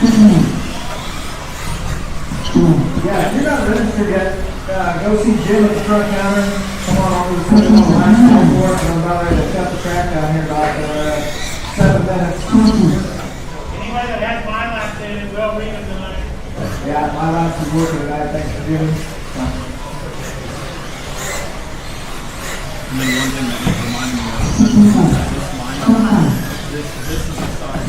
Yeah, if you're not registered yet, go see Jim at the truck counter. Come on over to the city on the last call for it. I'm about ready to cut the track down here about 7 minutes. Anybody that has my last day, it will read it tonight. Yeah, my last is working tonight. Thanks for Jimmy. And then one thing that just reminded me of this line, this is the side.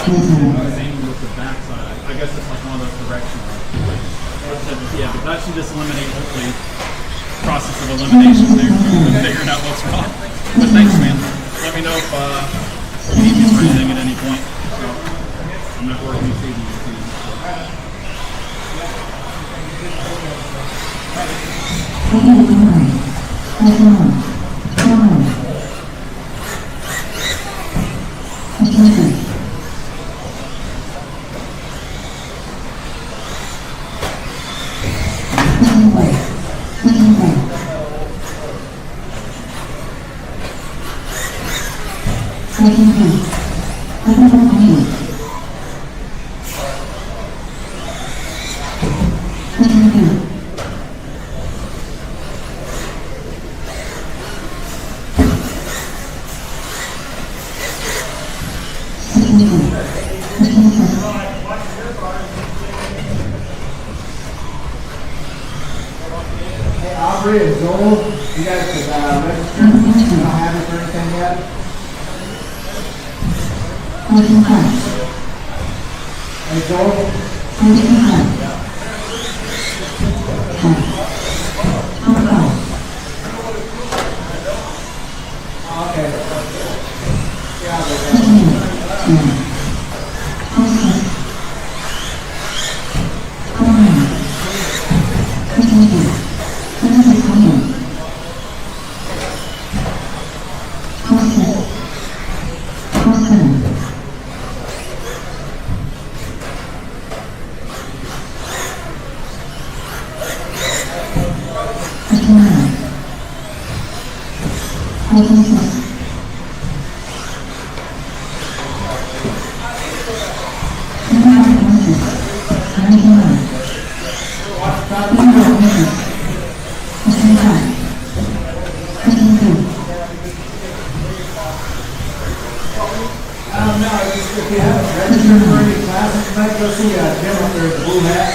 Same with the back side. I guess it's like one of those directional. Yeah, but that should just eliminate, hopefully, process of elimination there. Figuring out what's wrong. But thanks, man. Let me know if you need me for anything at any point. So, I'm not working with you. Hey, Aubrey and Joel, you guys could register. You don't have it for anything yet? Hey, Joel? Okay. Yeah, I'll do that. No, if you haven't registered for any classes tonight, go see Jim up there at the Blue Hat.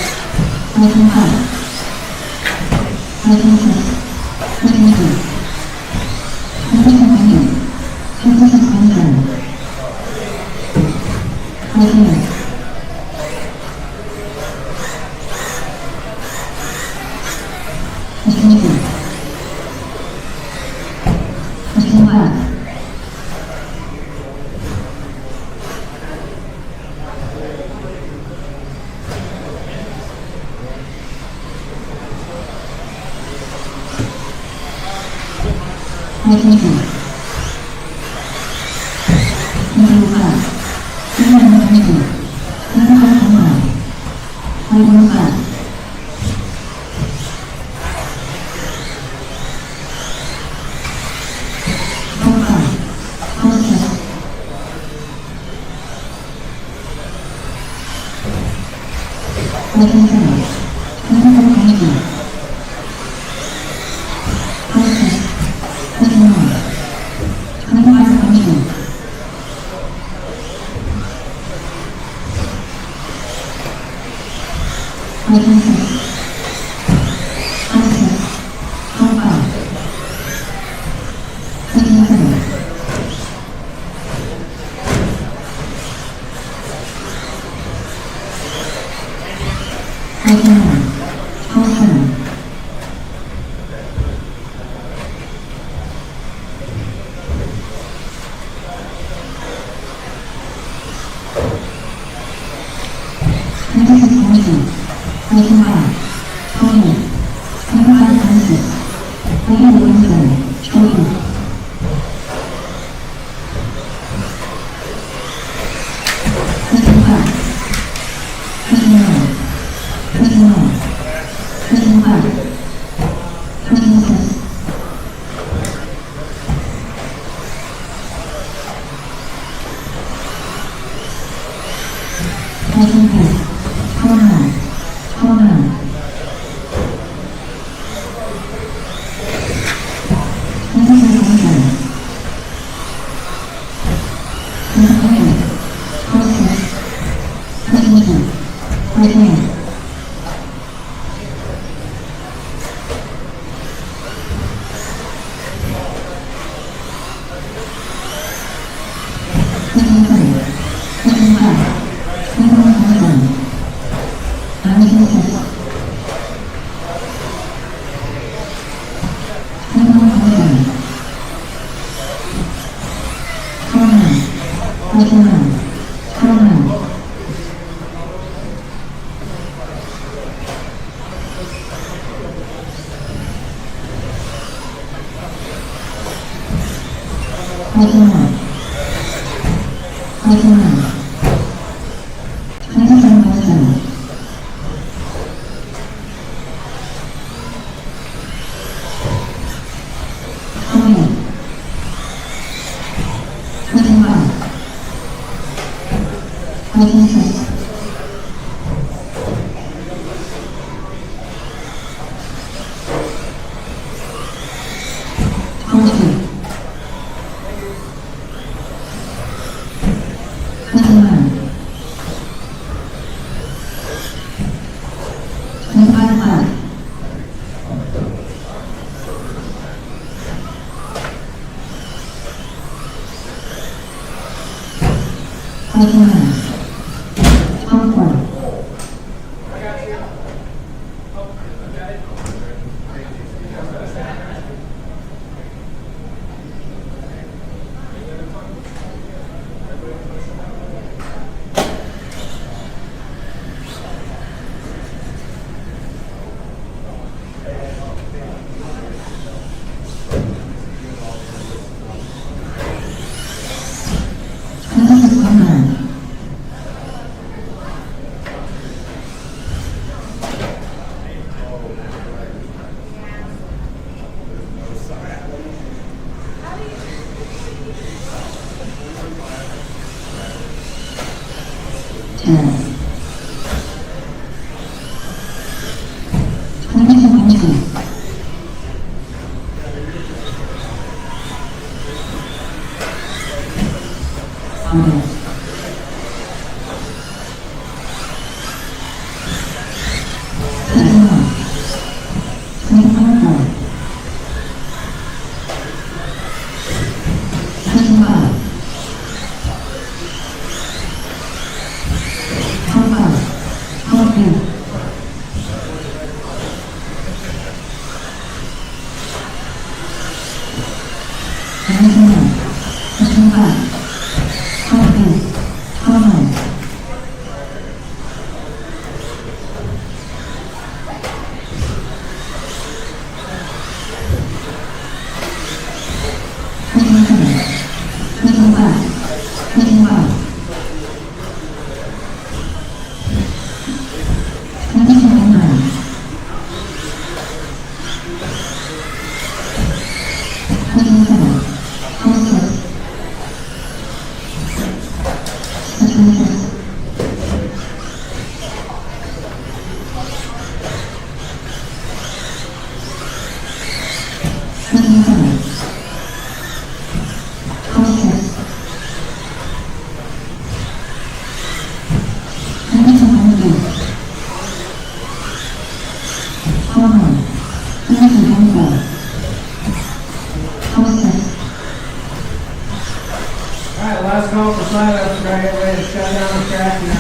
Alright, last call for silence. We're gonna get ready to shut down the track here.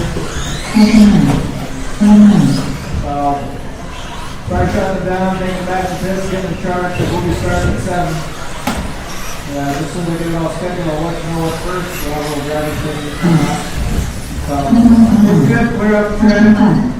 So, start shutting it down, taking back to this, getting in charge, because we'll be starting at 7. Just as soon as I get it all scheduled, I'll let you know what's first, so I will grab it to you. So, it's good, clear up the track.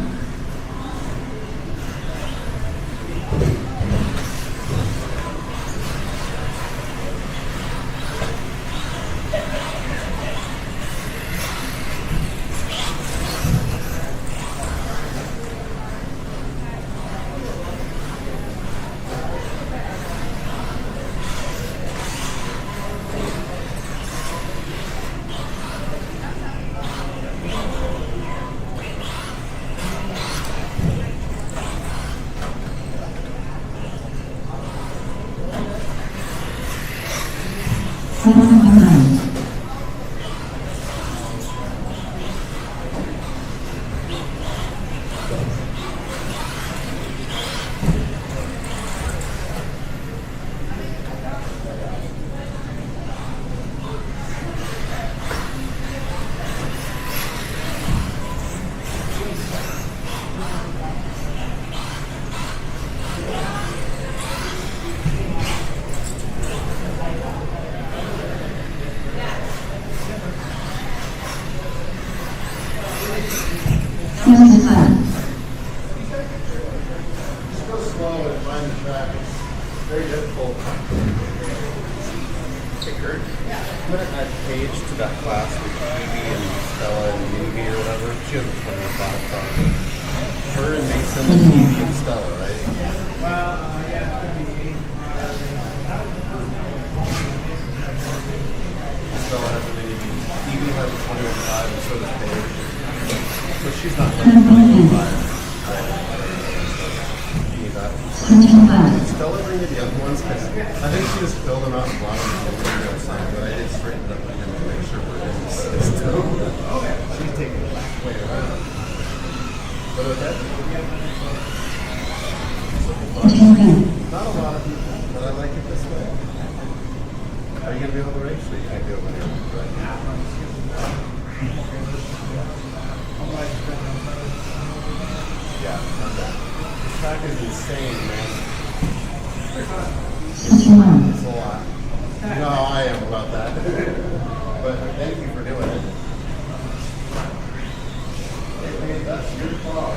Stella and Mimi or whatever. She has a funny product on it. Her and Mason and Mimi and Stella, right? Stella has a mini. Evie has a 21.5 and so does Paige. So she's not like 21.5. Stella bring me the other ones because I think she just filled them out and brought them to the window sign, but I did straighten up with him to make sure we're in the system. She's taking it back way around. But okay. Not a lot of people, but I like it this way. Are you going to be able to race or you can't do it when you're right? Yeah, not bad. This track is insane, man. It's a lot. You know how I am about that. But thank you for doing it. Hey, that's your car.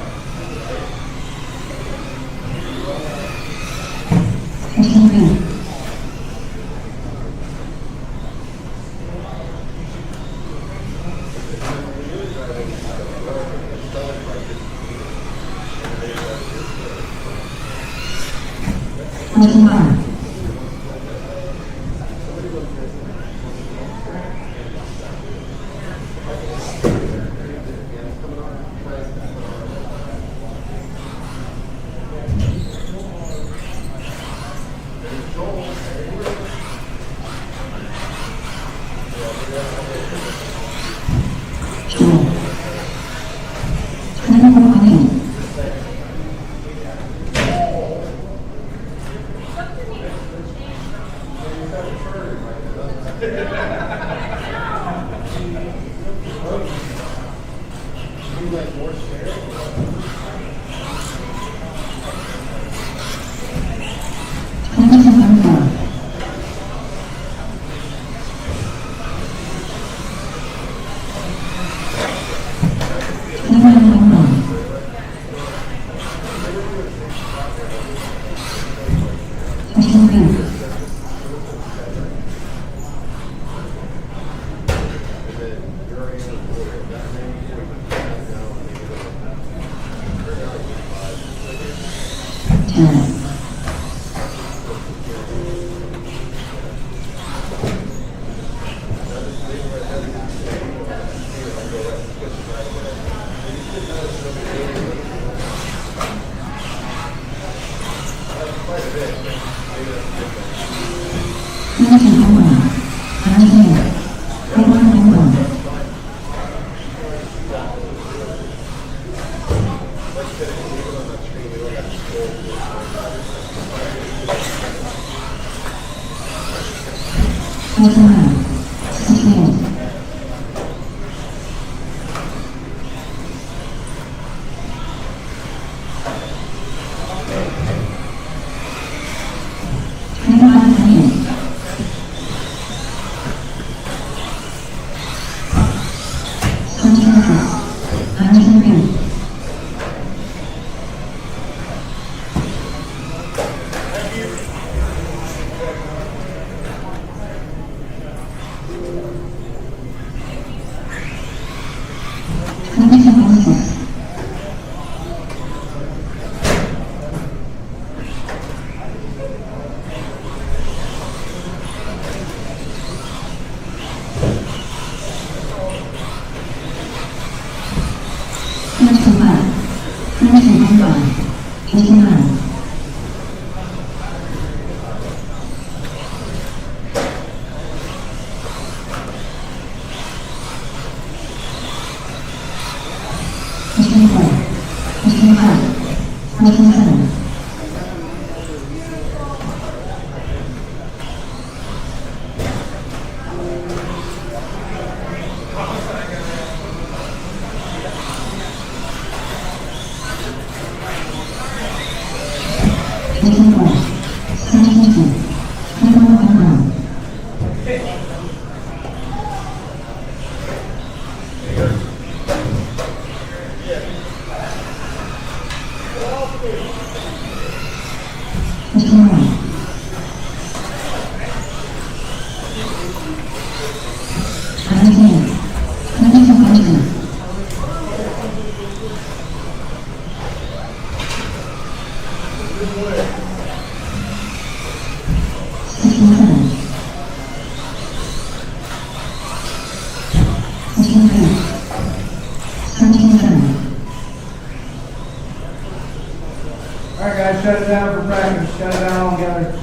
guys, shut it down for practice. Shut it down all together.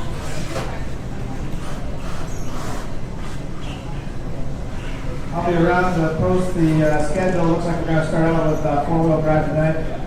I'll be around to post the schedule. Looks like we're going to start out with four-wheel drive tonight.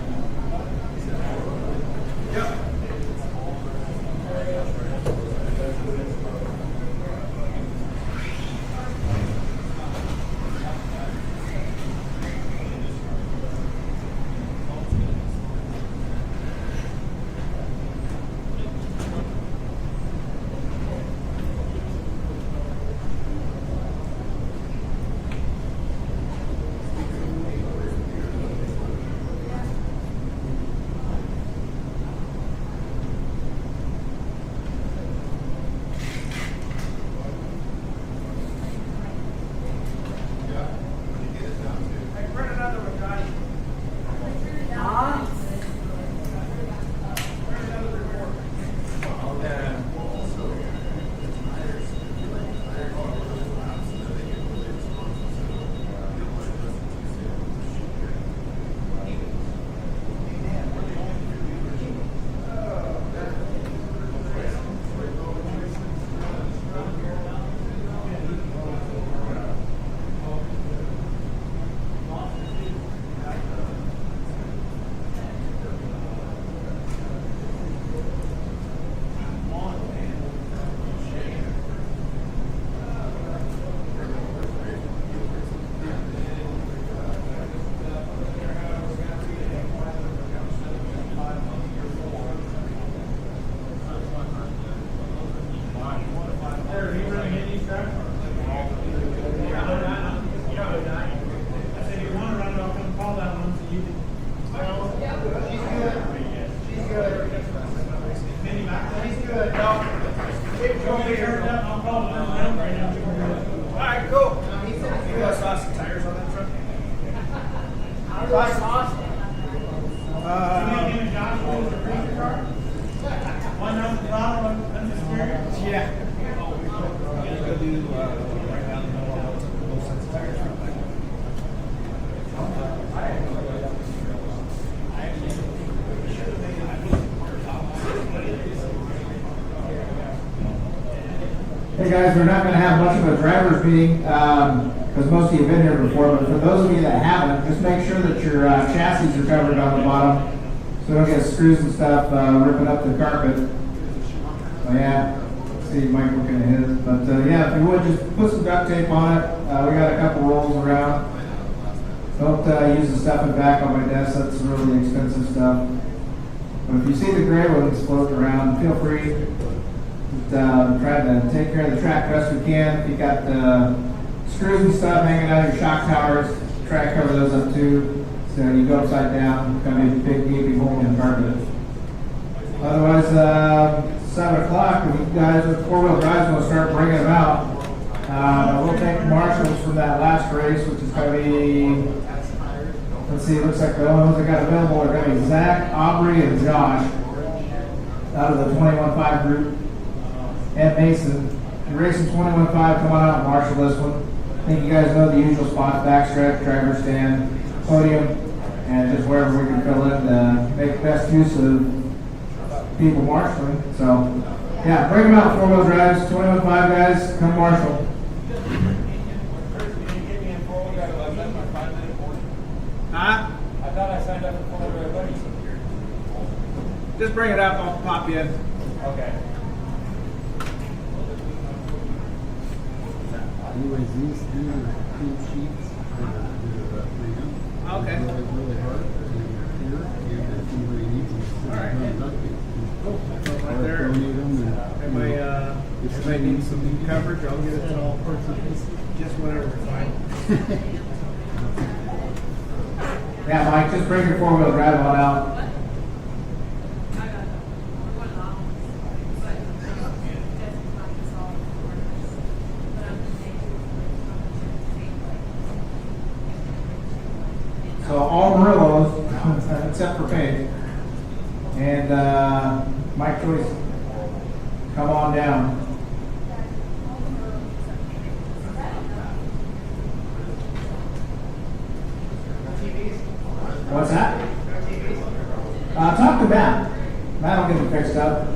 Hey guys, we're not going to have much of a driver's meeting because most of you have been here before, but for those of you that haven't, just make sure that your chassis are covered on the bottom so you don't get screws and stuff ripping up the carpet. So yeah, let's see Mike looking at his. But yeah, if you would, just put some duct tape on it. We got a couple rolls around. Don't use the stuff in the back on my desk. That's some really expensive stuff. But if you see the gray ones floating around, feel free. Try to take care of the track best we can. If you got screws and stuff hanging out of your shock towers, try to cover those up too. So you go upside down, kind of a big gaping hole in the carpet. Otherwise, 7 o'clock, if you guys with four-wheel drives will start bringing them out. We'll take marshals from that last race, which is going to be, let's see, it looks like the only ones that got available are going to be Zach, Aubrey, and Josh out of the 21.5 group. And Mason. You're racing 21.5, come on out and marshal this one. I think you guys know the usual spots: backstretch, driver stand, podium, and just wherever we can fill in to make best use of people marshaling. So, yeah, bring them out, four-wheel drives, 21.5 guys, come marshal. Huh? I thought I signed up for 4-wheel buddies. Just bring it up, I'll pop you in. Okay. Anyways, these are clean sheets. They're Okay. really hard. Here, and if anybody needs them, All right. duct tape. Cool. Right Or there. donate them and, Everybody needs some coverage, I'll get it to all parts of this. Just whatever, fine. Yeah, Mike, just bring your four-wheel drive on out. So all Murillos, except for Paige, and Mike Joyce, come on down. What's that? Talk to Matt. That'll get it fixed up.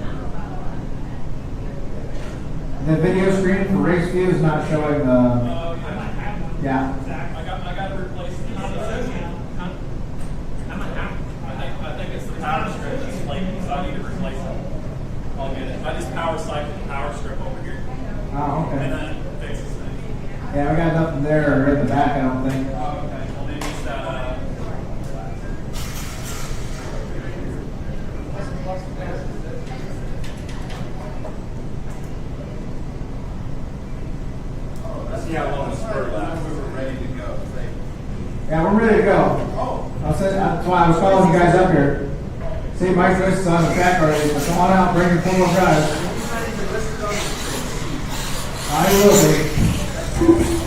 The video screen for race view is not showing the. Yeah. I got to replace it. I think it's the power strip that's flaking, so I need to replace it. I'll get it. I just power cycle the power strip over here, Oh, okay. and then it fixes things. Yeah, we got nothing there or in the back, I don't think. Oh, okay. Well, maybe it's see how long the spur lasts. We were ready to go. Yeah, we're ready to go. That's why I was calling you guys up here. See, Mike Joyce is on the track already, so come on out, bring your 4 more guys. I will be.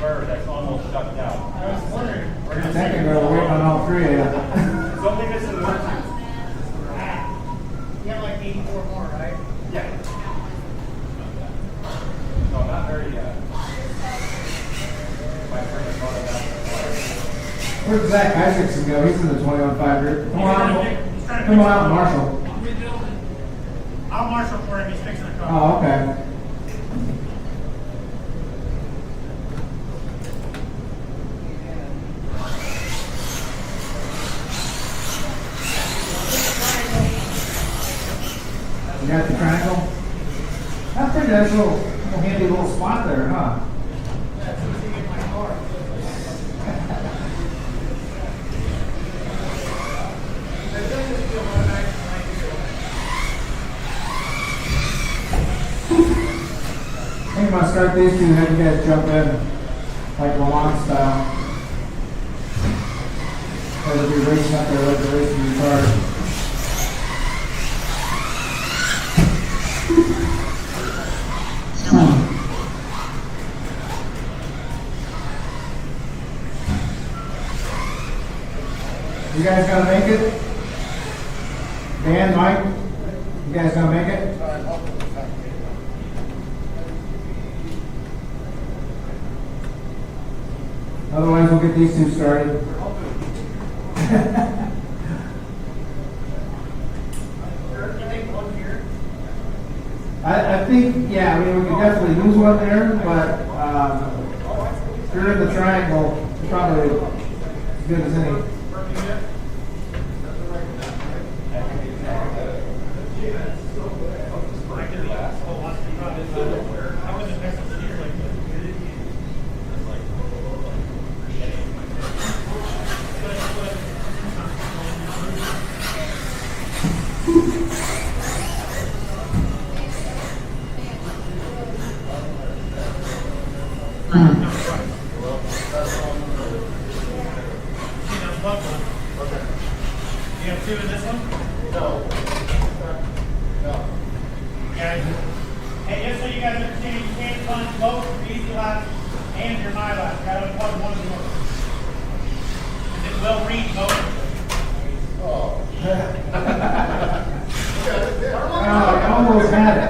That's almost shucked out. I was wondering. Technically, we're waiting on all 3 of you. Don't think this is the one. You have like 84 more, right? Yeah. No, not very yet. My friend has brought it down. Where'd Zach Isaacson go? He's in the 21.5 group. Come on, come on out, Marshall. I'll marshal for him. He's fixing the car. Oh, okay. You got the triangle? That's pretty nice little handy little spot there, huh? That's easy to get my car. I think I'm gonna start these 2 and have you guys jump in like Le Mans style. Or be racing up there like they're racing your car. You guys gonna make it? Dan, Mike, you guys gonna make it? Otherwise, we'll get these 2 started. I think, yeah, I mean, we could definitely use one there, but if you're in the triangle, it's probably as good as any. You have 2 in this one? No. Okay. Hey, just so you guys understand, you can't fund both your easy laps and your my lap. You gotta fund one of yours. It will read both. Oh. Oh, I almost had it.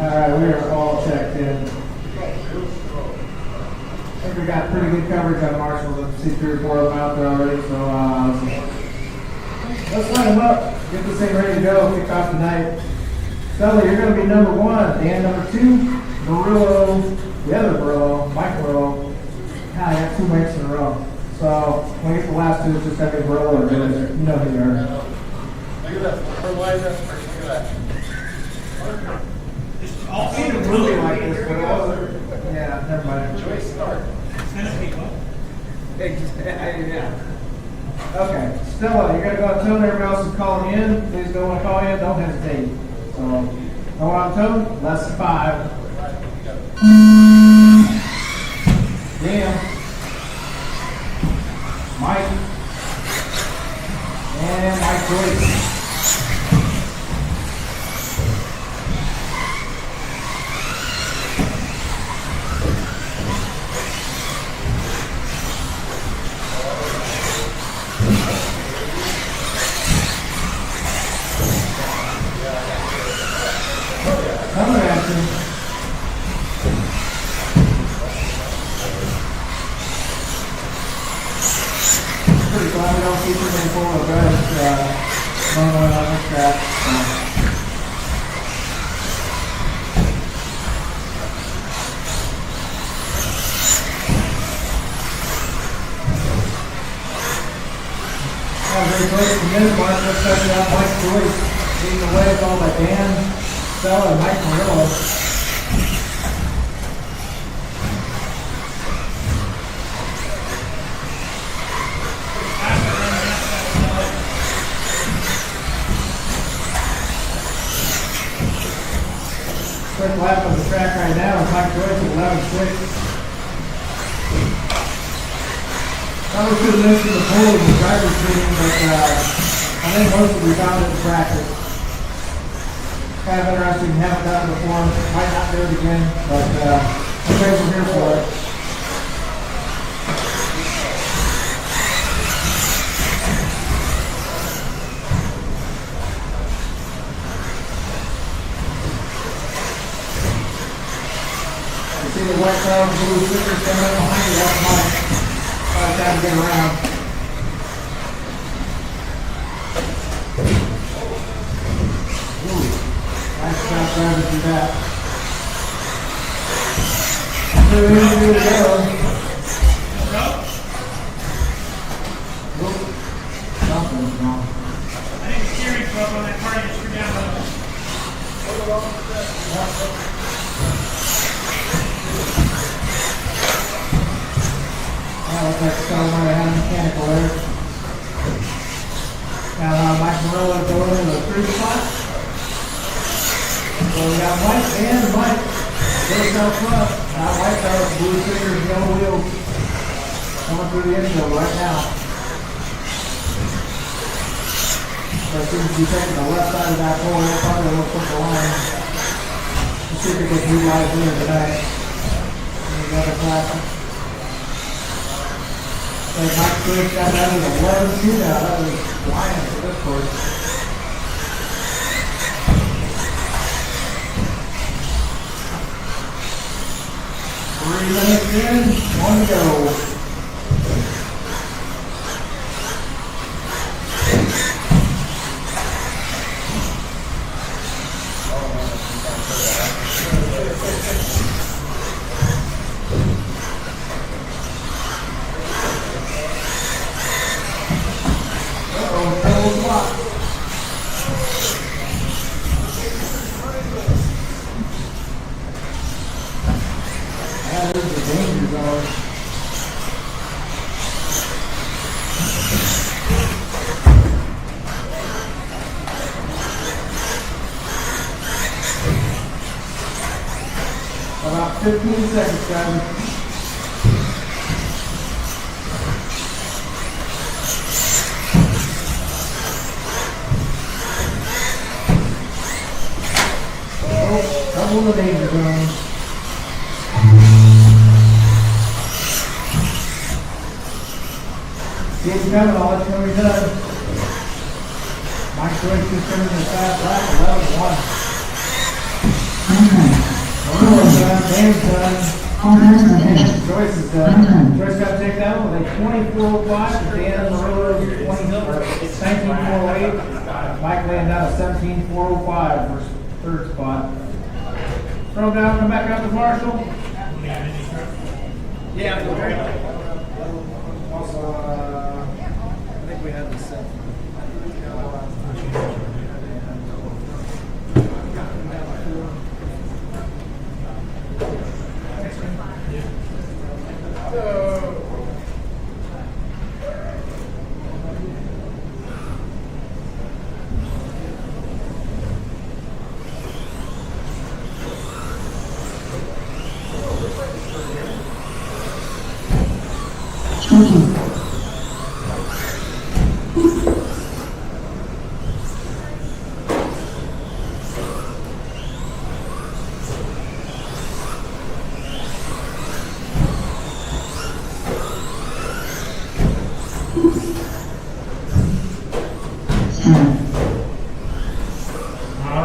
Alright, we are all checked in. I think we got pretty good coverage on Marshall. Let's see 3 or 4 of them out there already. So let's line them up. Get this thing ready to go. Kick off the night. Sully, you're going to be number 1. Dan, number 2. Barillo, the other Barillo, Mike Barillo. God, I got 2 mics in a row. So when we get the last 2, it's just every Barillo or Dennis. You know who you are. Look at that. Look at that. I've seen a movie like this, but it wasn't. Yeah, never mind. Joyce Stark. Tennis people. Yeah. Okay, Stella, you're gonna go out tone, everybody else is calling in. Please go want to call in, don't hesitate. So, go out tone, less than 5. Liam. Mike. And Mike Joyce. Coming at you. Pretty glad we don't see too many four-wheel drives normally on this track. Very close to the minute mark. Let's start it out. Mike Joyce leading the way, followed by Dan, Stella, and Mike Murillo. Quick lap of the track right now is Mike Joyce at 11.6. Probably could have mentioned the poll in the driver's meeting, but I think most of we found it in practice. Kind of interesting, haven't done it before, might not do it again, but I'm grateful here for it. You see the white cloud and blue stickers coming up behind you, that's Mike. By the time to get around. Ooh, nice job driving through that. 2 to go. Oop, something's wrong. I think the steering club on that car, you screw down the. That looks like someone might have had a mechanical error. Now Mike Murillo going into the 3 spot. So we got Mike and Mike. Goes out front. Now Mike got blue stickers, yellow wheels. Coming through the infield right now. So it seems to be taking the left side of that pole. They'll probably look up the line. Let's see if we get blue lights in tonight. Any other classic. So Mike Joyce got that with 11 shootout. That was flying for this course. Three minutes in, 1 to go. That is the danger zone. About 15 seconds, guys. Double the danger zone. Keep coming, I'll let you know when you're done. Mike Joyce just coming in the fast lap, 11-1. Murillo's done, Dan's done. Joyce is done. Joyce got to take that one with a 24.05, and Dan Murillo's 19.48. Mike laying down a 17.405 for 3rd spot. Throw down, come back up to Marshall. Yeah, also, I think we had this set. All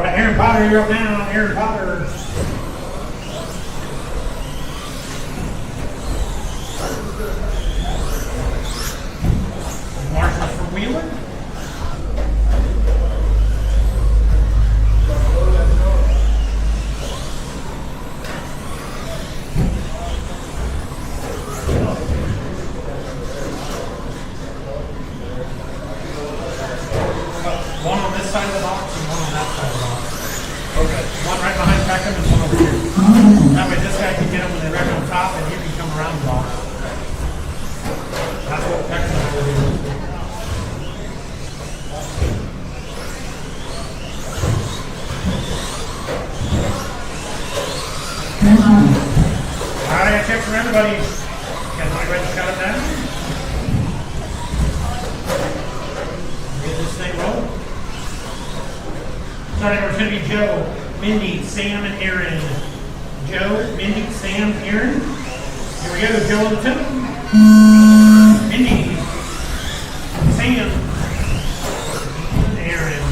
right, Aaron Potter, you're up now. Aaron Potter. Marshall from Wheeler. One on this side of the box and one on that side of the box. Okay. One right behind Beckham and one over here. That way this guy can get him when they wreck on top and you can come around the box. That's what Beckham will do. Alright, I got checks from everybody. Got my ready to cut it down. Get this thing rolling. Starting, it's going to be Joe, Mindy, Sam, and Aaron. Joe, Mindy, Sam, Aaron. Here we go, Joe on the tip. Mindy, Sam, and Aaron.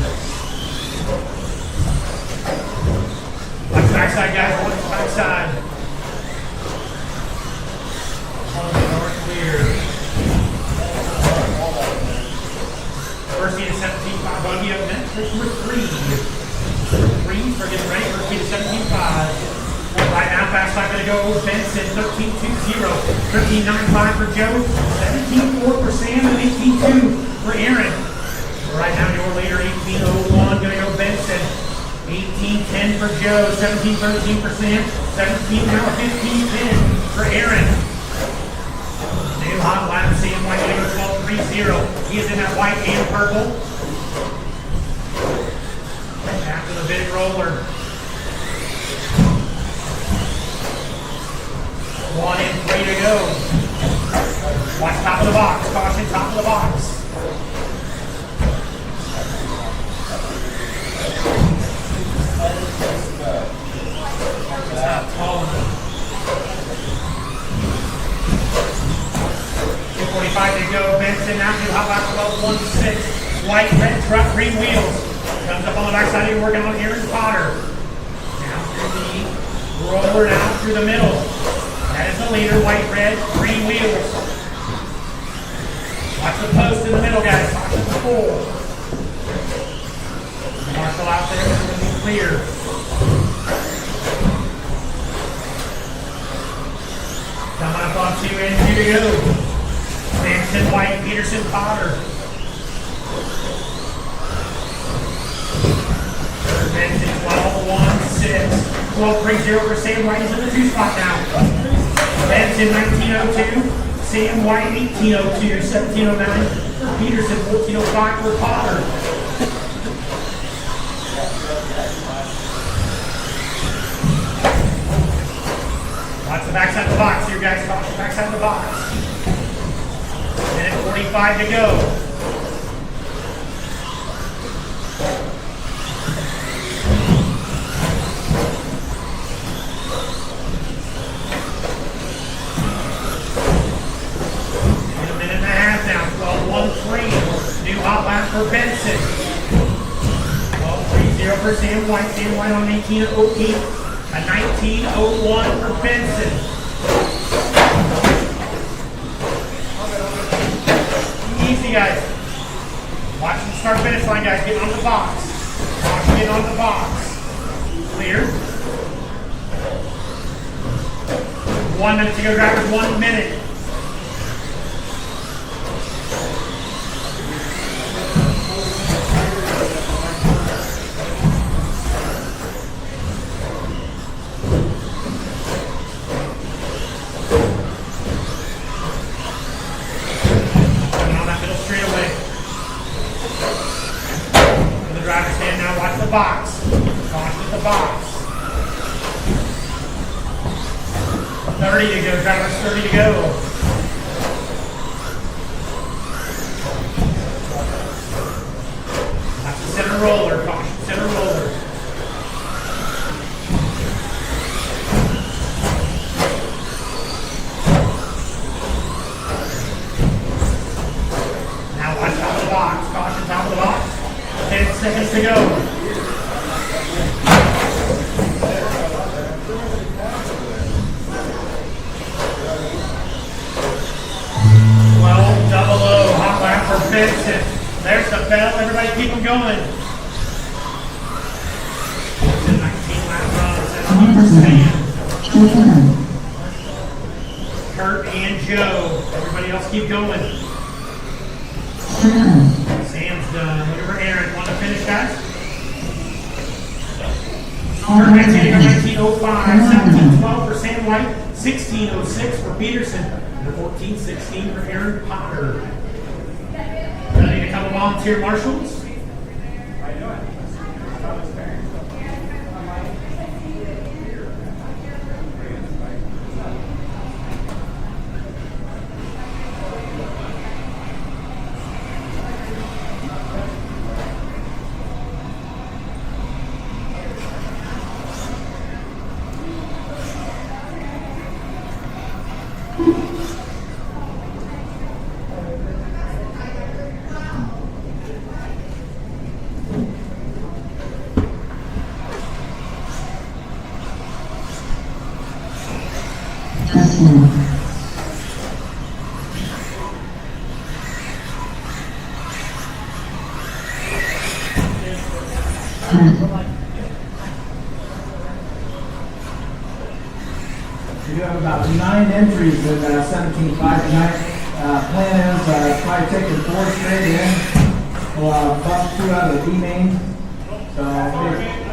Watch the backside, guys. Watch the backside. Clear. First heat of 17.5. Buggy up next. Number 3. 3 for getting ready. First heat of 17.5. Right now, fast time going to go. Benson 13.20. 13.95 for Joe. 17.4 for Sam and 18.2 for Aaron. Right now, your leader 18.01 going to go Benson. 18.10 for Joe. 17.13 for Sam. 17 now 15.10 for Aaron. New hot lap, Sam White going to go 12.30. He is in that white and purple. After the big roller. 1 and 3 to go. Watch top of the box. Caution top of the box. It's tall enough. 2:45 to go. Benson now to hot box 12.16. White, red truck, green wheels. Comes up on the backside. You're working on Aaron Potter. Now through the roller, now through the middle. That is the leader, white, red, green wheels. Watch the post in the middle, guys. Watch the pole. Marshall out there, it's going to be clear. Coming up on 2 and 2 to go. Sampson, White, Peterson, Potter. Benson, 12.16. 12.30 for Sam White. He's in the 2 spot now. Benson 19.02, Sam White 18.02, 17.09 for Peterson, 14.05 for Potter. Watch the backside of the box here, guys. Watch the backside of the box. Minute 45 to go. New hot lap for Benson. 12.30 for Sam White. Sam White on 18.08. A 19.01 for Benson. Easy, guys. Watch the start finish line, guys. Get on the box. Watch get on the box. Clear. 1 minute to go, drivers. 1 minute. Box. Caution at the box. 30 to go, drivers, 30 to go. seconds to go. 12-0, hot lap for Benson. There's the bell, everybody keep them going. 19 lap run, 17%. Kurt and Joe, everybody else keep going. Sam's done. Looking for Aaron. Want to finish, guys? Kurt 1905, 17-12 for Sam White, 16-06 for Peterson, and 14-16 for Aaron Potter. I need a couple volunteer marshals. We do have about 9 entries in 17.5 tonight. Plan is probably taking 4 straight in. We'll bust 2 out of the D main. So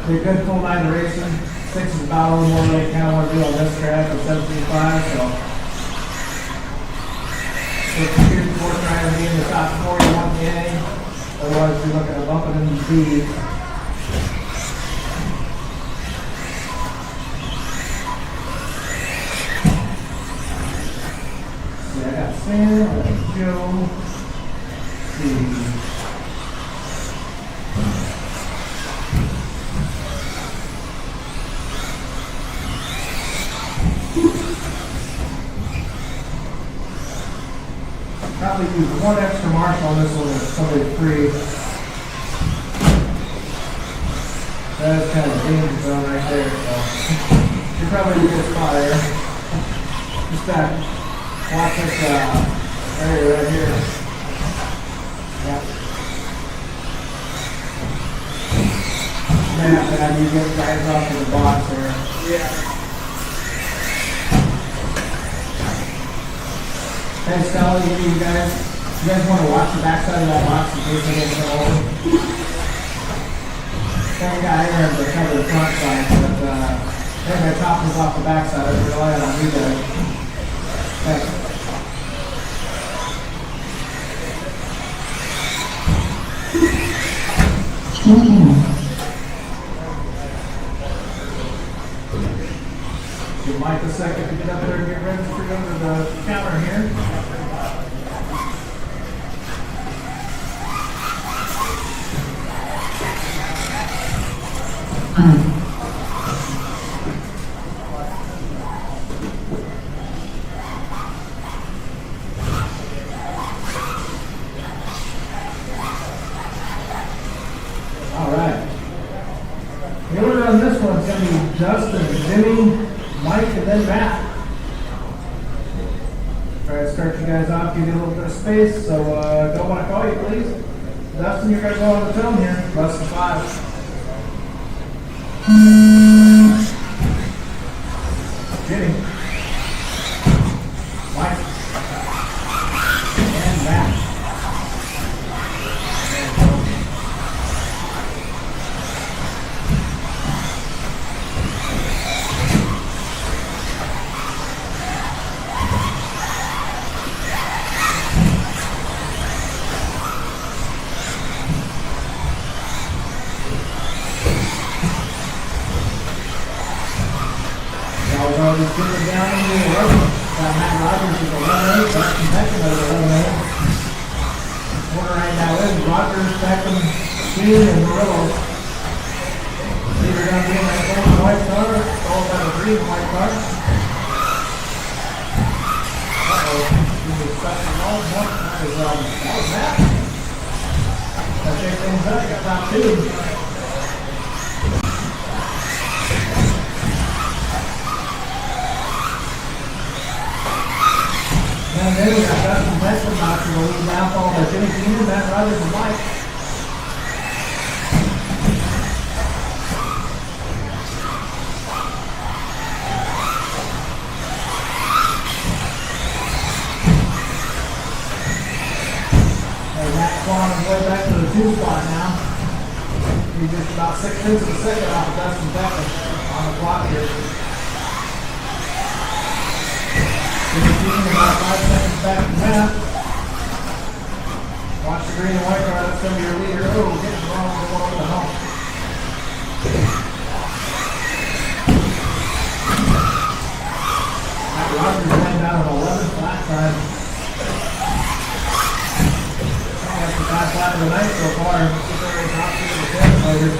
be a good full night of racing. 6 is about all more they kind of want to do on this track with 17.5. So we're computing 4th trying to be in the top 4 you want the A. Otherwise you're looking at bumping in the B. I got Sam, I got Joe, Steve. Probably use 1 extra marshal on this one if somebody's free. That is kind of a danger zone right there, so you're probably in a good spot there. Just back. Watch this area right here. Yep. Map that you get guys off of the box there. Yeah. Hey, Stella, you guys want to watch the backside of that box in case it doesn't go over? Thank God Aaron to cover the front side, but anyway, top is off the backside. I rely on you guys. Thanks. Give Mike a second to get up there and get registered under the counter here. All right. The order on this one's going to be Justin, Jimmy, Mike, and then Matt. Try to start you guys off, give you a little bit of space, so don't want to call you, please. Dustin, you're going to go on the film here, less than 5. Jimmy, Mike, and Matt. Just get it down into the road. Matt Rogers is 11-8, Dustin Beckham is 11-8. Order right now is Rogers, Beckham, Sheehan, and Murillo. These are going to be in that golden white car, followed by the green white car. Uh-oh, this is such a long one. That was Matt. That's shake things up, got top two. And then we got Dustin Benson knocking the lead down, followed by Jimmy Keenan, Matt Rogers, and Mike. Matt climbing way back to the 2 spot now. He's just about 6 tenths of a second off of Dustin Beckman on the clock here. About 5 seconds back from Matt. Watch the green and white car, that's going to be your leader. Oh, getting wrong along the hump. Matt Rogers ran down an 11 flat time. That's the bad side of the night so far. Let's get there in top 2 of the 10 later.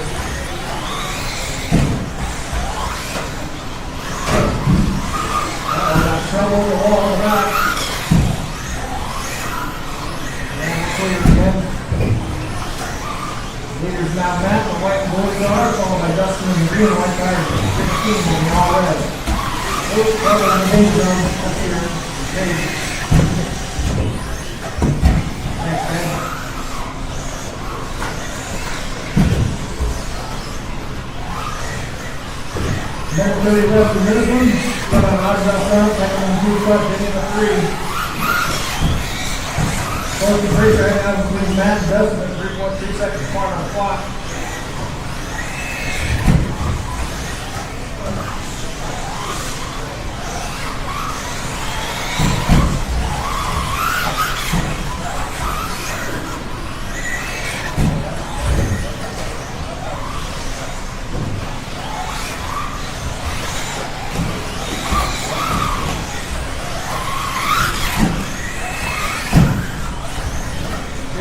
Got trouble with the wall on the back. And clear again. Leaders now Matt, the white and blue car, followed by Dustin and the green and white car, 16 and the all red. Oh, trouble on the main zone. Up here. Thanks, man. Never really left the minute one. Got on Rogers out front, second one, 2 spot, getting a 3. Closing race right now between Matt and Dustin at 3.3 seconds apart on the clock.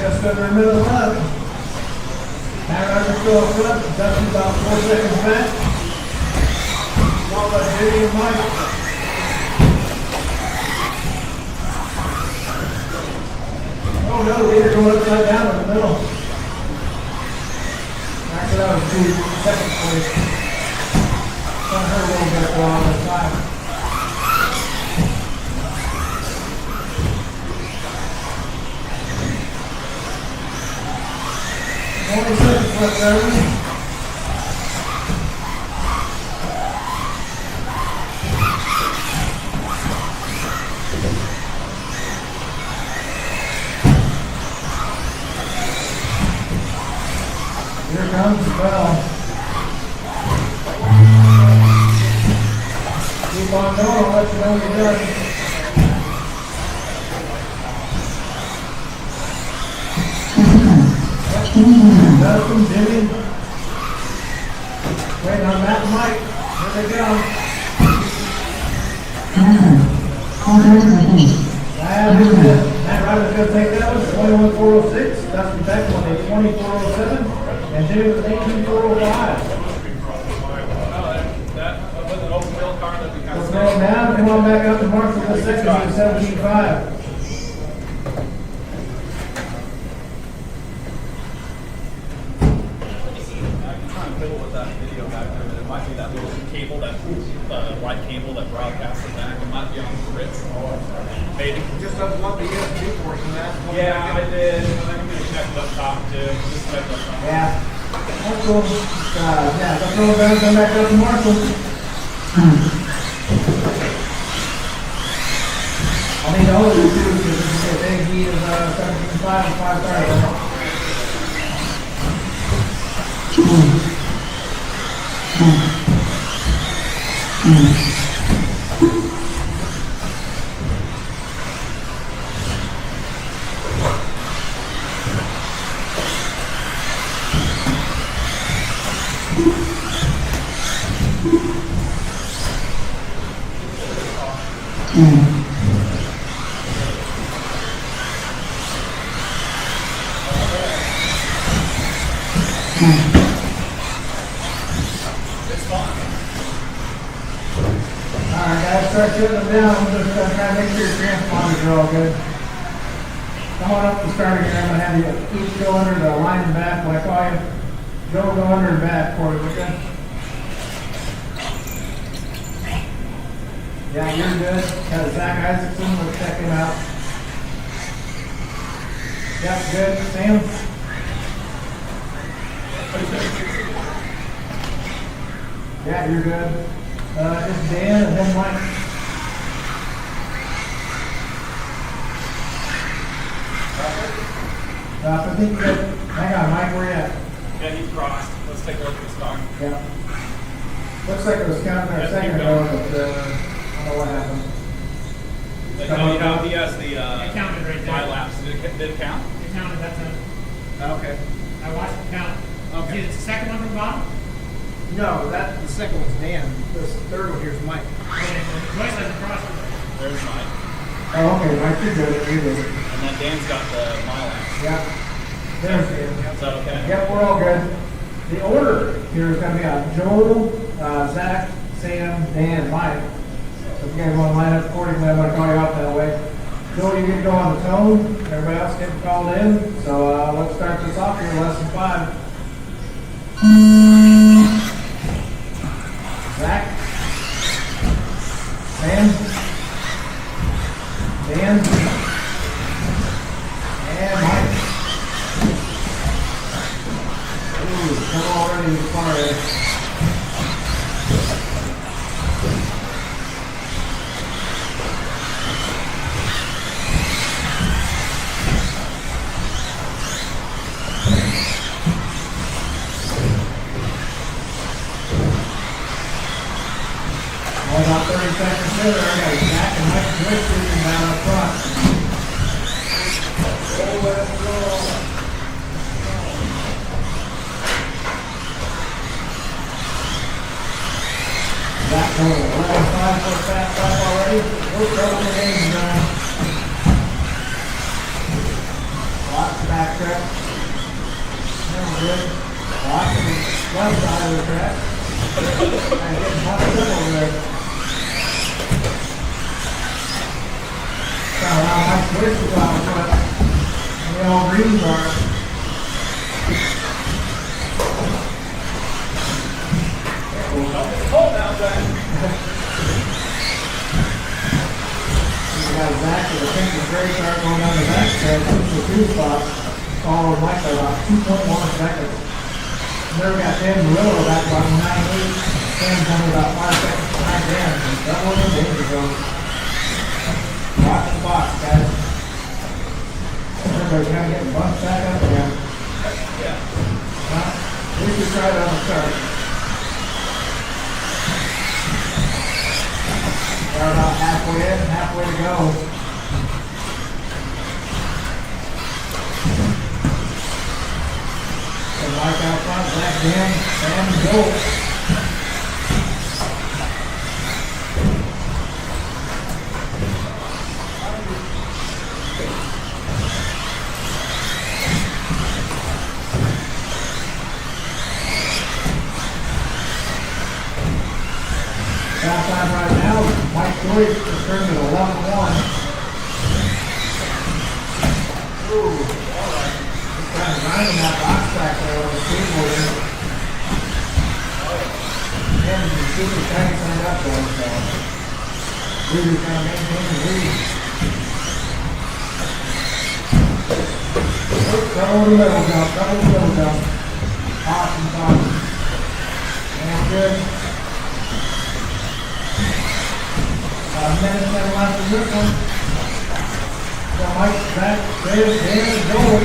Just under a minute left. Matt Rogers still up front. Dustin about 4 seconds back. Followed by Jimmy and Mike. Oh no, leader going upside down in the middle. Actually, that was 2 seconds place. Kind of hurt a little bit for all this time. 20 seconds left, everyone. Here comes the bell. Keep on going, I'll let you know when you're done. Dustin, Jimmy. Waiting on Matt and Mike. Here they go. Matt Rogers going to take that one, 21.406. Dustin Beckman at 24.07. And Jimmy with 18.405. That was an open wheel car that we got. Let's go down. Come on back up to Mark for the 6th at 17.5. With that video back there, it might be that little cable, that white cable that broadcasts it back. It might be on the grits. Maybe. Just unplug the USB portion of that. Yeah, I did. I'm going to connect it up top too. Just connect it up top. Yeah. Let's go. Yeah, let's go down and come back up to Marshall. I'll need to hold you too, because the big heat is 17.5 and 5.30. Alright guys, start shutting them down. I'm just trying to make sure your transponders are all good. Come on up to start here. I'm gonna have you each go under the line and back when I call you. Joe, go under and back for you, okay? Yeah, you're good. Got Zach Isaacson, let's check him out. Yep, good. Sam? Yeah, you're good. Just Dan and then Mike. I think that, hang on, Mike, where you at? Yeah, he's crossed. Let's take a look at his dog. Yeah. Looks like it was counting there a second ago, but I don't know what happened. No, he has the It counted right there. lapse. Did it count? It counted, that's it. Okay. I watched it count. Okay. See, it's the second one from the bottom? No, the second one's Dan. This third one here's Mike. Joyce has a cross. There's mine. Oh, okay, Mike, you're good. You're good. And then Dan's got the mile lapse. Yeah. There's Dan. Is that okay? Yep, we're all good. The order here is going to be on Joel, Zach, Sam, Dan, and Mike. So if you guys want to line up accordingly, I'm going to call you out that way. Joel, you get to go on the tone. Everybody else getting called in. So let's start this off here, lesson 5. Zach, Sam, Dan, and Mike. Ooh, come already far. Well, about 30 seconds later, I got Zach and Mike Joyce sitting down up front. Oh, let's go. Zach going 11.5 for a fast lap already. We're throwing the game down. Lots of back track. Never good. Lots of the left side of the track. I'm getting bunched up over there. Trying to allow Mike Joyce to go out front. And the all greens are. Hold down, Zach. We got Zach with a pink and gray car going down the back stretch, the 2 spots, followed Mike by about 2.1 seconds. And then we got Dan Murillo back about 9.8. Sam's only about 5 seconds behind Dan. That wasn't a danger zone. Watch the box, guys. Everybody's kind of getting bunched back up again. Yeah. Well, we should try it on the start. We're about halfway in, halfway to go. And Mike out front, Zach, Dan, Sam, and Joel. Fast time right now, Mike Joyce just turned at 11-1. Ooh, all right. Just kind of grinding that box back there on the skateboard. And the super tiny signed up for us, so we just kind of maintain the lead. Double the middle jump, double the middle jump. Awesome. And good. A minute and left in this one. So Mike's back, there's Dan and Joel.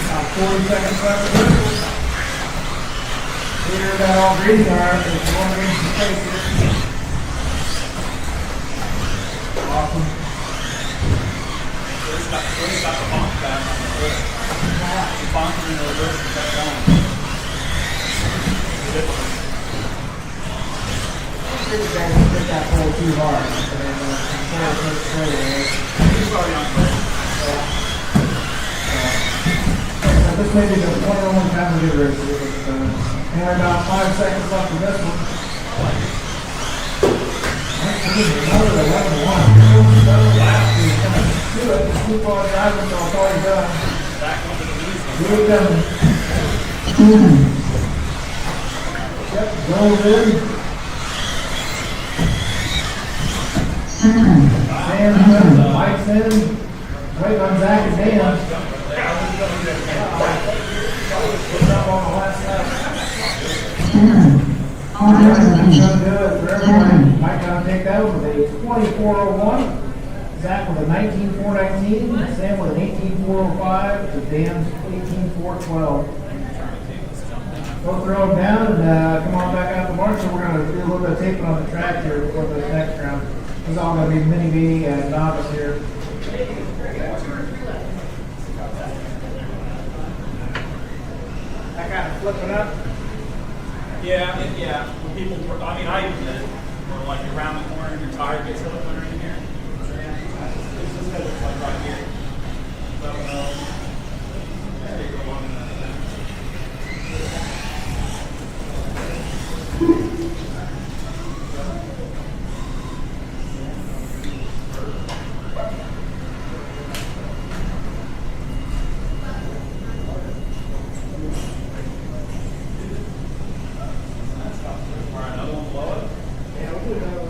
About 40 seconds left to go. Here that all greens are, if you want to get some space here. Awesome. Where's got the bonk back on the reverse? The bonker in the reverse is back on. Big guys hit that pole too hard. And then, straight away. He's already on play. So this may be the one and only time we get race. And about 5 seconds left in this one. Another 11-1. Do it. Just keep on driving until it's already done. Back on the knees. Do it done. Yep, goes in. Sam's in, Mike's in. Wait on Zach and Dan. Put up on the last lap. That's gonna do it for everybody. Mike gonna take that one with a 24:01. Zach with a 19:419. Sam with an 18:405. To Dan's 18:412. Go throw them down and come on back out the mark. So we're going to do a little bit of taping on the track here before the next round. This is all going to be mini B and novice here. That kind of flipping up. Yeah. When people, I mean, I even did. Or like you're around the corner and your tire gets hit when you're in here. It's just because it's like right here. So, take it along in that thing. Another one below it? Yeah, we'll do another one.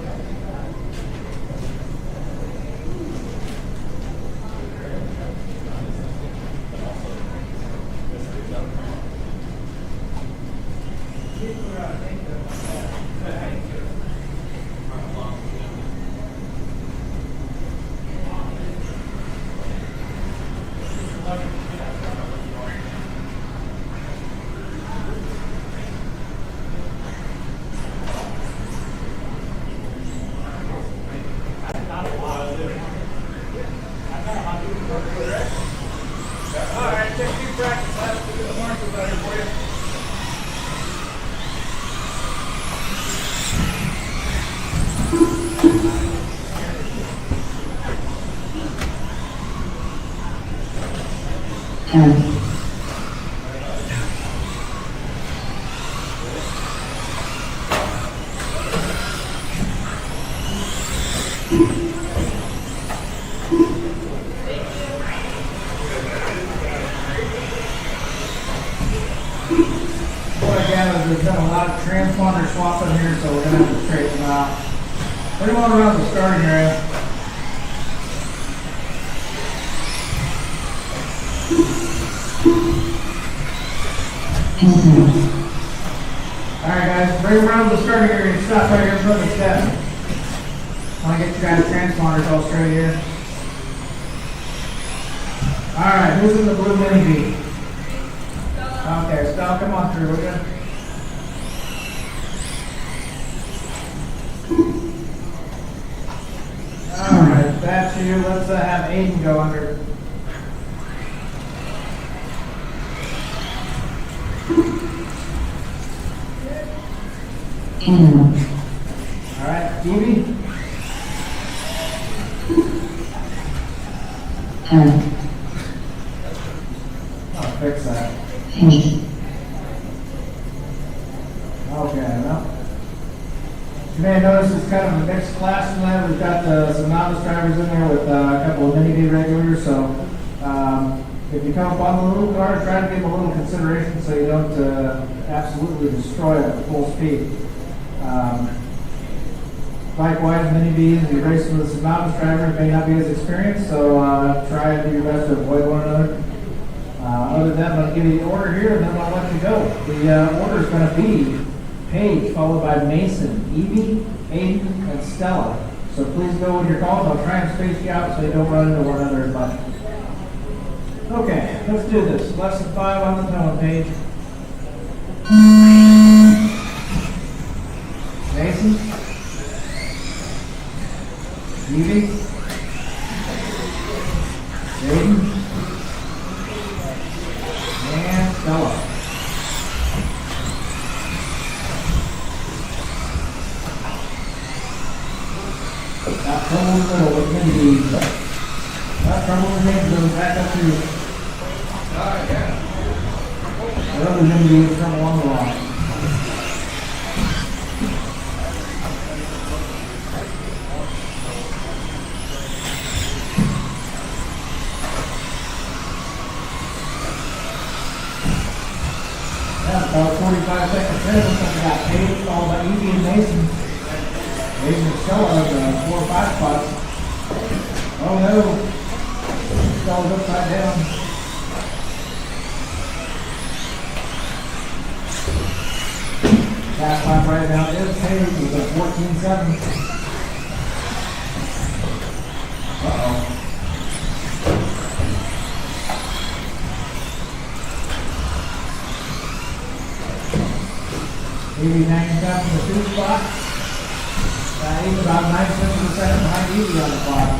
Alright, take a few practice laps to get the marshals out here for you. What I gather is there's been a lot of transponder swapping here, so we're going to have to straighten them out. Everyone around the starting area. Alright guys, bring around the starting area and stop right here in front of the step. I want to get you guys transponders all straight here. Alright, who's in the blue mini B? Okay, stop, come on through, will you? Alright, that's you. Let's have Aiden go under. Alright, Stevie? I'll fix that. Okay, well. You may have noticed it's kind of a mixed class tonight. We've got some novice drivers in there with a couple of mini-D regulars, so if you come up on the little car, try to give them a little consideration so you don't absolutely destroy it at full speed. Likewise, mini-Bs, you're racing with some novice drivers, may not be as experienced, so try and do your best to avoid one another. Other than that, I'm going to give you the order here, and then I'll let you go. The order is going to be Paige, followed by Mason, Evie, Aiden, and Stella. So please go with your calls. I'll try and space you out so you don't run into one another. But okay, let's do this. Less than 5 on the tone, Paige. Mason, Evie, Aiden, and Stella. Trouble in the middle with Mindy. Trouble in the name goes back up to. The other Mindy is trouble on the line. About 45 seconds in, looks like we got Paige, followed by Evie and Mason. Mason and Stella have 4 or 5 spots. Oh no. Stella's upside down. Last lap right now is Paige with a 14-7. Uh-oh. Evie hanging down from the 2 spot. He's about 9 seconds a second behind Evie on the clock.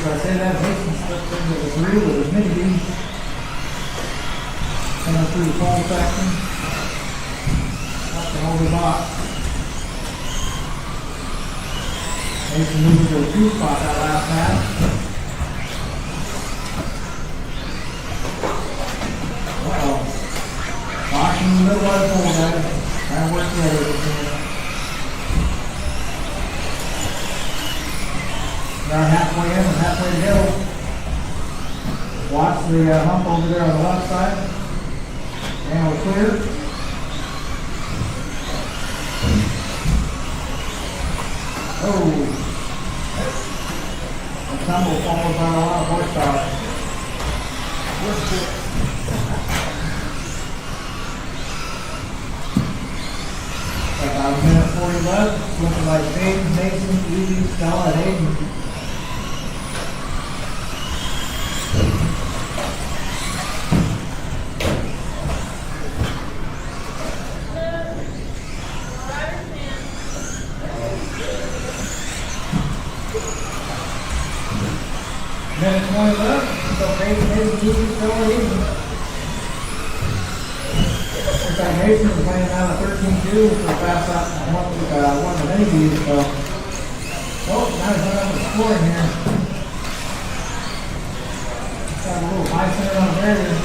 So I say that Mason slipped into the 3 with his mini-B. Coming through the pole section. Up to hold the box. Mason moving to the 2 spot that last lap. Uh-oh. Boxing in the middle of the pole, guys. Trying to work together with the We're halfway in and halfway to go. Watch the hump over there on the left side. And we're clear. Oh. The tumble followed by a lot of horsepower. About a minute 40 left. Looking like Paige, Mason, Evie, Stella, and Aiden. Minute 20 left. So Paige, Mason, Evie, Stella, and Aiden. Looks like Mason is laying down a 13-2 for a fast out on one of the mini-Bs, so. Oh, now he's running up the scoring here. Got a little high center on the barrier.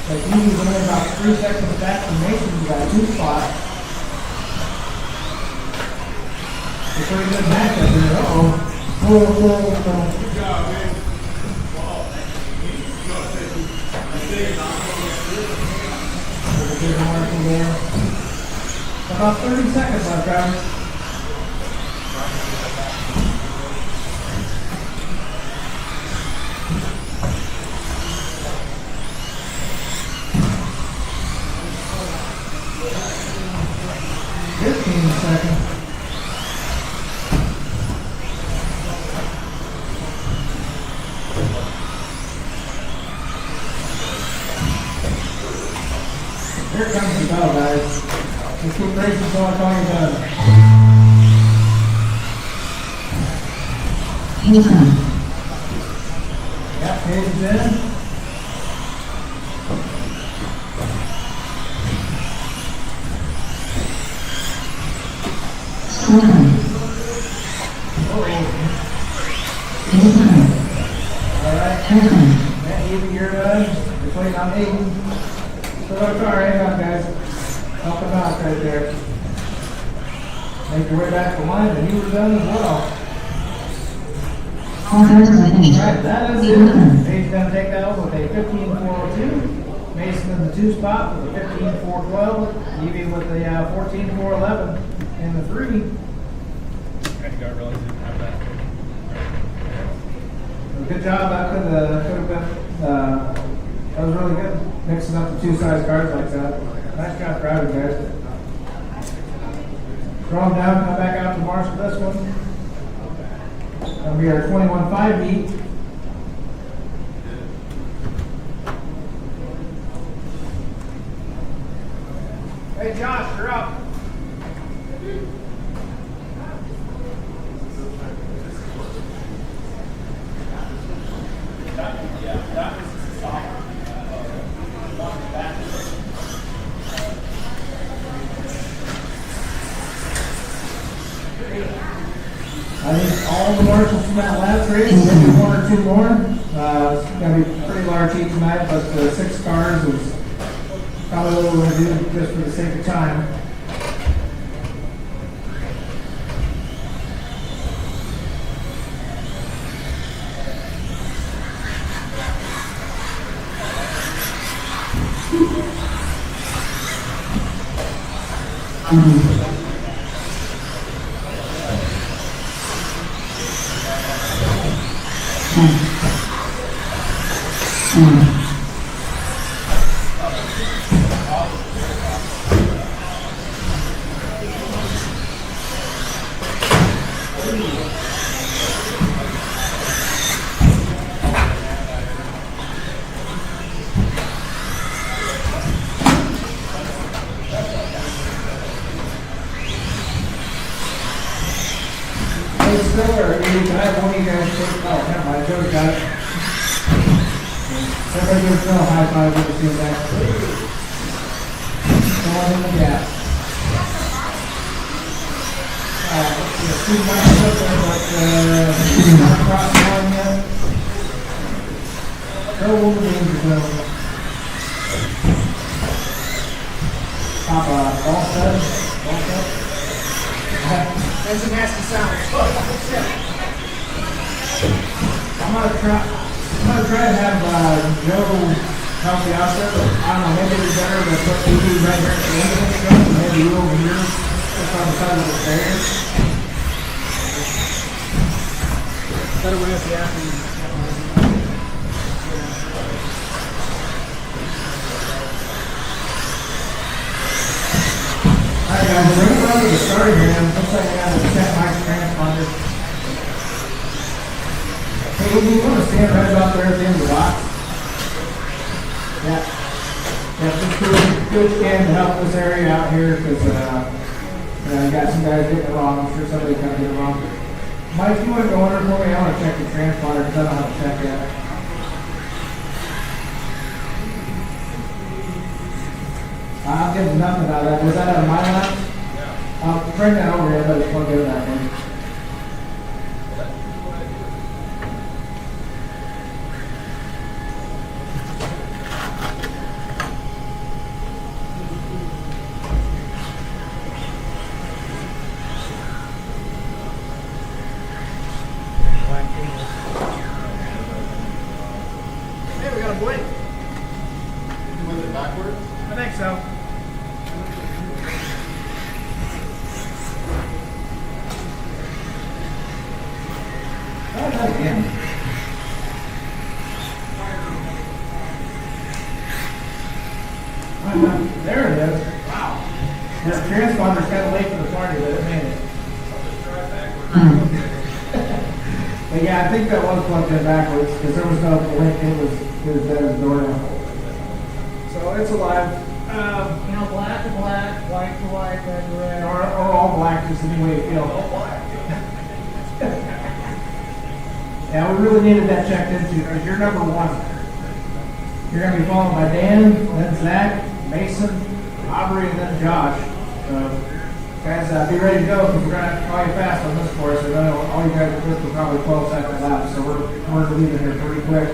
Like Evie's only about 3 seconds back from Mason. You got a 2 spot. It's a pretty good matchup here. Uh-oh. Whoa. Good job, man. About 30 seconds left, guys. Seconds. Here comes the bell, guys. Let's keep racing until I call you done. Yep, Paige is in. Alright. Matt, Evie, you're done. Just waiting on Aiden. So that's alright, hang on, guys. Help him out right there. Make your way back to line, and you were done as well. Alright, that is it. Paige's gonna take that over with a 15.402. Mason in the 2 spot with a 15.412. Evie with the 14.411 in the 3. I realized you didn't have that. Good job. That could have been. That was really good. Mixing up the 2-size cards like that. Nice job, driving, guys. Draw them down. Come back out to marshal this one. That'll be our 21.5 meet. Hey, Josh, you're up. I think all the marshals from that last race, maybe one or two more. It's gonna be pretty large heat tonight, but 6 cars is probably what we're gonna do just for the sake of time. Hey, Spiller, can I have one of you guys take, oh, never mind, Joe's got it. Everybody give Phil a high five when you see that. Come on in the gap. Let's see, my up there, but, not crossing on yet. Go over the danger zone. Pop a ball set. Ball set. That's a nasty sound. I'm gonna try to have Joe help you out there, but I don't know, maybe it'd be better to put ED right here at the end of the show, and maybe you over here, just on the side of the stairs. Better way if you have to. Alright guys, we're gonna run to the starting area. Looks like we have a set mic transponder. Hey, would you want to stand right about there at the end of the box? Yeah. Yeah, just do a good scan to help this area out here, because you got some guys getting it wrong. I'm sure somebody's gonna get it wrong. Mike, you want to go under for me? I want to check the transponder because I don't have to check yet. I'm getting nothing out of that. Was that out of my lap? Yeah. Bring that over here. Let's plug it back in. Hey, we got a blink. Was it backwards? I think so. Try that again. There it is. Wow. This transponder's kind of late for the party, but it made it. But yeah, I think that was plugged in backwards because there was no link. It was dead as a doornail. So it's alive. Black to black, white to white, red to red. Or all black, just any way you feel. Yeah, we really needed that checked into because you're number 1. You're going to be followed by Dan, then Zach, Mason, Aubrey, and then Josh. So, guys, be ready to go because we're going to have to call you fast on this course. I know all you guys are good for probably 12-second laps, so we're leaving here pretty quick.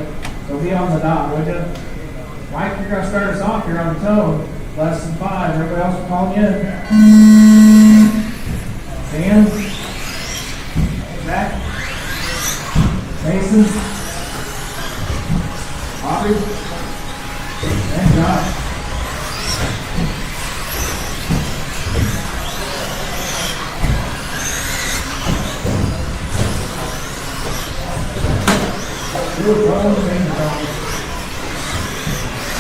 So be on the dot, would you? Mike, you're going to start us off here on the tone. Less than 5. Everybody else will call you in. Dan, Zach, Mason, Aubrey, and Josh. Good rolling things on.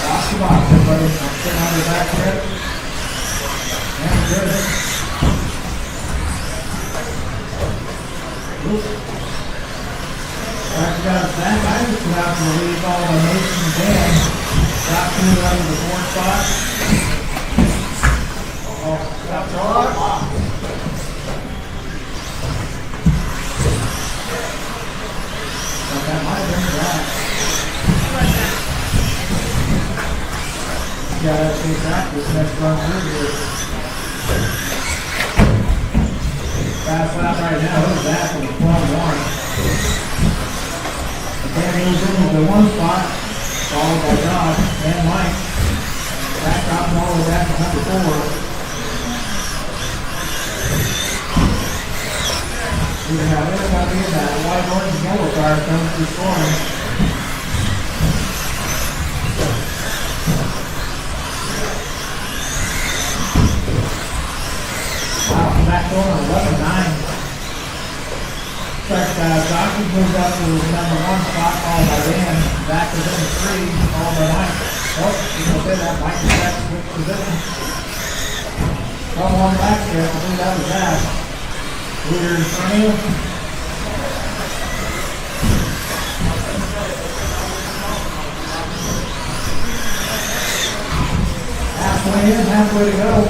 Watch the box, everybody. I'm sitting on your back there. And good. Alright, we got Zach Isaacson out to the lead, followed by Mason and Dan. Got 2 under the 4th spot. Oh, that's all right. That might have been that. Yeah, that's exactly this next run through here. Fast lap right now, look at that, with 12-1. Dan moves into the 1 spot, followed by Josh and Mike. That drops all the way back to number 4. We have everybody in that white, orange, and yellow car coming through scoring. Wow, back corner, 11-9. But Jockey moves up to number 1 spot, followed by Dan. Back to number 3, followed by Mike. Oh, you can say that. Mike is back to switch position. Come on back there. I believe that was that. Leader in front of you. Halfway in, halfway to go.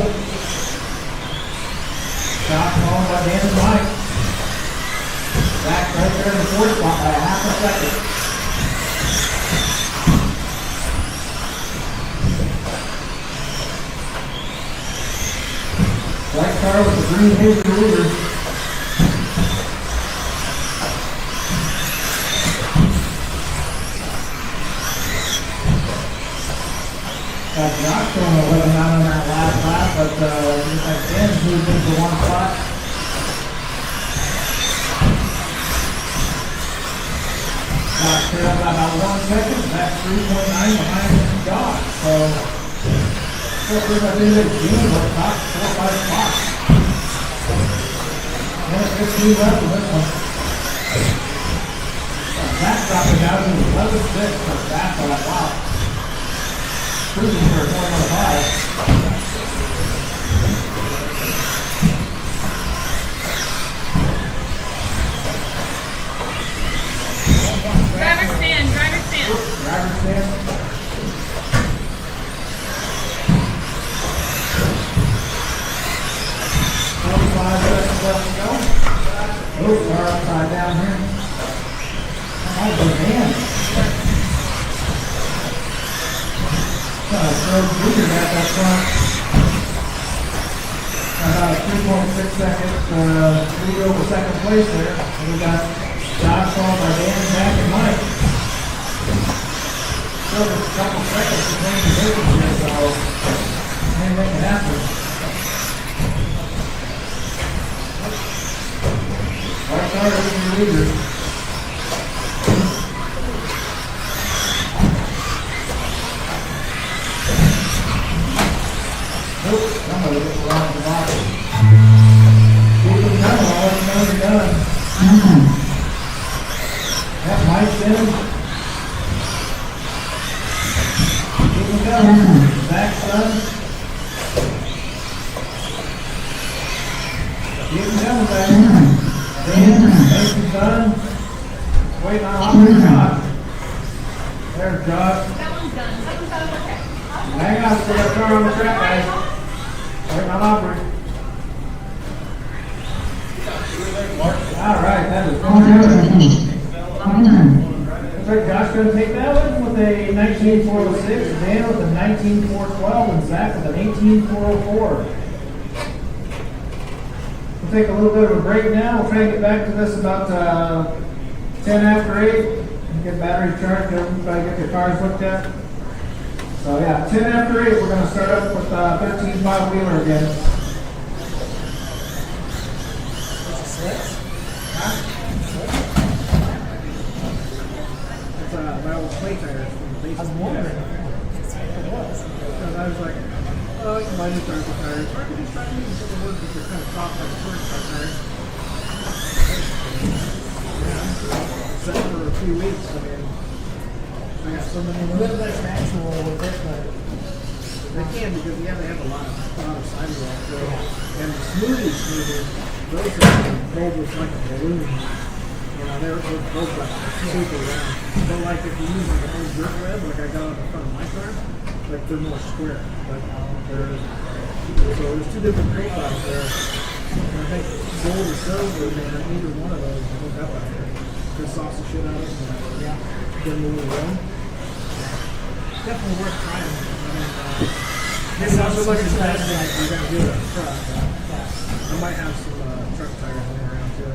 Shot followed by Dan and Mike. Back right there in the 4th spot by a half a second. White car with the green hazy leader. Josh going 11-9 on that last lap, but Dan moved into 1 spot. Josh trailed by about 1 second. That's 3.9 behind Josh. So, what we're going to do is Gene will top 4 or 5 spots. Minute 15 left in this one. That's dropping down to 11-6 for fast on that lap. Cruising for a 4.5. Driver stand, driver stand. Driver stand. 45 seconds left to go. Oh, car upside down here. Oh, the man. Junior back up front. About a 3.6 second lead over second place there. And we got Josh followed by Dan, Jack, and Mike. Still just a couple seconds between the divisions here, so anything can happen. White car is your leader. Nope, somebody gets around the box. Keep it done, I'll let you know you're done. That Mike's in. Keep it going. Back's done. Keep it going, back. Mason's done. Waiting on Aubrey's shot. There's Josh. That one's done. That one's done. Okay. Hang on, still got a car on the track, guys. Waiting on Aubrey. All right, that is going Looks like Josh going to take that one with a 19.406, Dan with a 19.412, and Zach with an 18.404. We'll take a little bit of a break now. We'll try and get back to this about 10 after 8. Get batteries charged, everybody get their cars looked at. So yeah, 10 after 8, we're going to start up with 13 5-wheeler again. That's my old plate tires from the basement. I was wondering. Because I was like, oh, you can buy new tires with tires. Or I could just try to use the words that are kind of soft like a first car tire. Yeah. Set for a few weeks. I mean, I got so many. A little less natural with it, but they can because they have a lot of sidewalk. So, and the smoothie, those are rolled with like a balloon. You know, they're both like super round. But like if you use like an old dirt web, like I got on the front of my car, like they're more square. But so there's two different profiles there. And I think gold or silver, man, either one of those will hook up out here. Just sauce the shit out of them. Yeah. Get them a little run. Definitely worth trying. I mean, This Not so is much as that. that, you're gonna do it on the truck. I might have some truck tires laying around too.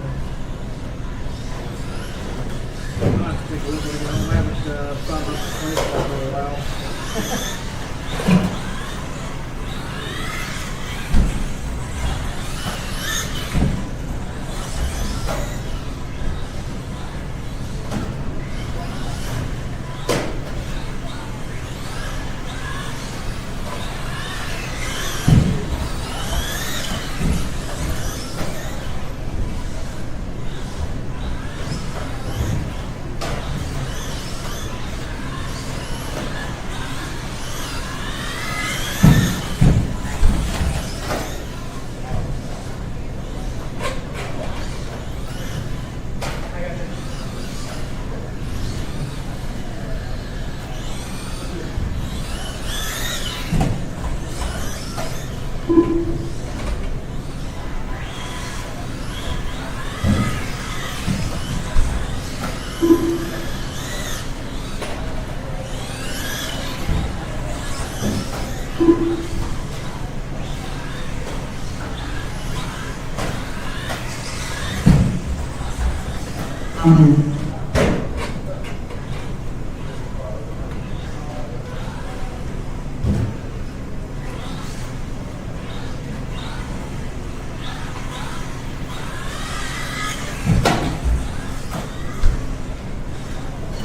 I'll have to take a look at it. I haven't thought about the place for a while.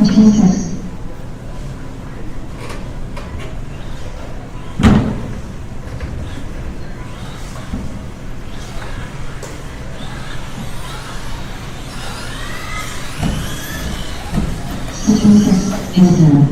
Jesus. Jesus is there.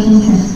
Jesus.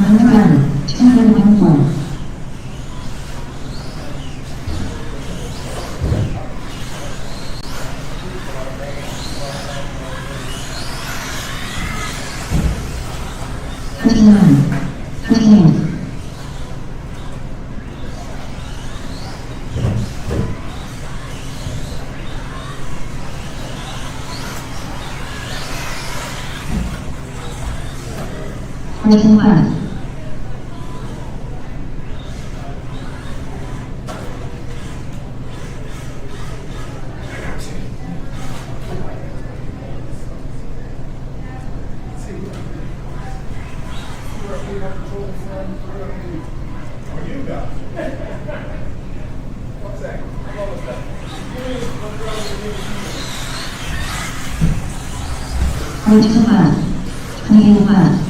111, 214. Raising left. Going to the left. 28 left.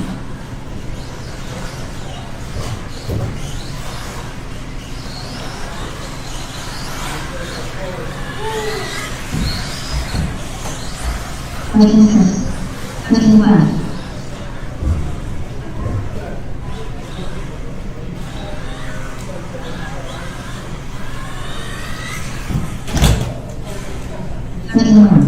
Making 6. Making left. Making north.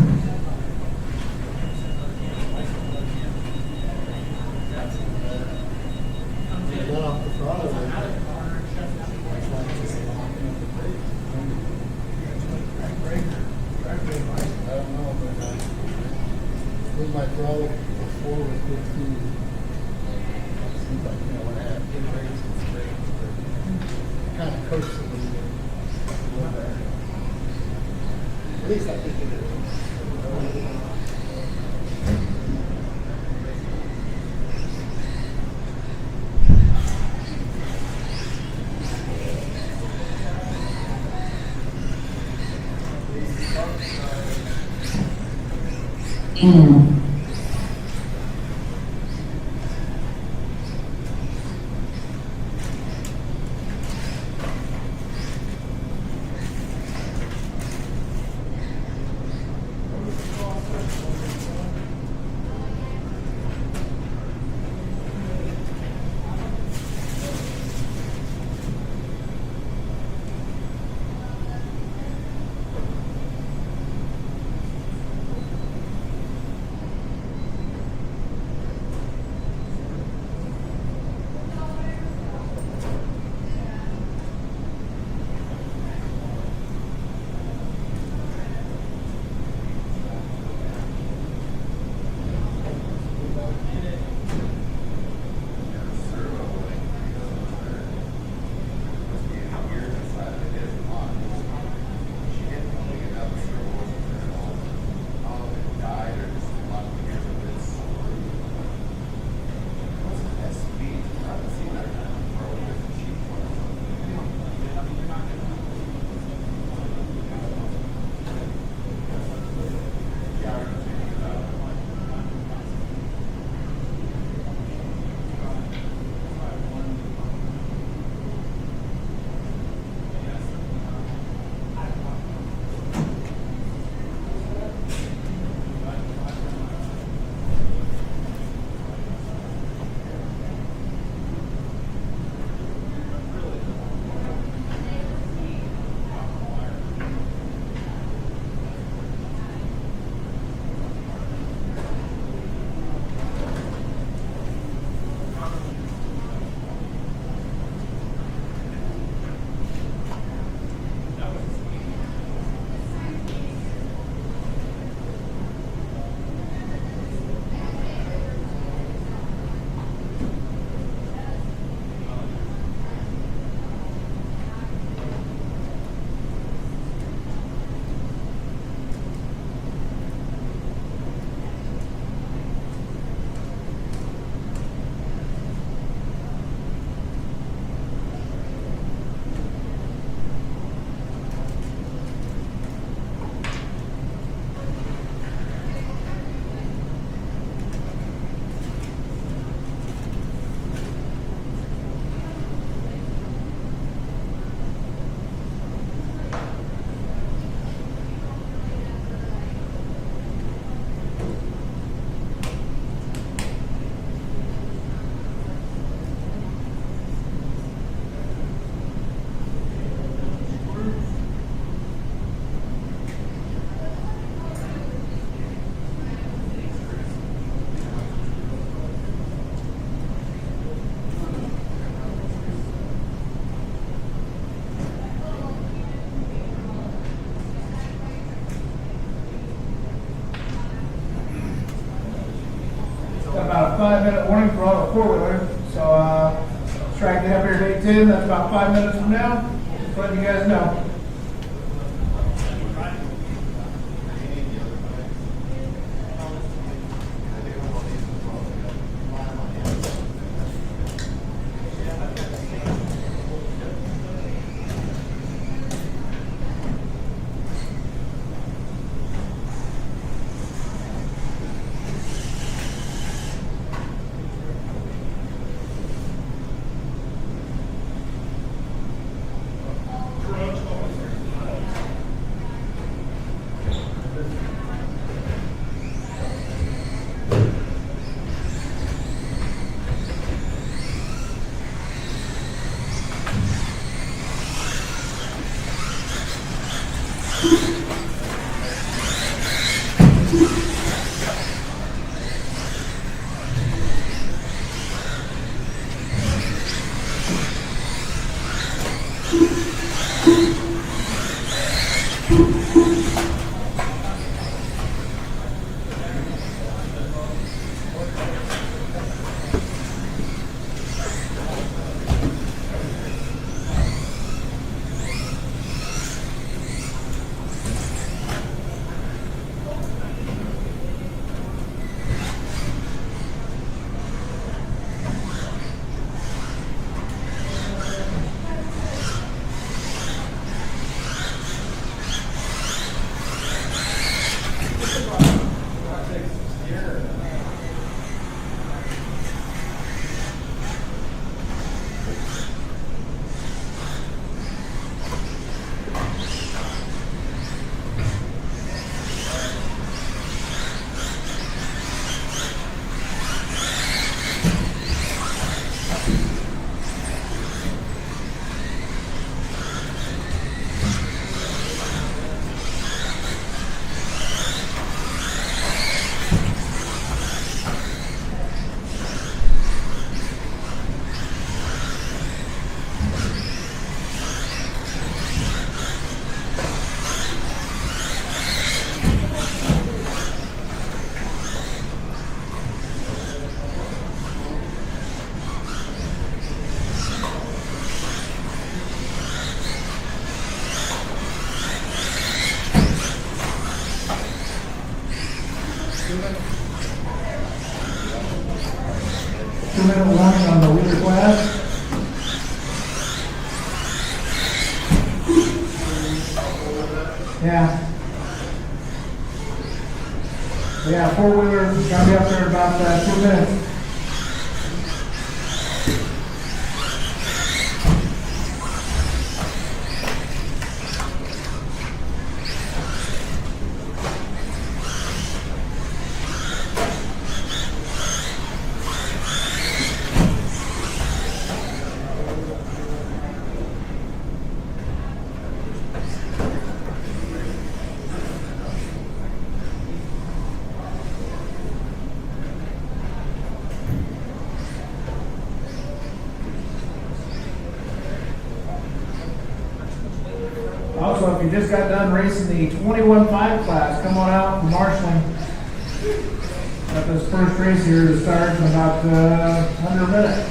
Let off the throttle. I don't know, but with my throttle before was 15. Seems like, when I have good rates, it's great. Kind of coasts a little bit. At least I think it is. In. about a 5-minute warning for all the four-wheelers. So let's try to get up here at 8:10. That's about 5 minutes from now. Just letting you guys know. Two-minute warning on the wheeler class. Yeah. Yeah, four-wheeler, gonna be up there in about 2 minutes. Also, if you just got done racing the 21.5 class, come on out from marshaling. Got this first race here to start in about under a minute.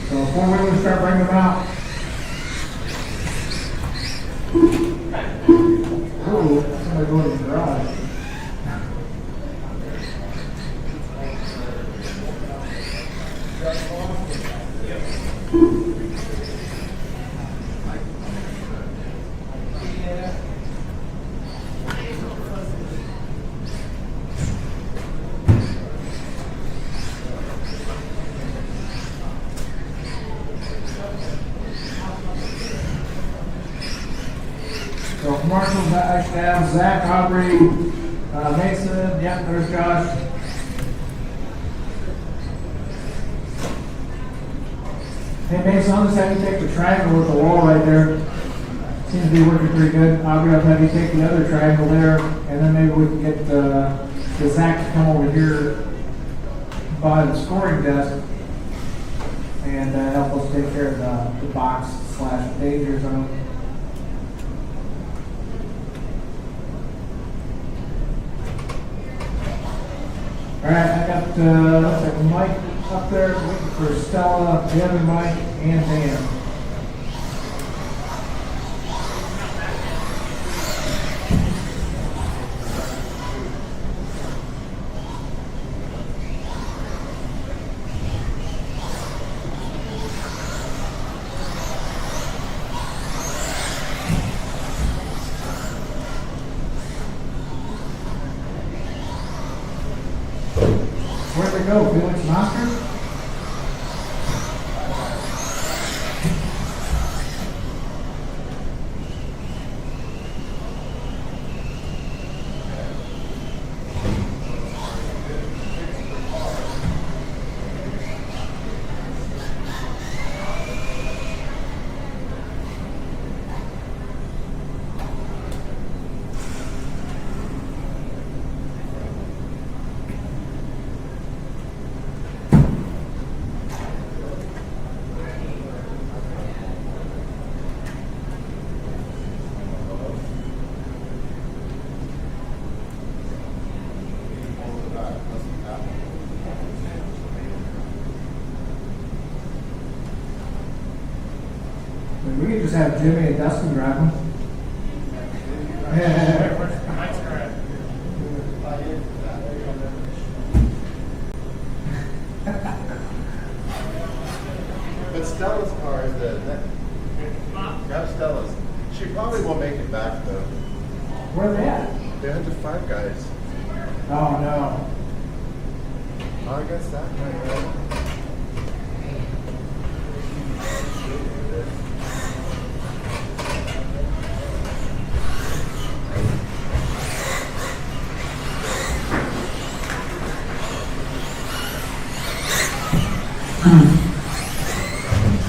So four-wheelers, start bringing them out. Oh, somebody going to the garage. So commercials, I actually have Zach, Aubrey, Mason, yep, there's Josh. Hey Mason, I'll just have you take the triangle with the wall right there. Seems to be working pretty good. Aubrey, I'll have you take the other triangle there, and then maybe we can get the Zach to come over here by the scoring desk and help us take care of the box / danger zone. All right, got, looks like Mike up there waiting for Stella, the other Mike, and Dan. Where'd they go? Felix and Oscar? We could just have Jimmy and Dustin drive them. Mike's correct. But Stella's car is grab Stella's. She probably won't make it back though. Where are they at? They had the 5 guys. Oh no. Oh, I guess that might right.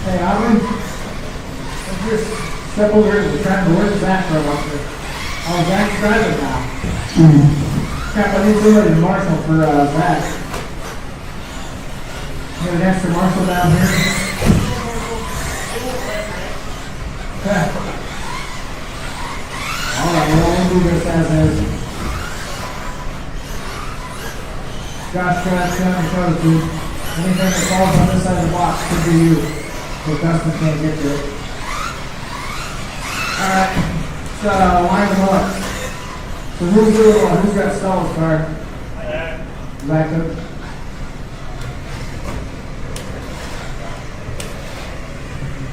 Hey, Alvin, let's just step over here to the track. Where's Zach for a while? Oh, Zach's driving now. Crap, I need somebody to marshal for Zach. You got an extra marshal down here? Okay. Alright, well, we'll do this as is. Josh, Josh, down in front of you. Anything that falls on this side of the box could be you. So Dustin can't get to it. Alright, so line them up. So who's doing what? Who's got Stella's car? Zach does.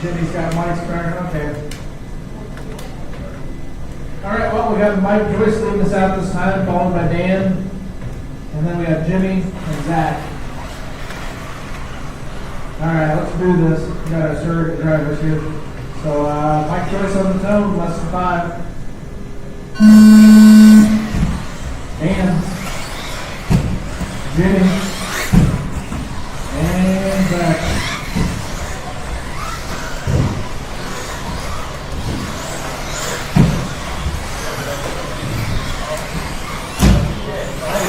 Jimmy's got Mike's car. Okay. Alright, well, we have Mike Joyce leading us out this time, followed by Dan. And then we have Jimmy and Zach. Alright, let's do this. We got our surrogate drivers here. So, Mike Joyce on the tone, less than 5. Dan. Jimmy. And Zach.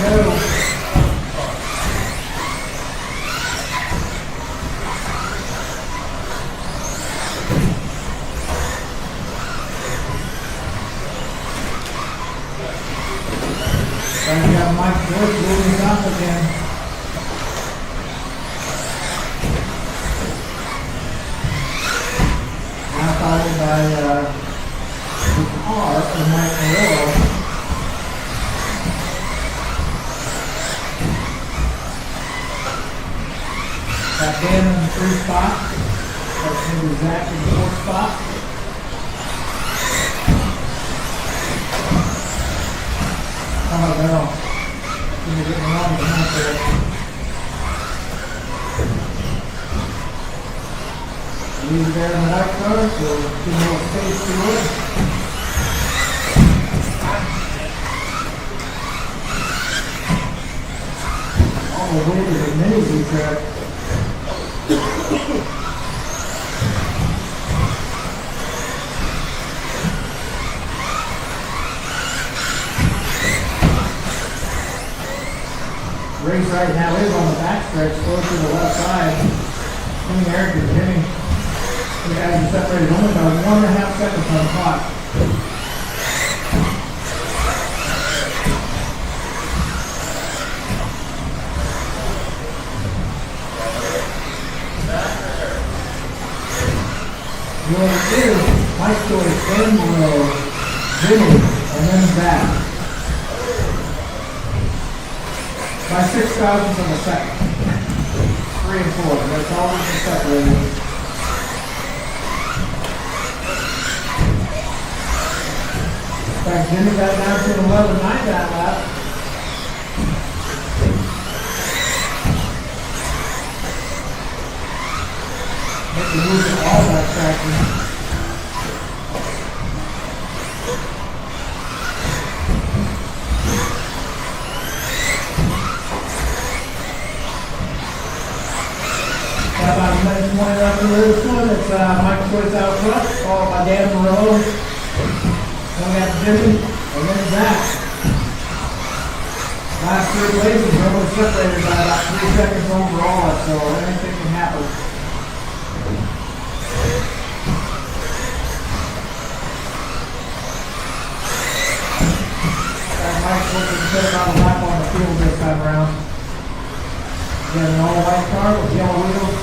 There we go. And we got Mike George moving us up again. Now followed by the car of Mike Murillo. Got Dan in the 3 spot. That's maybe Zach in the 4th spot. Oh no. You're getting wrong with that there. Leave there in the white car, so give me a little space to it. All the way to the mini track. Race right now is on the backstretch, close to the left side. Jimmy Eric and Jimmy. The guys are separated only by 1.5 seconds on the clock. what it is, Mike Joyce, then Will, Jimmy, and then Zach. By 6 thousandths on the second. 3 and 4. That's all we can separate. In fact, Jimmy got down to 11.9 that lap. Make the move to all that traction. Got about a minute 20 left in this one. It's Mike Joyce out front, followed by Dan Morello. Then we got Jimmy, and then Zach. Last 3 places, they're only separated by about 3 seconds overall, so anything can happen. Mike's looking to put about a lap on the field this time around. Got an all-white car with yellow wheels,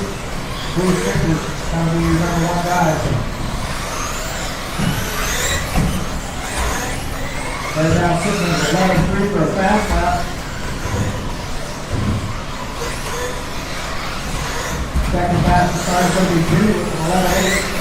blue stickers. Kind of be your number 1 guy. They're now sitting at 11.3 for a fast lap. Second fastest car is going to be Jimmy with 11.8.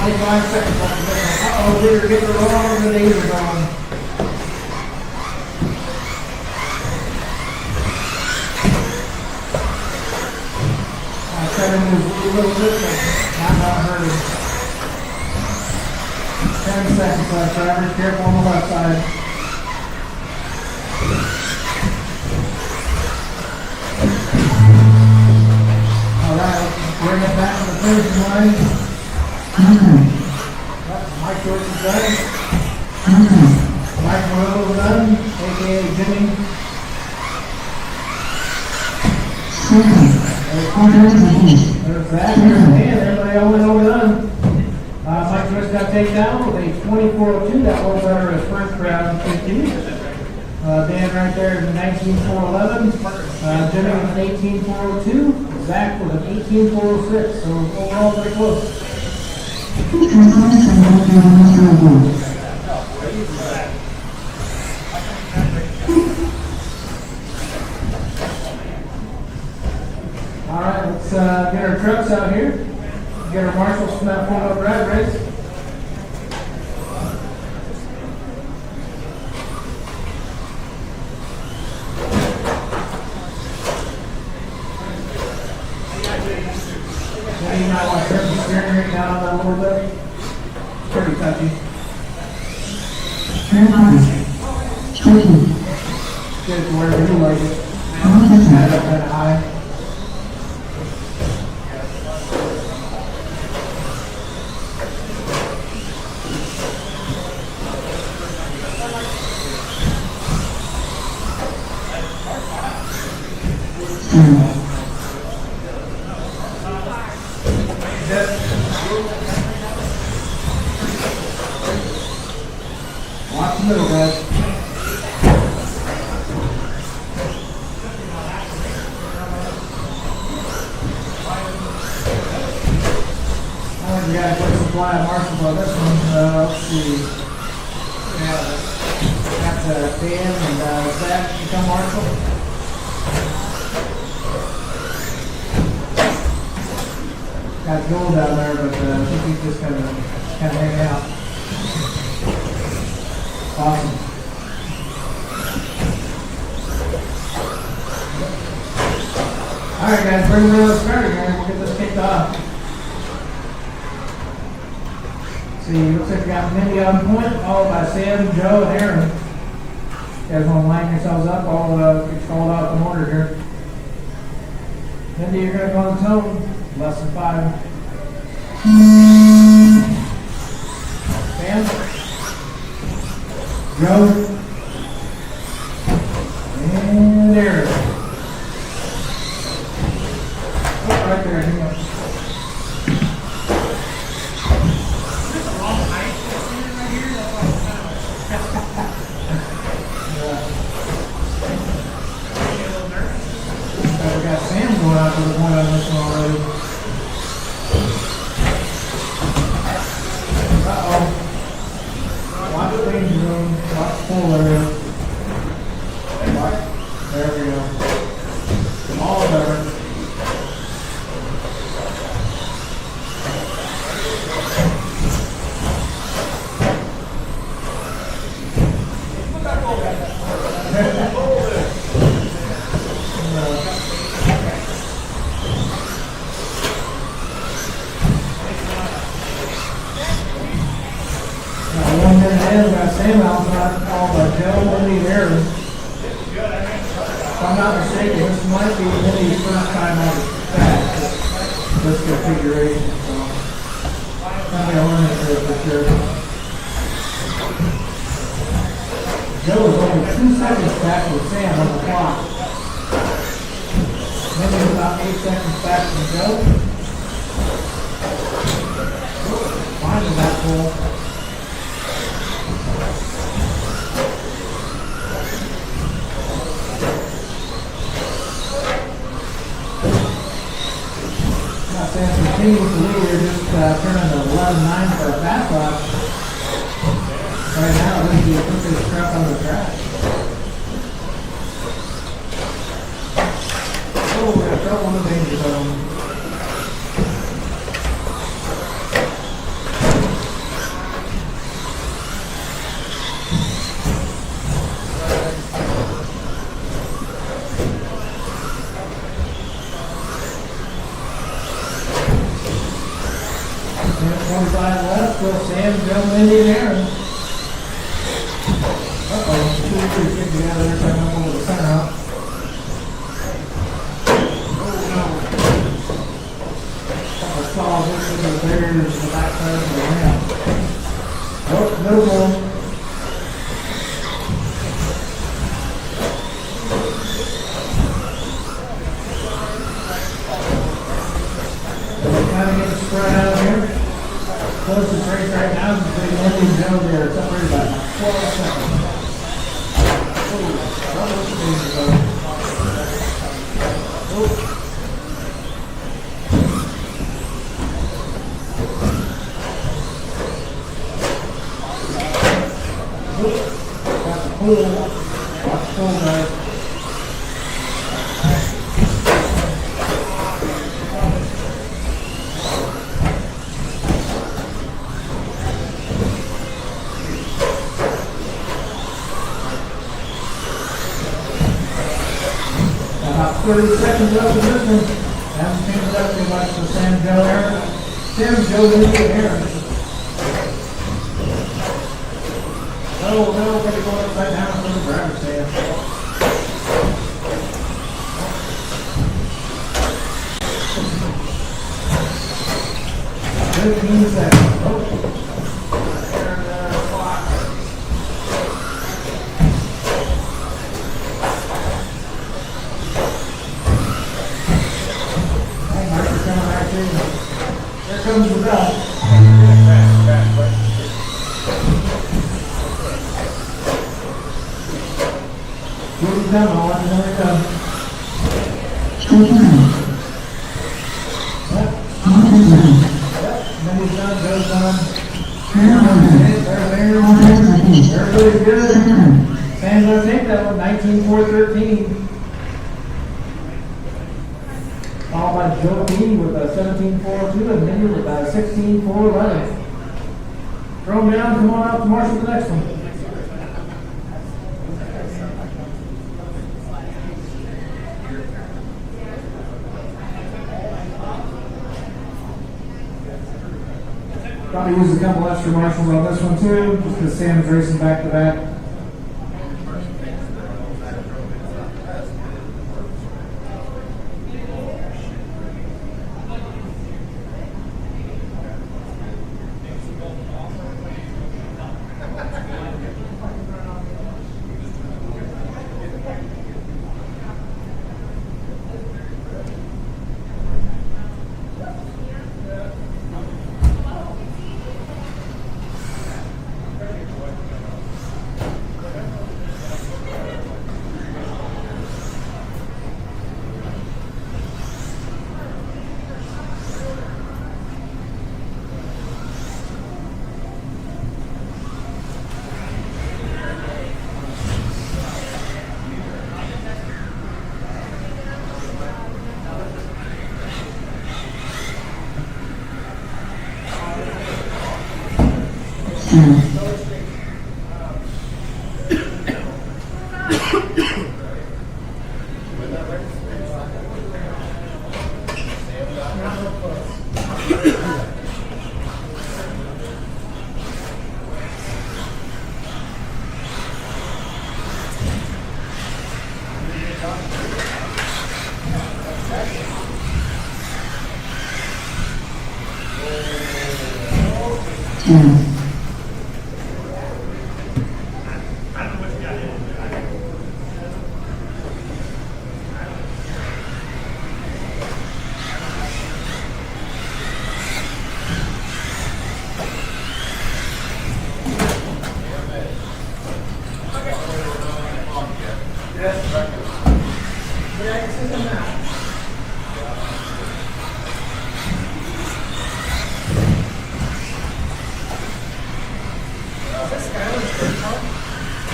25 seconds left to go. Uh-oh, we're getting the wrong the leader going. I tried to move a little bit, but not hurting. 10 seconds left, drivers. Careful on the left side. All right, let's bring it back to the finishing line. Mike Joyce is done. Mike Morello is done, a.k.a. Jimmy. There's that. There's Dan. Everybody only overdone. Mike Joyce got taken down with a 24.02. That was better as first round 15. Dan right there is an 19.411. Jimmy with an 18.402. Zach with an 18.406. So overall pretty close. Alright, let's get our trucks out here. Get our marshals from that point over rat race. Now you might want to turn the steering rig down on that a little bit. Pretty touchy. Get it to wherever you like it. Add it up kind of high. Watch the middle, guys. Alright, we gotta put some fly marshals on this one. Let's see. Yeah, that's Dan and Zach become marshal. Got gold down there, but I think he's just kind of hanging out. Awesome. Alright guys, bring the wheel started here and we'll get this kicked off. See, looks like we got Mindy on point, followed by Sam, Joe, and Aaron. You guys want to line yourselves up, I'll get called out in order here. Mindy, you're going to go on the tone. Less than 5. Sam? Joe? And there. Oh, right there. Hang on. out for the point on this one already. Uh-oh. Watch the danger room. Watch the pool area. There we go. All better. One minute in, we got Sam out, all by Joe, Wendy, Aaron. If I'm not mistaken, this might be Wendy's first time on the track. This configuration, so I'm gonna learn it here for sure. Joe is only 2 seconds back with Sam on the clock. Wendy's about 8 seconds back from Joe. Finding that pole. Sam continues to lead. We're just turning to 11.9 for a fast lap. Right now, this is the quickest truck on the track. Oh, we got trouble in the danger zone. Left, still Sam, Joe, Wendy, and Aaron. Uh-oh, 2 or 3 kids together, they're coming up over the center out. Couple of saws into the barriers in the back side of the ramp. Oh, no goal. Kind of getting spread out here. Closest race right now is between Wendy and Joe. They're separated by 12 seconds. Oh, that was the danger zone. Got the pool. Watch the pool, guys. About 30 seconds left in this one. Haven't changed up too much for Sam, Joe, Aaron. Sam, Joe, Wendy, and Aaron. No, we're going to go upside down for the driver's stand. 15 seconds. Oh. Here comes the bell. Who's coming? I'll let you know they come. Yep. Minnie's done, Joe's done. Everybody's good. Sam's gonna take that one, 19.413. Followed by Joe B with a 17.402 and Minnie with a 16.411. Throw them down, come on out to Marshall for the next one. Probably use a couple extra marshals on this one too, just because Sam's racing back to back. 10, 10,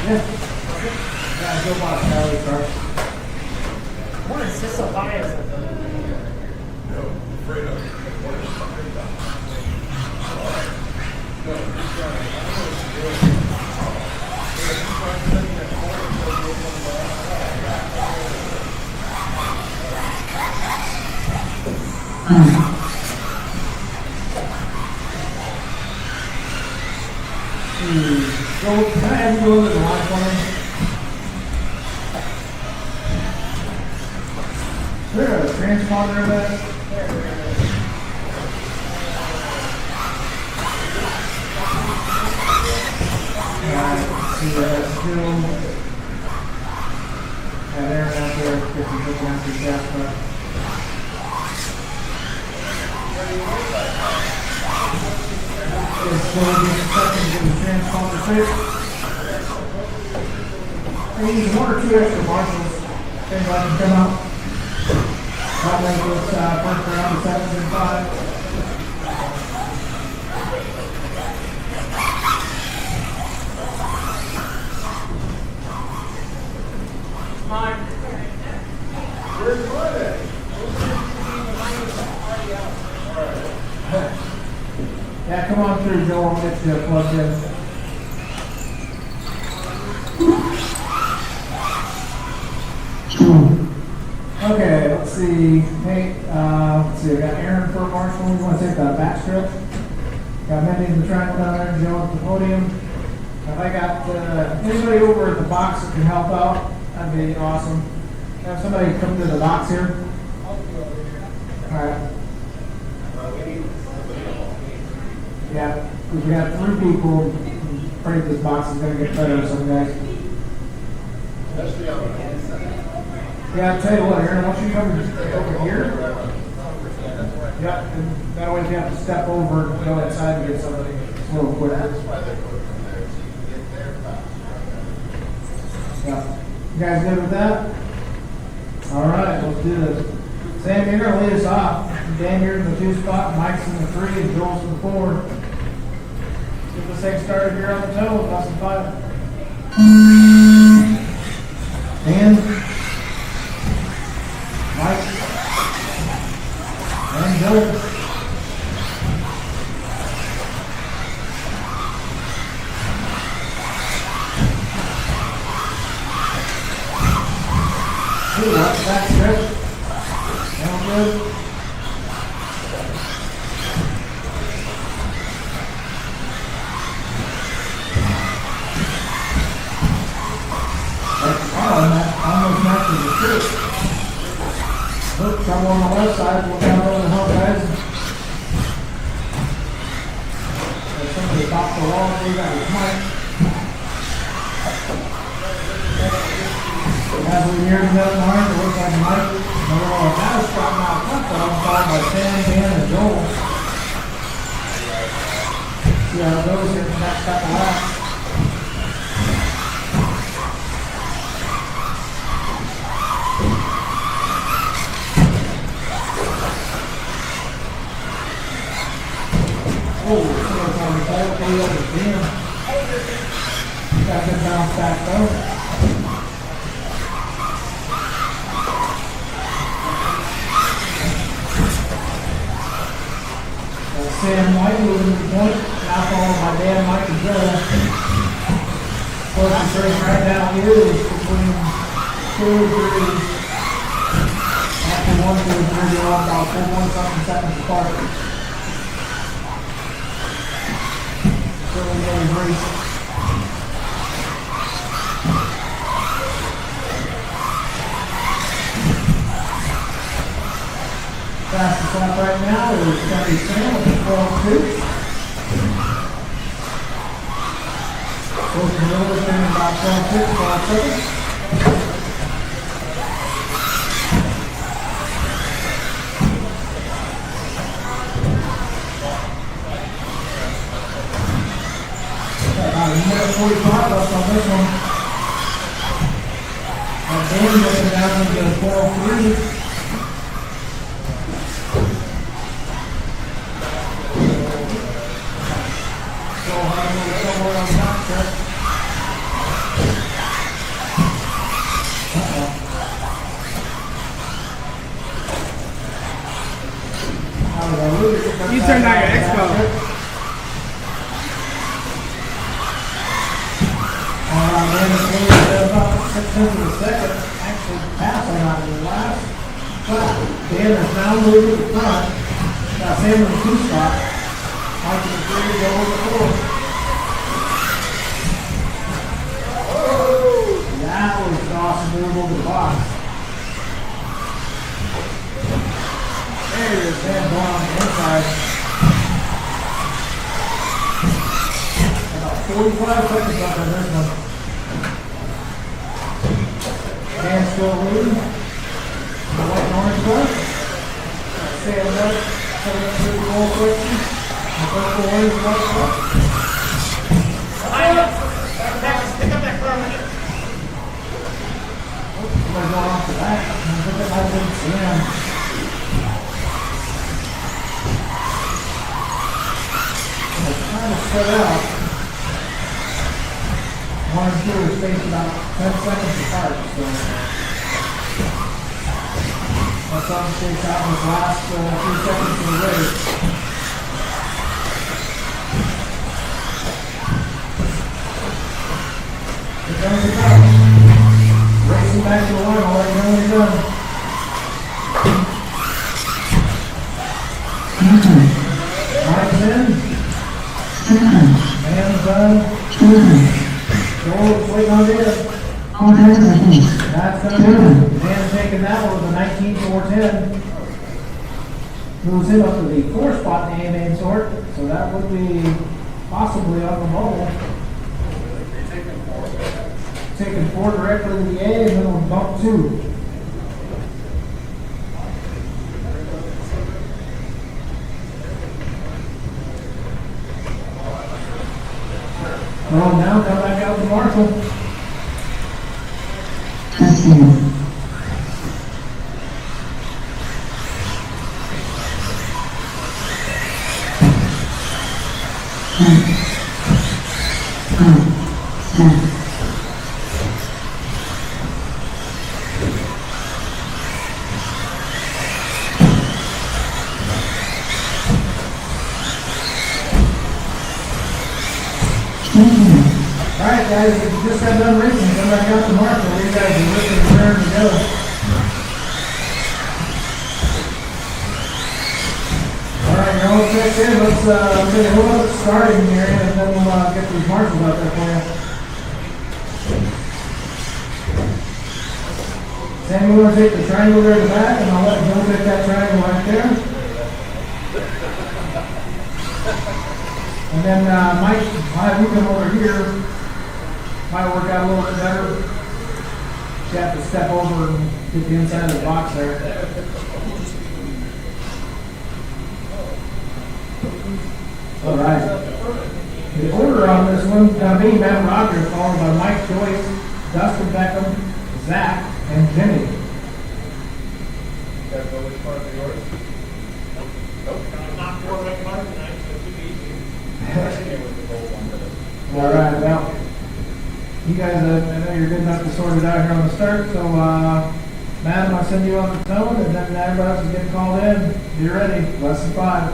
Yeah, go by Skyler car. What is this so high as a So, can I have you go to the line for me? Is there a transponder there? See that still. And Aaron out there, if you're looking after his gas truck. Just go give a second to get the transponder fixed. I use 1 or 2 extra marshals. If anybody can come out. That way it's first round of 7 and 5. Yeah, come on through, Joe. I'll get you plugged in. Okay, let's see. Hey, let's see. I got Aaron for Marshall. You want to take the back strip? Got Mindy in the triangle down there, Joe at the podium. If I got anybody over at the box that can help out, that'd be awesome. Have somebody come to the box here. All right. Yeah, because we got 3 people. Afraid this box is going to get better with some guys. Yeah, I'll tell you what, Aaron, once you come over here, yeah, and that way if you have to step over and go inside and get somebody, it's a little quicker. Yeah. You guys good with that? All right, let's do this. Sam, you're going to lead us off. Dan, you're in the 2 spot, Mike's in the 3, and Joel's in the 4. Get this thing started here on the toe, less than 5. Dan, Mike, and Joel. Ooh, that's that strip. Sound good? Almost matches the strip. Look, trouble on the left side, look down over the hump, guys. There's somebody top the wall, we got his mic. As we near the middle mark, it looks like Mike. Now it's dropping out front, though, followed by Sam, Dan, and Joel. See how it goes here in the next couple laps. Oh, someone's on the back, they over the got to bounce back though. Sam White moving to the point. Now followed by Dan, Mike, and Joe. Closest race right down here is between 2 and 3. After 1, 2, and 3, they're all about 4 something seconds apart. So we get a race. Fastest lap right now is going to be Sam with 12.2. Close to the middle is going to be about 12.6, 5 seconds. About a minute 45 left on this one. Dan going down into 12.3. Somewhere on that track. You turned on your Expo. Then it's about 6 tenths of a second, actually passing on the last lap. Dan is now moving to the front. Got Sam in the 2 spot. Mike in the 3, go over the 4. That was an awesome move over the box. There is Sam going on the inside. About 45 seconds left on this one. Dan still leading. The white and orange car. Sam left, coming up through the goal section. The purple orange white car. Pick up that car a minute. Somebody going off the back. I think that might have been Sam. They're trying to set out. 1 and 2 are spaced about 10 seconds apart, so that's on space out in the last 3 seconds of the race. Here comes the car. Racing back to the line, I'll let you know when you're done. Mike's in. Man's done. Joel's waiting on this. That's going to do it. Man's taking that one with a 19.410. Moves him up to the 4th spot in the A-main sort, so that would be possibly on the bubble. Taking 4 directly to the A, and then we'll bump 2. Well, now come back out to Marshall. Alright guys, if you just got done racing, come back out to Marshall. You guys are looking and raring to go. Alright, you're all checked in. Let's get a little bit started here, and then we'll get these marshals out there for you. Sam, you want to take the triangle there in the back, and I'll let Joe take that triangle right there. And then Mike, I'll have you come over here. Might work out a little bit better. You have to step over and get the inside of the box there. All right. The order on this one, me, Matt Rogers, followed by Mike Joyce, Dustin Beckham, Zach, and Jimmy. That's always part of yours. Not 4 right car tonight, so it should be easy. All right, well, you guys, I know you're good enough to sort it out here on the start, so Madam, I'll send you on the phone, and then everybody else is getting called in. Be ready, less than 5.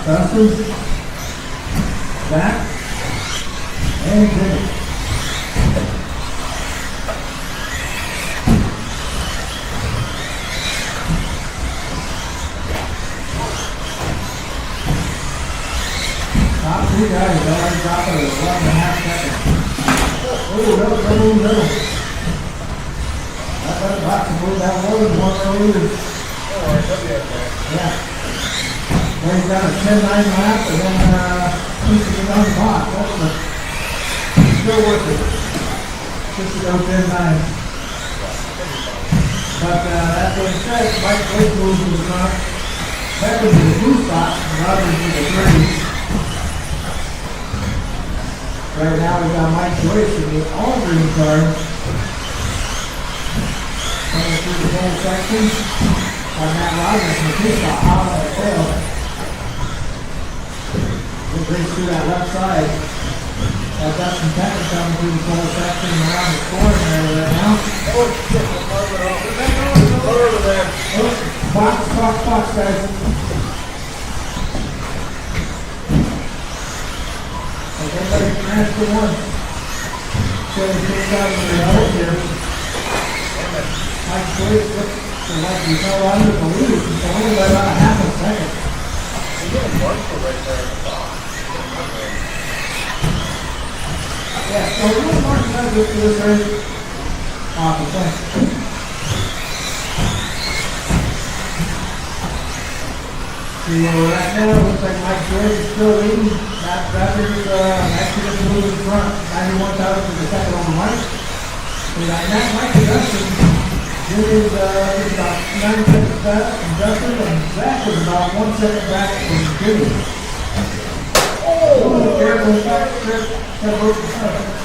Dustin, Zach, and Jimmy. Top three guys already dropping at 11.5 seconds. Oh, no. That box moved that low and one row lose. Yeah. Then he's got a 10-9 lap and then he's to get on the box. That's still worth it. Just to go 10-9. But that being said, Mike Blake moves to the front. Beckman to the blue spot and Rogers to the green. Right now we've got Mike Joyce in the all green car. Coming through the whole section. Got Matt Rogers in the blue spot out on the tail. We'll race through that left side. Got Dustin Peckman coming through the whole section around the corner area right now. Oh, box, guys. Everybody transfer one. So we take out the other here. Mike Joyce looks like he's no longer the lead. He's only by about a half a second. He's getting marked right there at the top. Yeah, so we're going to mark that with this race. Awesome, thanks. See where we're at now. Looks like Mike Joyce is still leading. Matt Travers actually gets a little in front. 91,000 for the second over Mike. We got Mike and Dustin. Jimmy's about 9 seconds back from Dustin, and Zach was about 1 second back from Jimmy. Oh, careful, back, step over the front.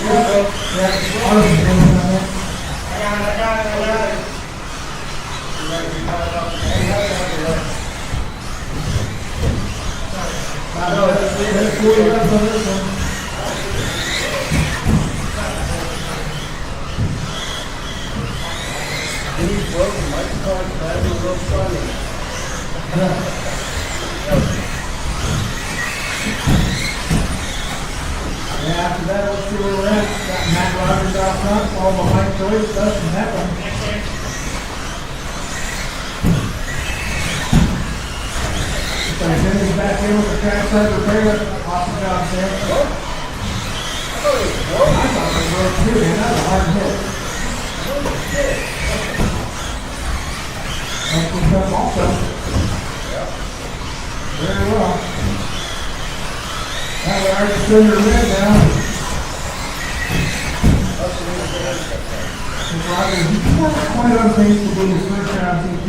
Yeah, awesome going on there. I got it. Let's pull you up on this one. He's broken. Mike's car's bad. He's real funny. Yeah, after that, let's see where we're at. Got Matt Rogers out front, followed by Mike Joyce, Dustin Peckman. So Jimmy's back in with the trackside repair. Awesome job, Sam. I thought it broke too, man. That was a hard hit. That's what's up also. Very well. Now we're already still in the red now. Rogers, he wasn't quite on pace to be his first round CQ.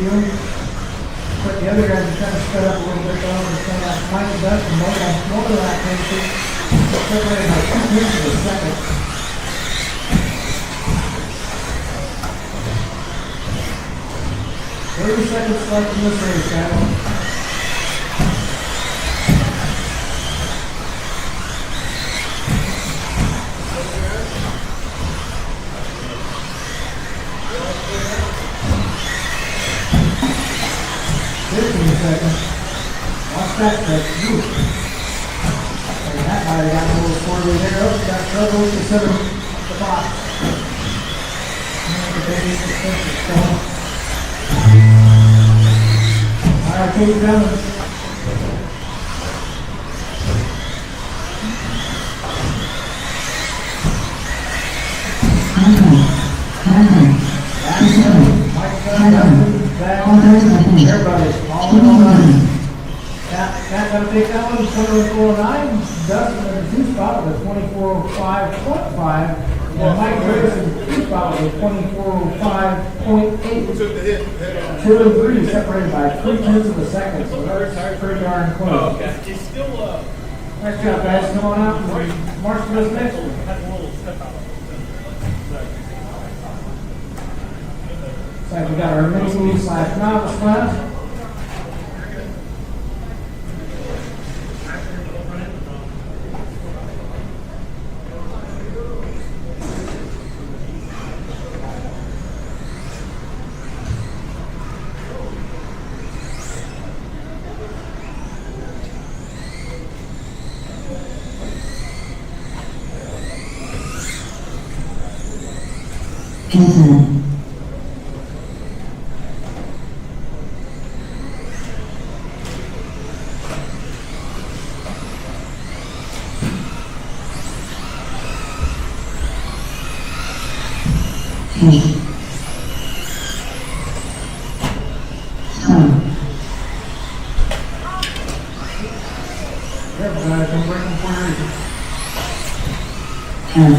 But the other guys are kind of sped up a little bit though, and so that Mike and Dustin both on more of that pace. Separated by 2 tenths of a second. $30 seconds left in this race, guys. Seconds. Watch that second. And that might have gotten a little poorly there. Oh, got trouble with the center of the box. Alright, keep coming. Everybody, all in all nine. Matt got to take that one, 24.09. Dustin in the 2 spot with a 24.5.5. And Mike Joyce in the 2 spot with a 24.5.8. 2 and 3 separated by 3 tenths of a second, so that's pretty darn close. Oh, okay. It's still, Nice job, guys. Come on out and march to this next one. has a little step out. Looks like we got our mini/novice class. 10.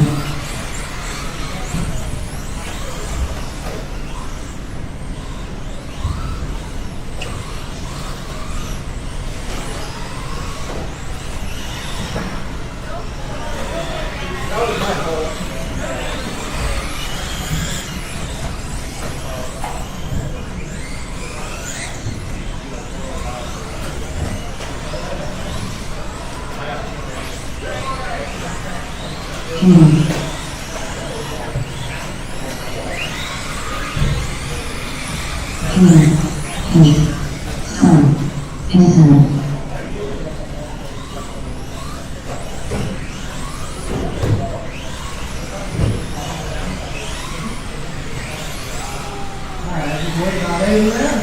Alright, just waiting on Aiden there.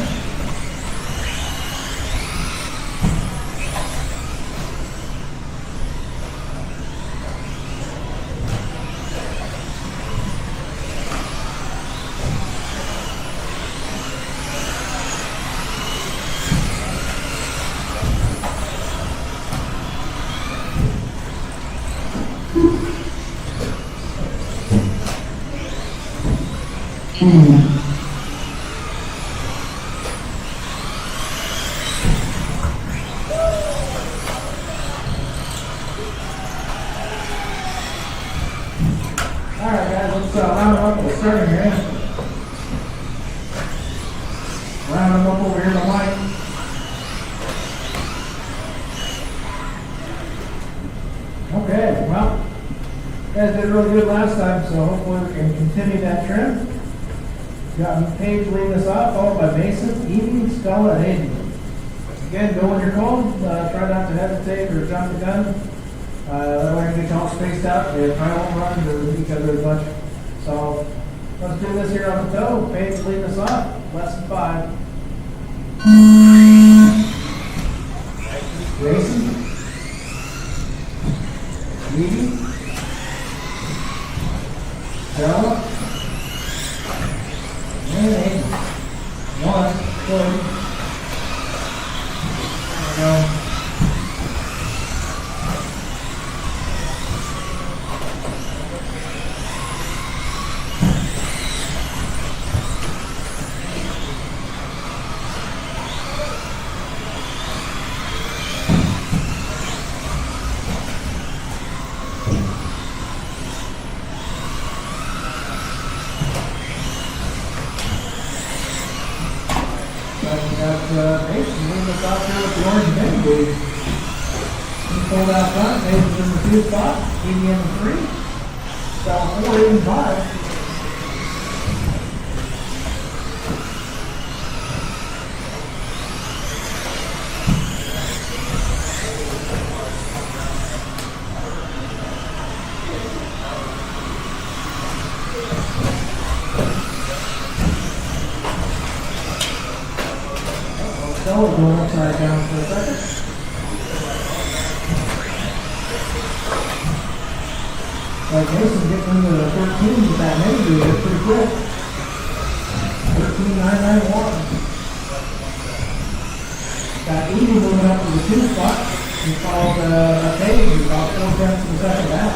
Alright guys, let's round them up. We're starting here. Round them up over here to Mike. Okay, well, you guys did really good last time, so hopefully we can continue that trend. Got Paige leading us off, followed by Mason, Evie, Stella, and Aiden. Again, go when you're called. Try not to hesitate or jump the gun. That way we get all spaced out. They probably won't run into each other as much. So let's do this here on the toe. Paige leading us off. Less than 5. Mason, Evie, Stella. And 8. 1, 2. There we go. Mason leading us out here with the orange mini gauge. He pulled out front, Mason's in the 2 spot, Evie in the 3, Stella 4, Aiden 5. Stella going upside down for a second. Mason getting into the 13 with that mini gauge pretty quick. 13,991. Got Evie moving up to the 2 spot. He called a Paige about 4 tenths of a second back.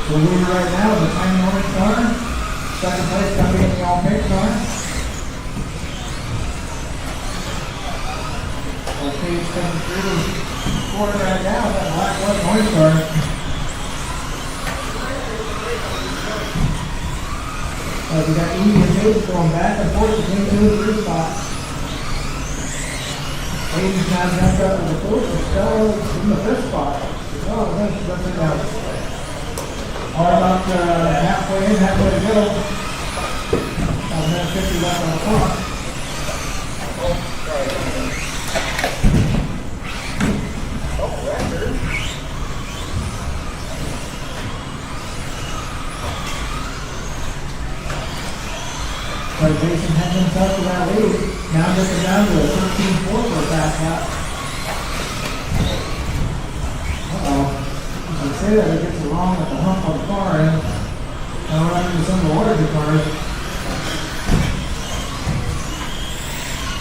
So we're right now in the tiny orange car. Second place coming in the all pink car. Paige coming through. Quarter right now, that black was orange car. We got Evie and Paige going back and forth between 2 and 3 spots. Aiden's now jumped up to the 4th, and Stella's in the 5th spot. Oh, that's it now. All about halfway in, halfway to go. About a minute 50 left on the clock. Jason had himself to that lead. Now getting down to a 13-4 for a fast lap. As I say that, it gets along with the hump on the far end. Now we're running into some of the larger cars.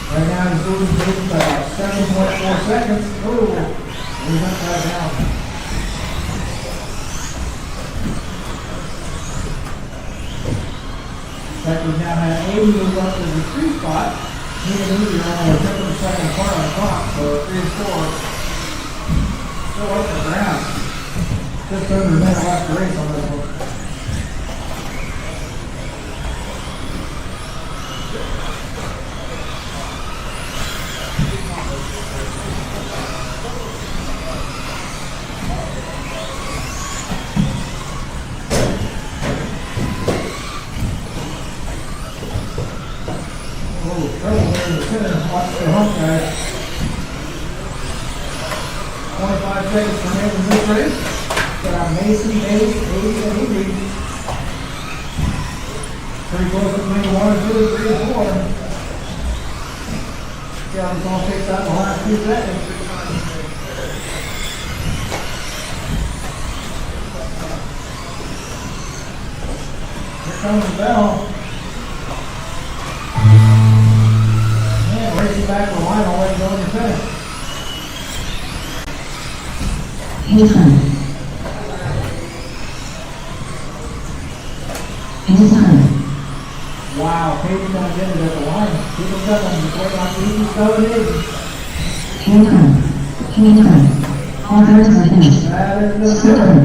Right now he's losing Jason by about 7.4 seconds. Oh, he's upside down. Beckers down at 80, moves up to the 3 spot. Me and Evie are only a tenth of a second apart on the clock, so 3 and 4. Still up the ground. Just under a minute left to race on this one. Oh, trouble there in the center. Watch the hump, guys. 25 seconds remaining in this race. Got Mason, Hayes, 80, and 80. Pretty close to between 1 and 2, 3 and 4. See how this all takes out in the last few seconds. Here comes the bell. Man, racing back to the line, I'll let you go in your finish. Anytime. Wow, Peyton's gonna get it at the line. People got them before not easy stuff it is. Anytime. All birds are finished. That is the good.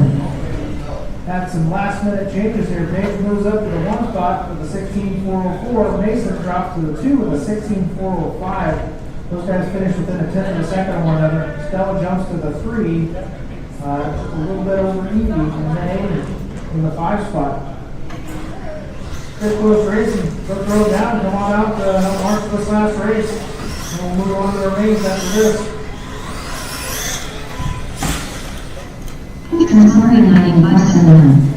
Had some last minute changes here. Peyton moves up to the 1 spot with a 16.404. Mason drops to the 2 with a 16.405. Those guys finish within a tenth of a second of one another. Stella jumps to the 3, a little bit over Evie, and then Aiden in the 5 spot. Good close racing. Go throw it down. Come on out to help mark this last race. And we'll move on to the remains after this. Transferring 9579.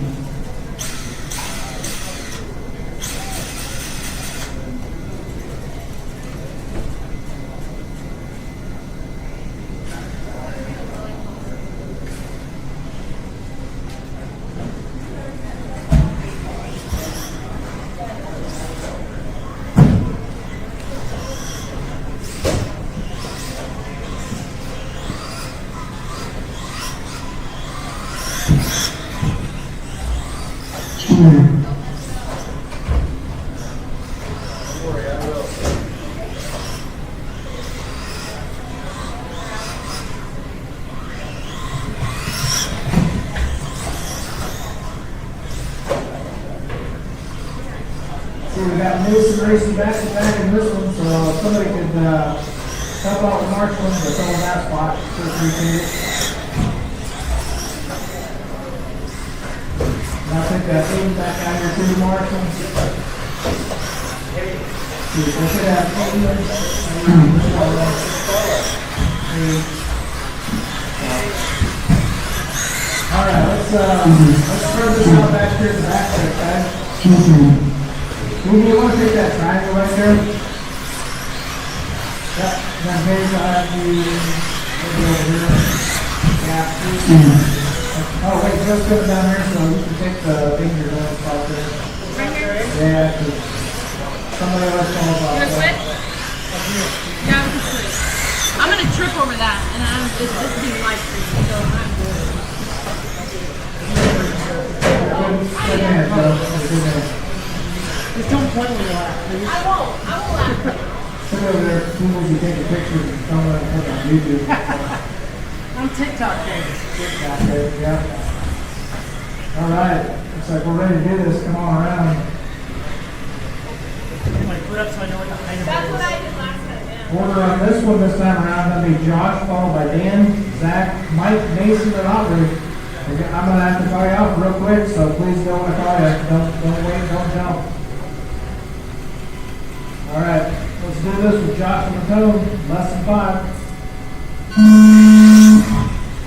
So we got Mason racing back to back in this one, so if somebody could help out with Marshall to fill in that spot. Sure appreciate it. And I'll take that Aiden back out here too, Marshall. We should have Alright, let's spread this out back here in the back there, guys. Maybe you want to take that triangle right there? Yep, then here's the maybe over here. Yeah. Oh wait, just put it down there so you can take the finger down the spot there. Right here? Yeah, 'cause somebody else knows You about wanna that. switch? Yeah, we can switch. I'm gonna trip over that, and this is being live streamed, so I'm good. Good man, bro. Good man. Just don't point when you laugh, please. I won't laugh. Sit over there, as soon as you take a picture and throw it and put it on YouTube. I'm TikTok famous. Okay, yeah. All right, looks like we're ready to do this. Come on around. Put my foot up so I know what the height of That's it what is. I did last time, yeah. Order on this one this time around, that'll be Josh, followed by Dan, Zach, Mike, Mason, and Aubrey. I'm gonna have to call you out real quick, so please don't want to call you. Don't wait, don't jump. All right, let's do this with Josh on the tone, less than 5.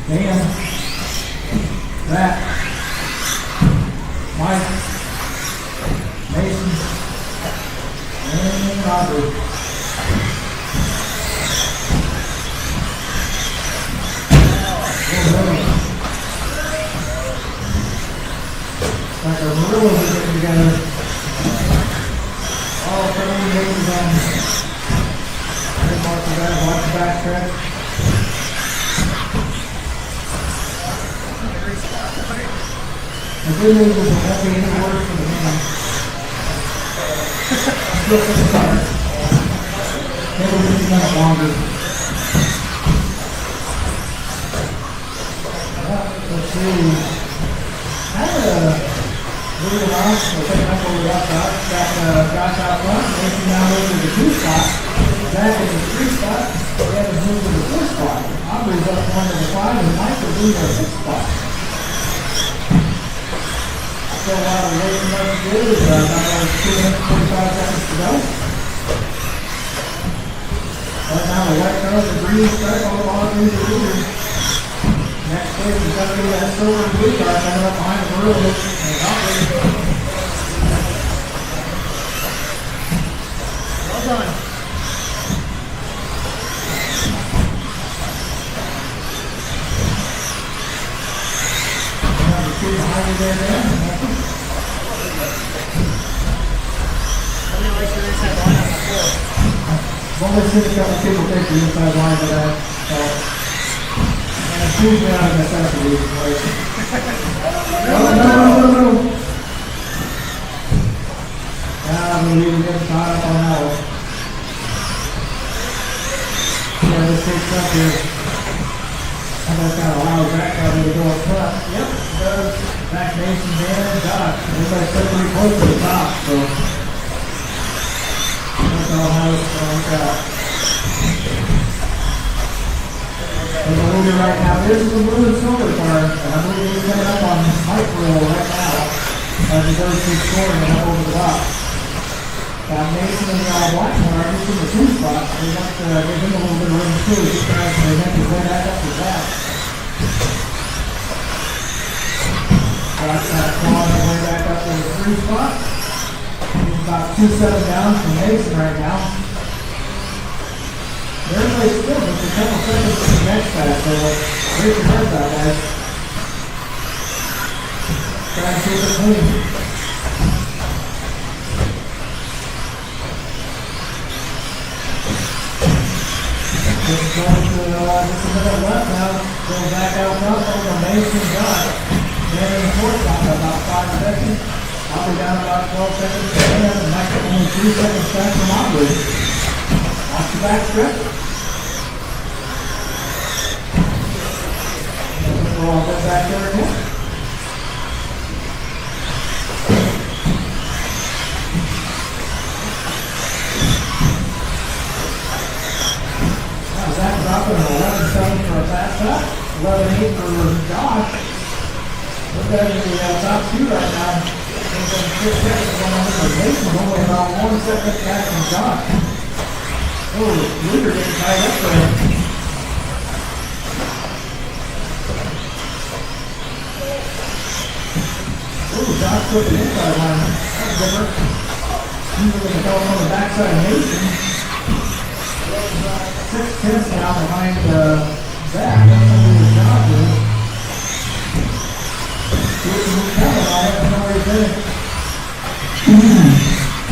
Dan, Zach, Mike, Mason, and Aubrey. Like a gorilla getting together. All 30 bases on. Good mark for that. Watch the back stretch. The good news is it won't be any worse for the man. still 6 stars. Maybe we'll just kind of longer. Let's see. Kind of moving around, so taking up over the outside. Got Josh out front. Mason now moving to the 2 spot. Zach in the 3 spot. Evan's moving to the 4 spot. Aubrey's up one to the 5, and Mike will be the 6 spot. So while the racing left to do is about 2 minutes, 45 seconds to go. Right now, the white car, the green stripe, all the bottom is the leader. Next place is going to be that silver and blue car coming up behind the road. And Aubrey. Well done. Number 2 behind you there, Dan. I mean, like, there is that line on the floor. Only seen a couple people take the inside line of that. So, and it's usually out of necessity. Like, no. I'm going to leave him caught up on that one. Yeah, this takes up here. And that kind of allows that guy to go up front. Yep, it does. Back Mason, Dan, and Josh. Everybody's still pretty close to the top, so. That's all how it's going to out. There's a leader right now. This is a blue and silver car, and I believe he's coming up on Mike Roll right now as he goes through scoring and up over the top. Got Mason in the all black car, just in the 2 spot. We got to give him a little bit of room too. He's trying to make his way back up to that. Got that clawing his way back up to the 3 spot. He's about 2-7 down from Mason right now. Everybody's still just a couple seconds to the next guy, so raise your heads out, guys. Try and keep it clean. Just going to just a minute left now. Going back out front over Mason Josh. Dan in the 4th spot about 5 seconds. Aubrey down about 12 seconds to Dan, and Mike only 3 seconds back from Aubrey. Watch the back stretch. We're all good back there again. Now Zach dropping an 11-7 for a fast stop. 11-8 for Josh. Look at the top 2 right now. 6 seconds on the Mason, only about 1 second back from Josh. Oh, leader getting tied up there. Ooh, Josh took the inside line. That's different. He's looking to go on the backside of Mason. 6 tenths now behind Zach. That's something that Josh is. He's coming. I have no way to finish.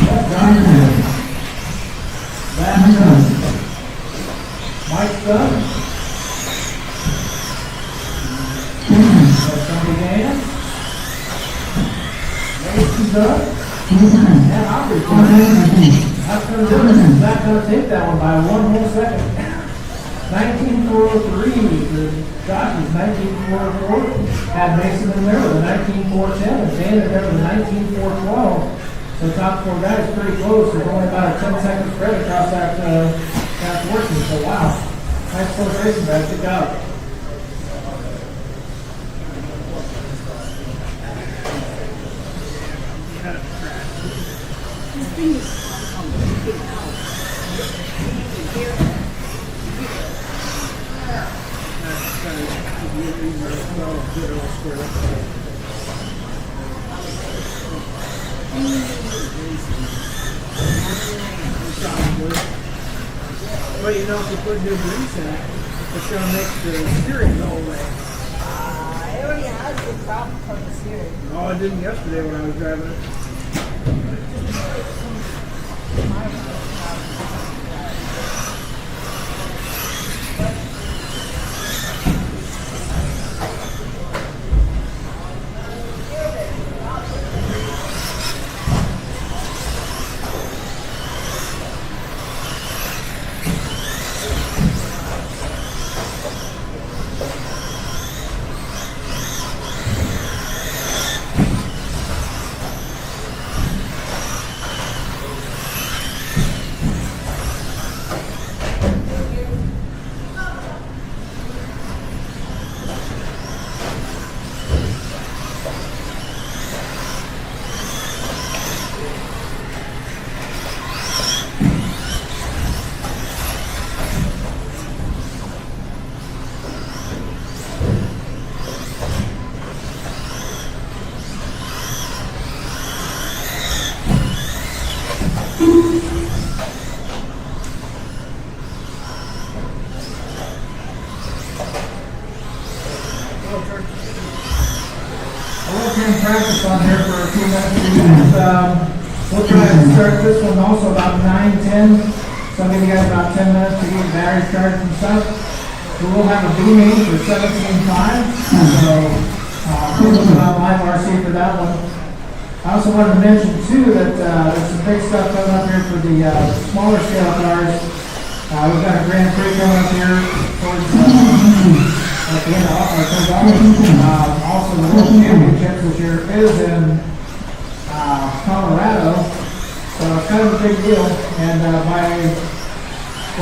That's Josh is. Zach's done. Mike's done. That's somebody Dan. Mason's done. And Aubrey's done. That's going to do it. Zach's going to take that one by 1 whole second. 19.403 for Josh is 19.44. Had Mason in there with a 19.410 and Dan in there with a 19.412. So top 4 guys pretty close. There's only about a 10-second spread across that portion. So wow, nice close racing, guys. Good job. Well, you know, if you put new grease in it, it's going to make the steering go away. It already has a problem from the steering. Oh, it didn't yesterday when I was driving it. we'll try to start this one also about 9:10. So I'll give you guys about 10 minutes to get your batteries charged and stuff. So we'll have a B meeting for 17.5. So, look about WolframRC for that one. I also wanted to mention too that there's some big stuff coming up here for the smaller scale cars. We've got a Grand Prix coming up here towards at the end of towards August. Also the World Championships, which here is in Colorado. So it's kind of a big deal. And we're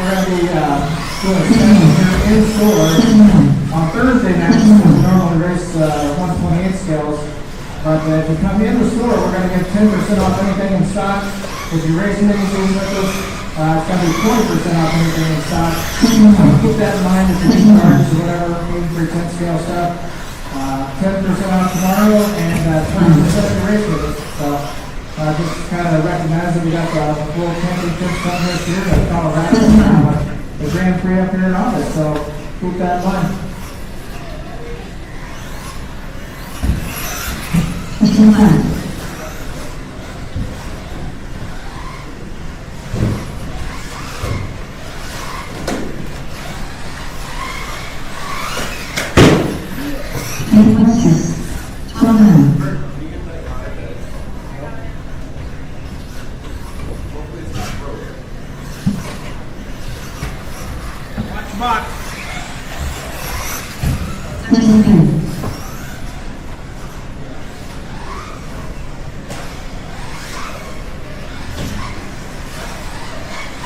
going to be doing a session here in store on Thursday night. We normally race 128 scales. But if you come in the store, we're going to get 10% off anything in stock. If you're racing anything with us, it's going to be 20% off anything in stock. Keep that in mind if you're doing cards or whatever, even for 10 scale stuff. 10% off tomorrow and 20% if you race with us. So just kind of recognize that we got the World Championships coming this year in Colorado. The Grand Prix up here in August. So keep that in mind. 15 Watch box. 17 21.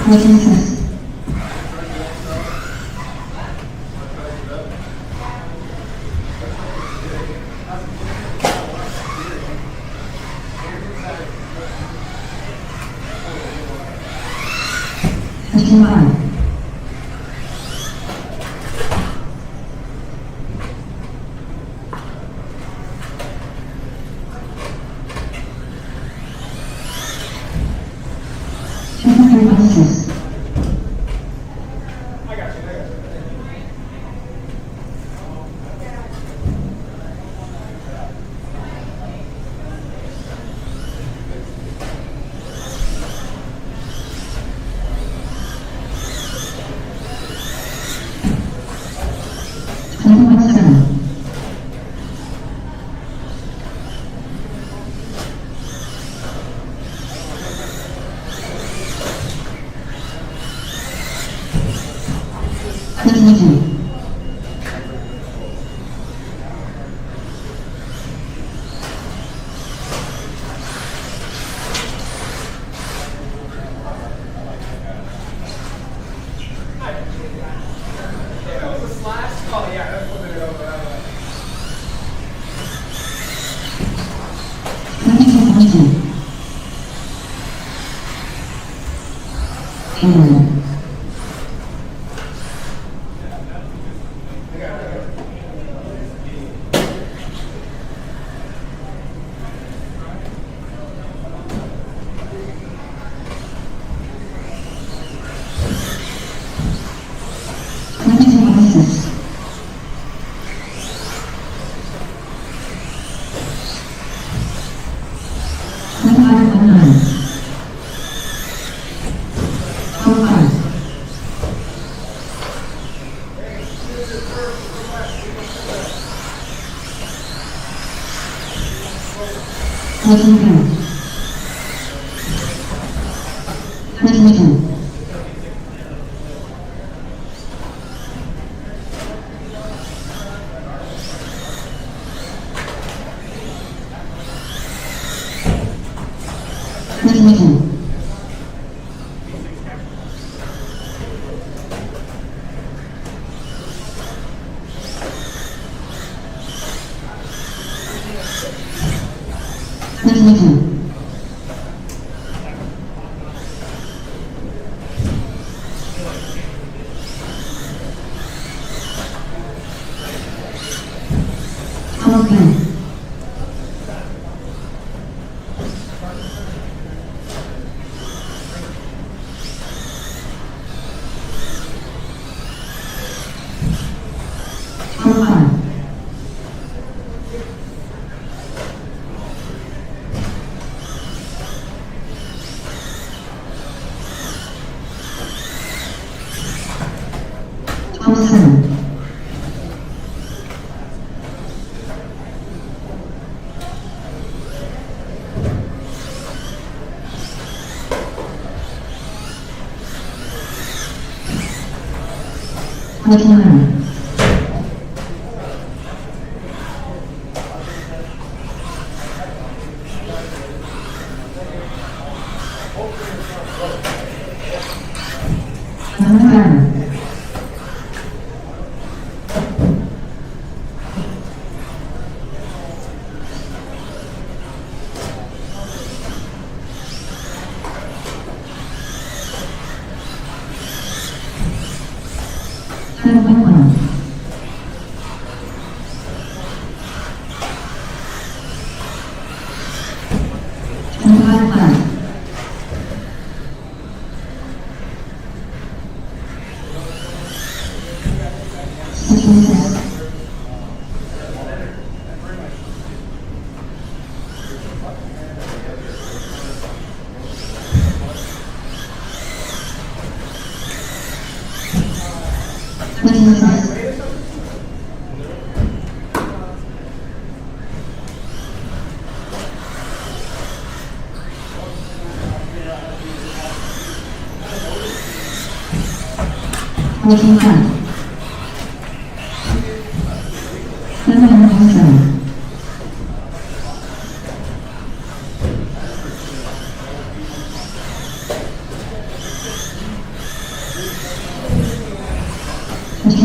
26.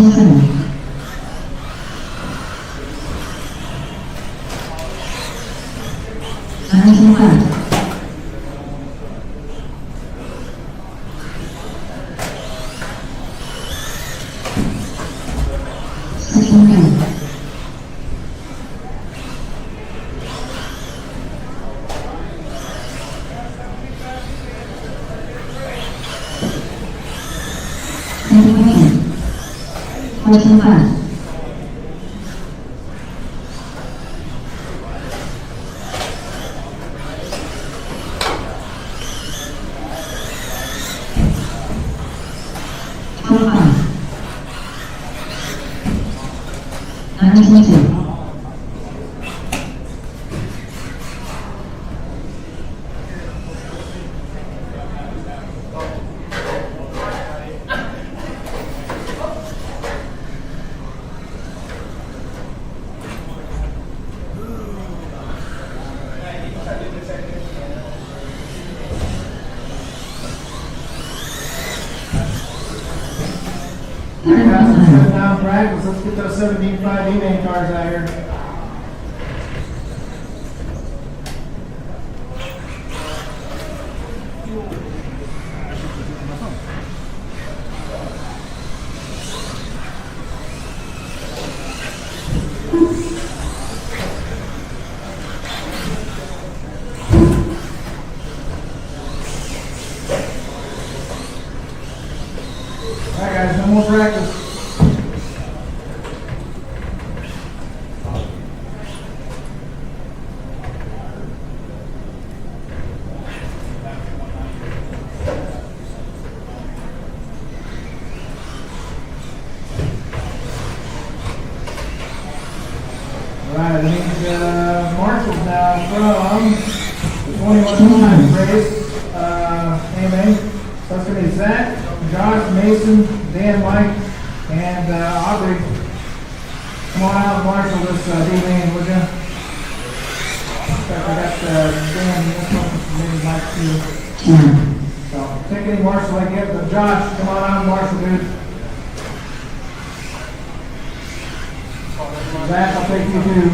27. 95. 69. 45. 25. 92. Sit down, practice. Let's get those 17.5 E-main cars out here. All right, guys, no more practice. All right, I need marshals now from the 21 times race. AMA. So it's going to be Zach, Josh, Mason, Dan, Mike, and Aubrey. Come on out and marshal this D-Lane, would you? I got Dan, this one, maybe Mike too. So take any marshal I get, but Josh, come on out and marshal, dude. Zach, I'll take you too.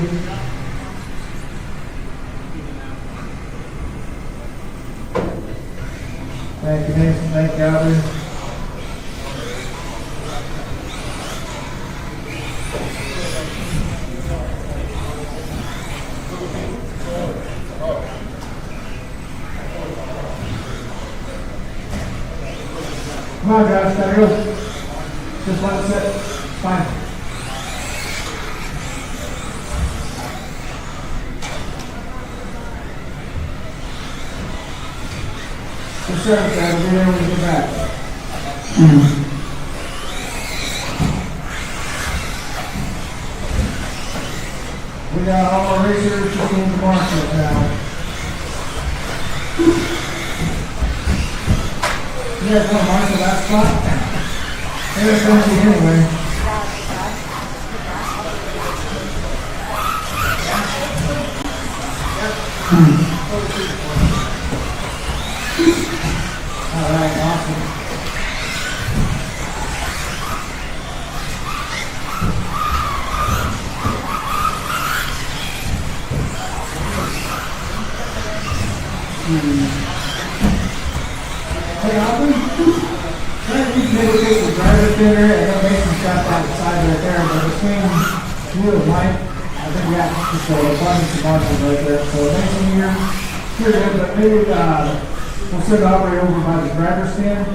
Thank you, Mason. Thank you, Aubrey. Come on, Josh, gotta go. Just let it sit. It's fine. Good service, Dad. We'll be there when we get back. We got all our racers just in the marshals now. You guys want to marshal that spot? They're going to be anyway. All right, awesome. Hey, Aubrey, you maybe take the driver's dinner, I know Mason's got that side right there, but between you and Mike, I think we got just a abundance of marshals right there. So Mason, you're good, but maybe we'll send Aubrey over by the driver's stand,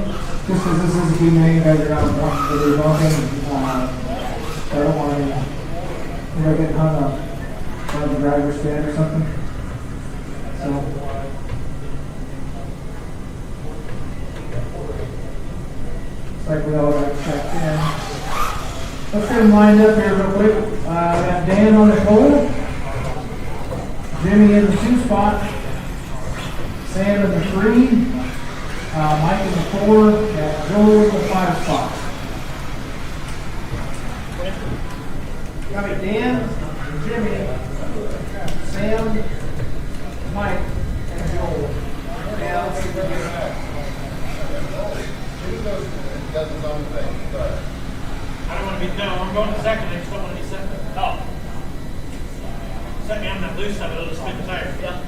just because this is a key name, you guys are not wanting to be bumping. I don't want to get hung up by the driver's stand or something. So. Like we all got checked in. Let's get them lined up here real quick. We got Dan on the pole, Jimmy in the 2 spot, Sam in the 3, Mike in the 4, and Joel in the 5 spot. Got me Dan, Jimmy, Sam, Mike, and Joel. Yeah, let's see what we got. Does his own thing. Sorry. I don't want to be No, I'm going to second. I just don't want to be second. Oh. Set me on that loose side, it'll just spin the tire. Yeah.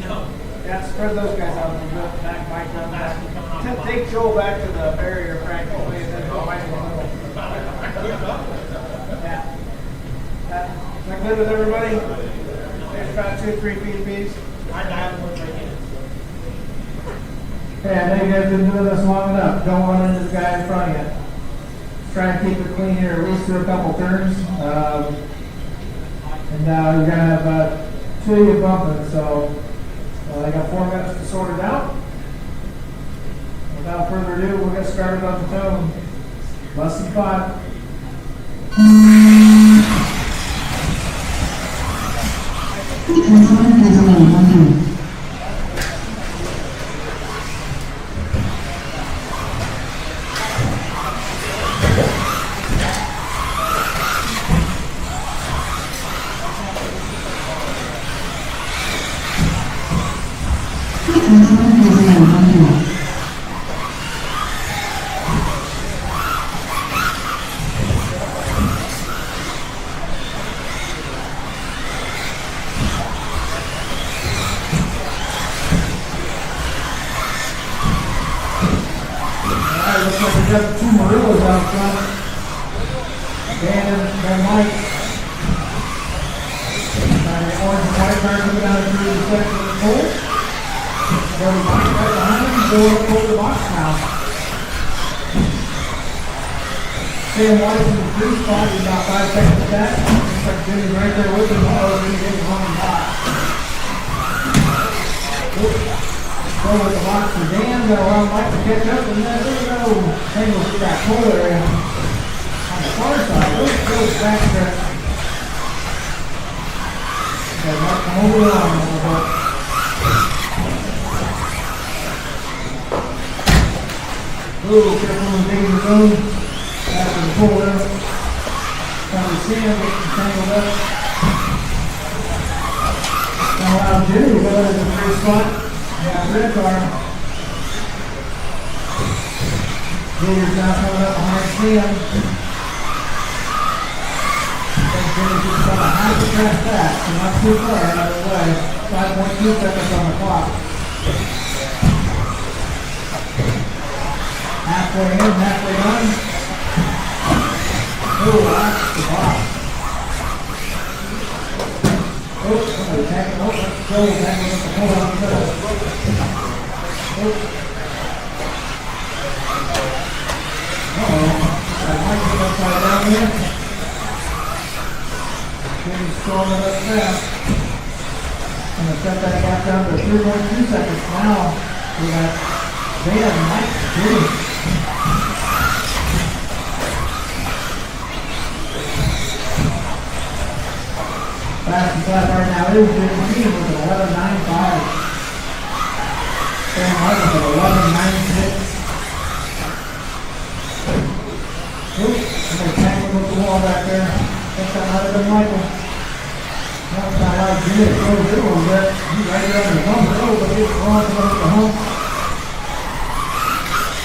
No. Yeah, spread those guys out a little bit, back, Mike, down back. Coming off the Take Joel back to the barrier, Frank, and then go Mike in the middle. Yeah. Is that good with everybody? There's about 2-3 feet apiece. I dialed one right in. Okay, I know you guys been doing this long enough. Don't run into the guy in front of you. Try and keep it clean here, at least through a couple turns. And now you're gonna have 2 of you bumping, so I got 4 minutes to sort it out. Without further ado, we'll get started on the tone. Less than 5. Transformer has only 1 minute. Transformer has only 1 minute. Alright, looks like we got 2 Marillas out front. Dan and Mike. Orange and white car coming down through the section of the pole. Go to Mike right behind him, go up over the box now. Sam White in the 3 spot, he's about 5 seconds back. Looks like Jimmy's right there with him. Oh, he's getting home and box. Go with the box for Dan, go around Mike to catch up, and then there we go. Tangle through that pole area. On the far side, goes back to. Okay, Mike, come over the line a little bit. Ooh, careful with digging the zone. After the pull there. Trying to see him, get tangled up. Now allow Jimmy to go into the 3 spot. Yeah, red car. Junior's now coming up behind Sam. Jimmy's just about a half a track back, so not too far out of the way. 5.2 seconds on the clock. Halfway in, halfway done. Oh, that's the box. Oh, somebody tagging. Oh, let's go. Tagging with the pole on the middle. Oh. Uh-oh. That might be upside down there. Getting storming up fast. I'm going to set that gap down to 3.2 seconds. Now, we got Dan and Mike Jimmy. Fastest lap right now is Jimmy with an 11.95. Sam White with an 11.96. Oops, somebody tangled with the wall back there. Think that might have been Michael. That's not like Jimmy to go through a little bit. He's right there on the hump. Oh, but he's wrong to look at the hump.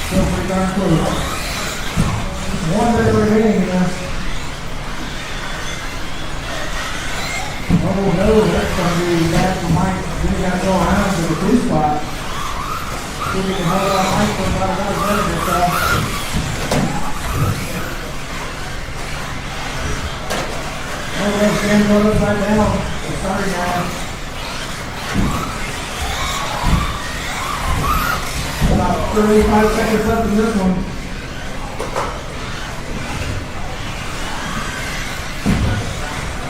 Still pretty darn close. 1 minute remaining in this. Oh no, that's going to be bad for Mike. Jimmy got to go around to the 2 spot. See if we can hold on Mike for about another minute or so. Oh, let's stand going upside down. The starting line. About 35 seconds left in this one.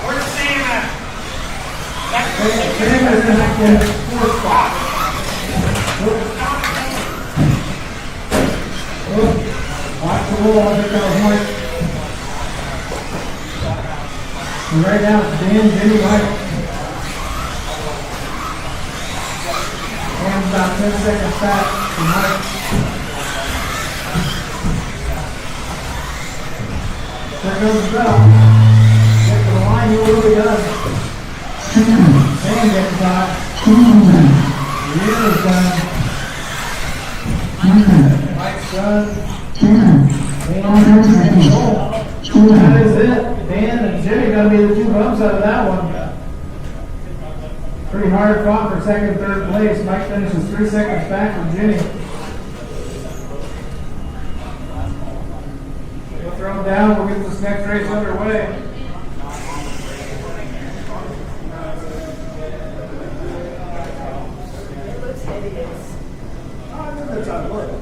Where's Sam at? Sam is in the 4th spot. Watch the wall. I think that was Mike. And right now it's Dan, Jimmy, Mike. Dan's about 10 seconds back from Mike. There goes the bell. Get to the line, you're really done. Dan gets by. Jimmy is done. Mike's done. 100 seconds. Showtime. That is it. Dan and Jimmy gotta be the two bumps out of that one. Pretty hard fought for second, third place. Mike finishes 3 seconds back from Jimmy. We'll throw him down. We'll get this next race underway. It looks hideous. That's how it looks.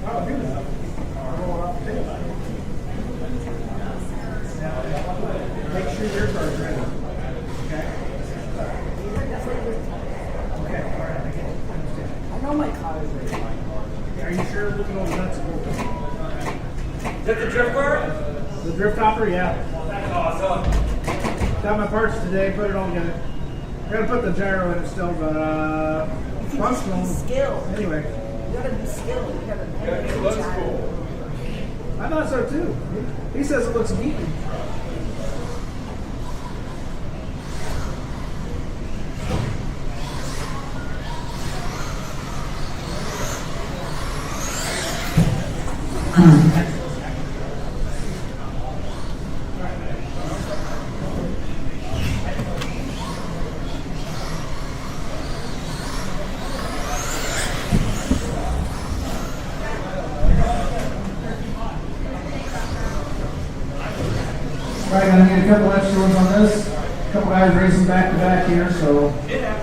I'll do that. Make sure your car's ready. Okay? Okay, all right, I get it. I understand. I know my car is ready. Are you sure? Look at all the nuts and bolts. Is that the drift car? The drift hopper, yeah. That's awesome. Got my parts today, put it all together. I gotta put the gyro in it still, but functional. Skilled. Anyway, You gotta be skilled. You gotta know It looks cool. I thought so too. He says it looks neat. Right, gonna need a couple extra ones on this. A couple guys racing back to back here, so. Yeah.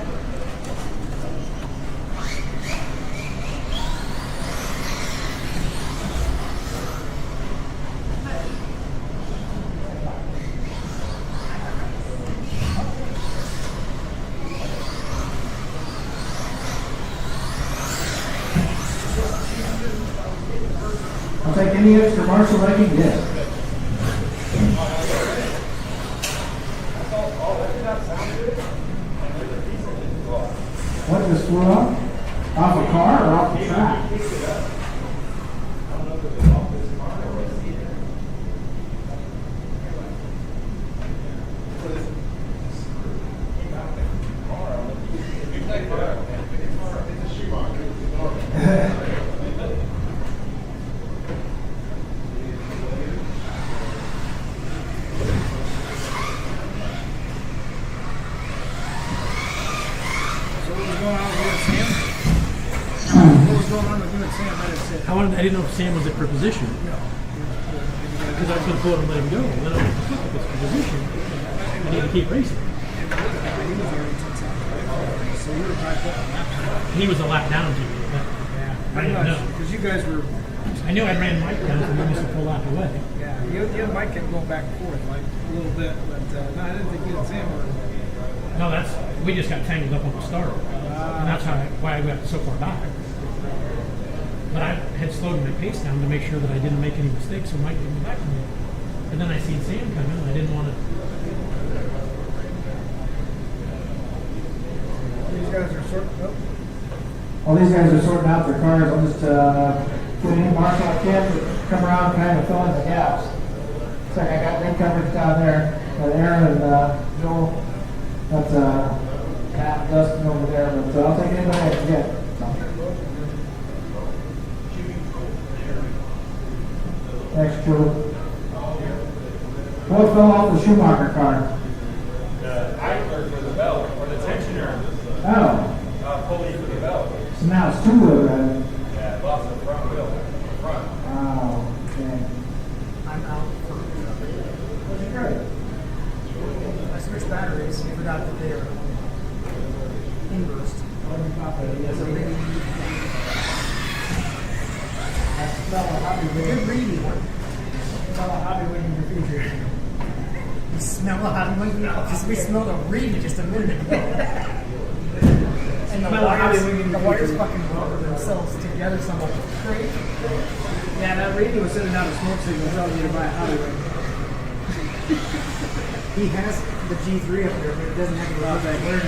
I'll take any extra marshal I can get. What just flew off? Off a car or off the track? I didn't know if Sam was at for position. Because I was going to pull it and let him go. And then I was like, if it's for position, I need to keep racing. He was a lap down to me. I didn't know. Because you guys were, I knew I ran Mike down and then just a full lap away. yeah, you and Mike kept going back and forth like a little bit, but no, I didn't think you and Sam were. No, we just got tangled up on the start. And that's why I got so far back. But I had slowed my pace down to make sure that I didn't make any mistakes so Mike didn't go back to me. And then I seen Sam come in and I didn't want to. These guys are sorting up. While these guys are sorting out their cars, I'll just put in Marshall and Kim, come around and kind of fill in the gaps. Looks like I got good coverage down there. Got Aaron and Joel. That's Matt and Dustin over there, but I'll take anybody I can get. Next Joe. What fell off the Schumacher car? The idler for the belt, or the tensioner, Oh, pulley for the belt. so now it's two-wheel driving. Yeah, lost the front wheel, front. Oh, okay. I'm out for That's great. I switched batteries and forgot that they were inversed. Good reading. Smell a hobby when in your future. You smell a hobby when because we smelled a reed just a minute ago. And the wires fucking welded themselves together somehow. Great. Yeah, that radio was sending out a smoke signal telling you to buy a hobby ring. He has the G3 up there, but it doesn't have the loud back there.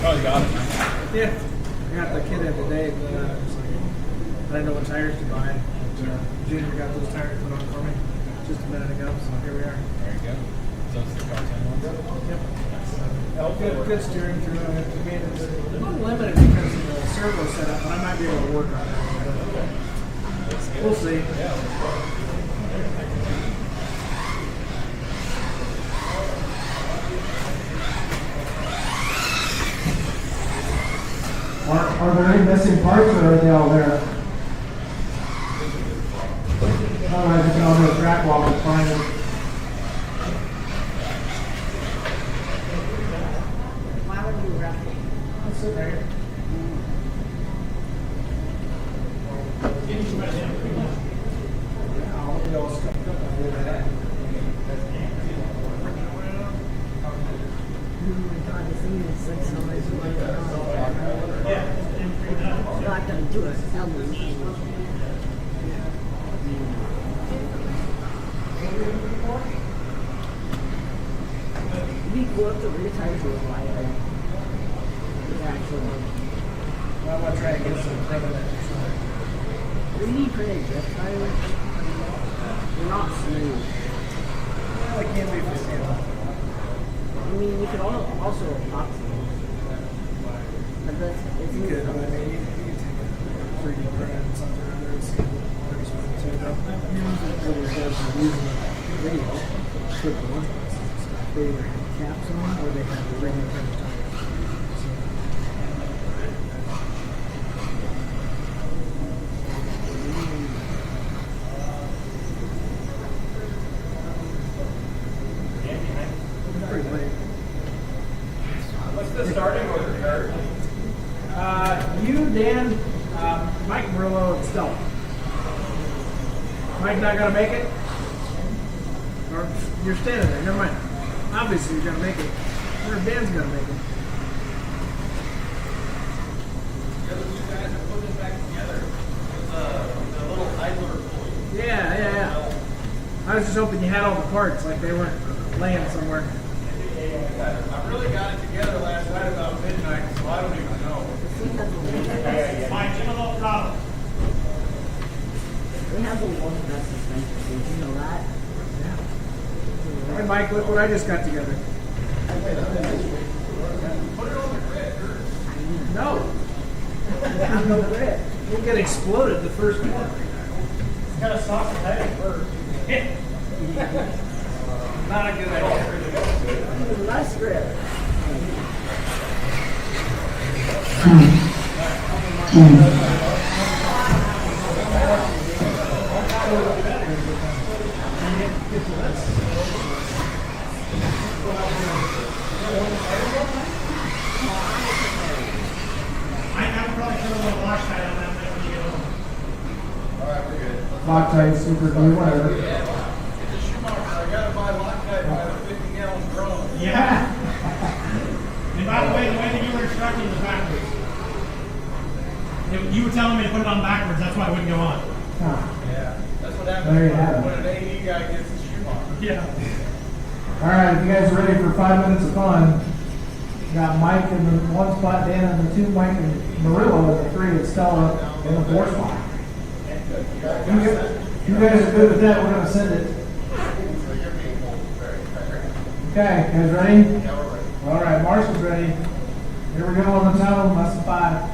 Oh, you got it. Yeah. I got the kid in today, but I didn't know what tires to buy. Junior got those tires put on for me just a minute ago, so here we are. There you go. So it's the car 10 ones. Yep. Good steering through it. It's a little limited because of the servo setup, but I might be able to work on it a little bit. We'll see. Are there any missing parts or are they all there? Otherwise, you can all do a track walk and find them. Why would you wrap it? Let's sit right here. I'll get all stuffed up and do that. Not gonna do it. We go up to retire to a while. Actually. Well, I'm gonna try and get some permanent. We need printed jet tires. They're not smooth. Well, it can't be for sale. I mean, you could also epoxy them. But that's, it's You could, but I mean, you could take a 3D print and something or other and see what it's going to do. Video, put the one, they either have caps on or they have the ring printed tires. Pretty late. What's the starting order, Kurt? You, Dan, Mike Murillo, and Stella. Mike not gonna make it? Or you're standing there, never mind. Obviously you're gonna make it. I wonder if Dan's gonna make it. The other two guys are putting it back together with the little idler pulley. Yeah. I was just hoping you had all the parts, like they weren't laying somewhere. I really got it together last night about midnight, so I don't even know. Mike, give a little problem. they have the world's best suspension. Did you know that? Hey Mike, look what I just got together. Put it on the grid, Kurt. No, They have no grip. you'll get exploded the first one. It's got a soft head first. Not a good idea. Less grip. 10. I can probably put a little wash pad on that thing when you get home. Alright, we're good. Loctite, super glue, whatever. It's a Schumacher. I gotta buy Loctite by the 50-gallon drum. Yeah. And by the way that you were instructing was backwards. You were telling me to put it on backwards, that's why it wouldn't go on. Huh. Yeah. That's what There you have happens it. when an AE guy gets a Schumacher. Yeah. All right, if you guys are ready for 5 minutes of fun, got Mike in the one spot, Dan in the two, Mike and Murillo in the three, and Stella in the four spot. You guys are good with that, we're gonna send it. Okay, guys ready? Yeah, we're ready. All right, Marshall's ready. Here we go on the tone, less than 5.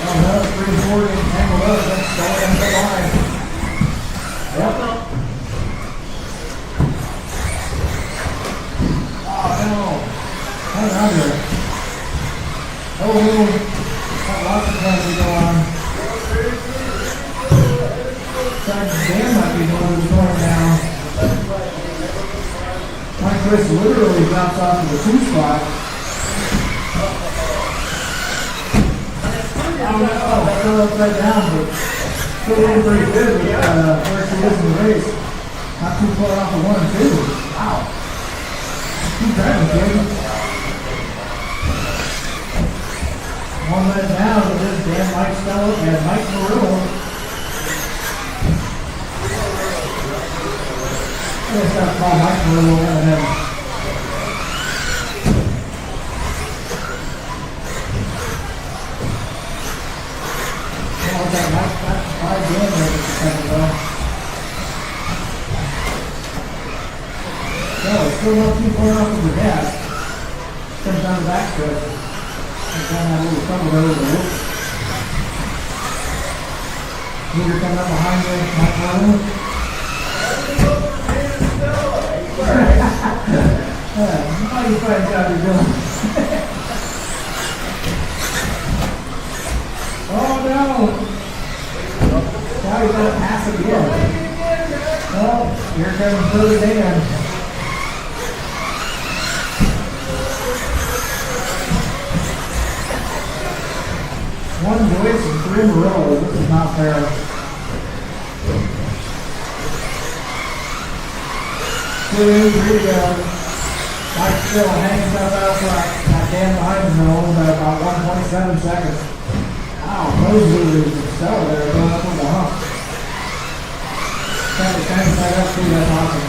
Oh, no, 3 and 4 getting tangled up. That's going in the line. Yep. Oh, no. Hang on there. Oh, got lots of things to go on. Dan might be the one who's going down. My Chris literally bounced off of the 2 spot. Oh no, that fell upside down, but still doing pretty good with where she is in the race. Not too far off of 1 and 2. Wow. Keep driving, kid. One let down, but this Dan Mike Stella and Mike Murillo. I guess I'll call Mike Murillo and then. That Mike, that's 5 games there, still not too far off of the gas. Comes down the back stretch. And down that little tumble over the whoops. Meter coming up behind you, Mike Marlin. How you find out you're doing? Oh no! Now he's gonna pass again. Oh, here comes Billy Dan. One voice and 3 in a row. This is not fair. 2, 3 to go. Mike still hanging stuff out front. Got Dan behind him though, but about 1.7 seconds. Wow, those losers are stellar there going up on the hump. Trying to stand side up too, that's awesome.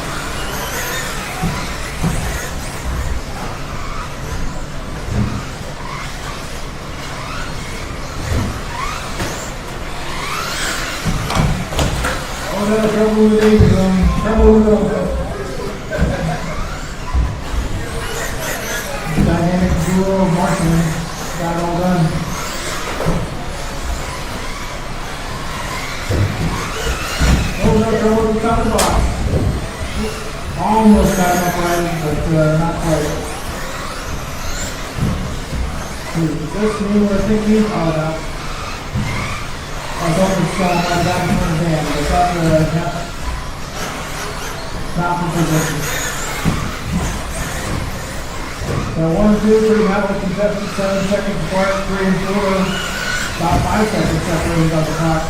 Oh no, trouble with the danger zone. Trouble with the dynamic duo of Marshall got it all done. Oh no, trouble with the top of the box. Almost got him upright, but not quite. Is this me what I think he's all about? I was hoping to start by the back in front of the van, but that's not for position. So 1, 2, pretty heavily contested, 7 seconds apart, 3 and 4, about 5 seconds separated on the clock.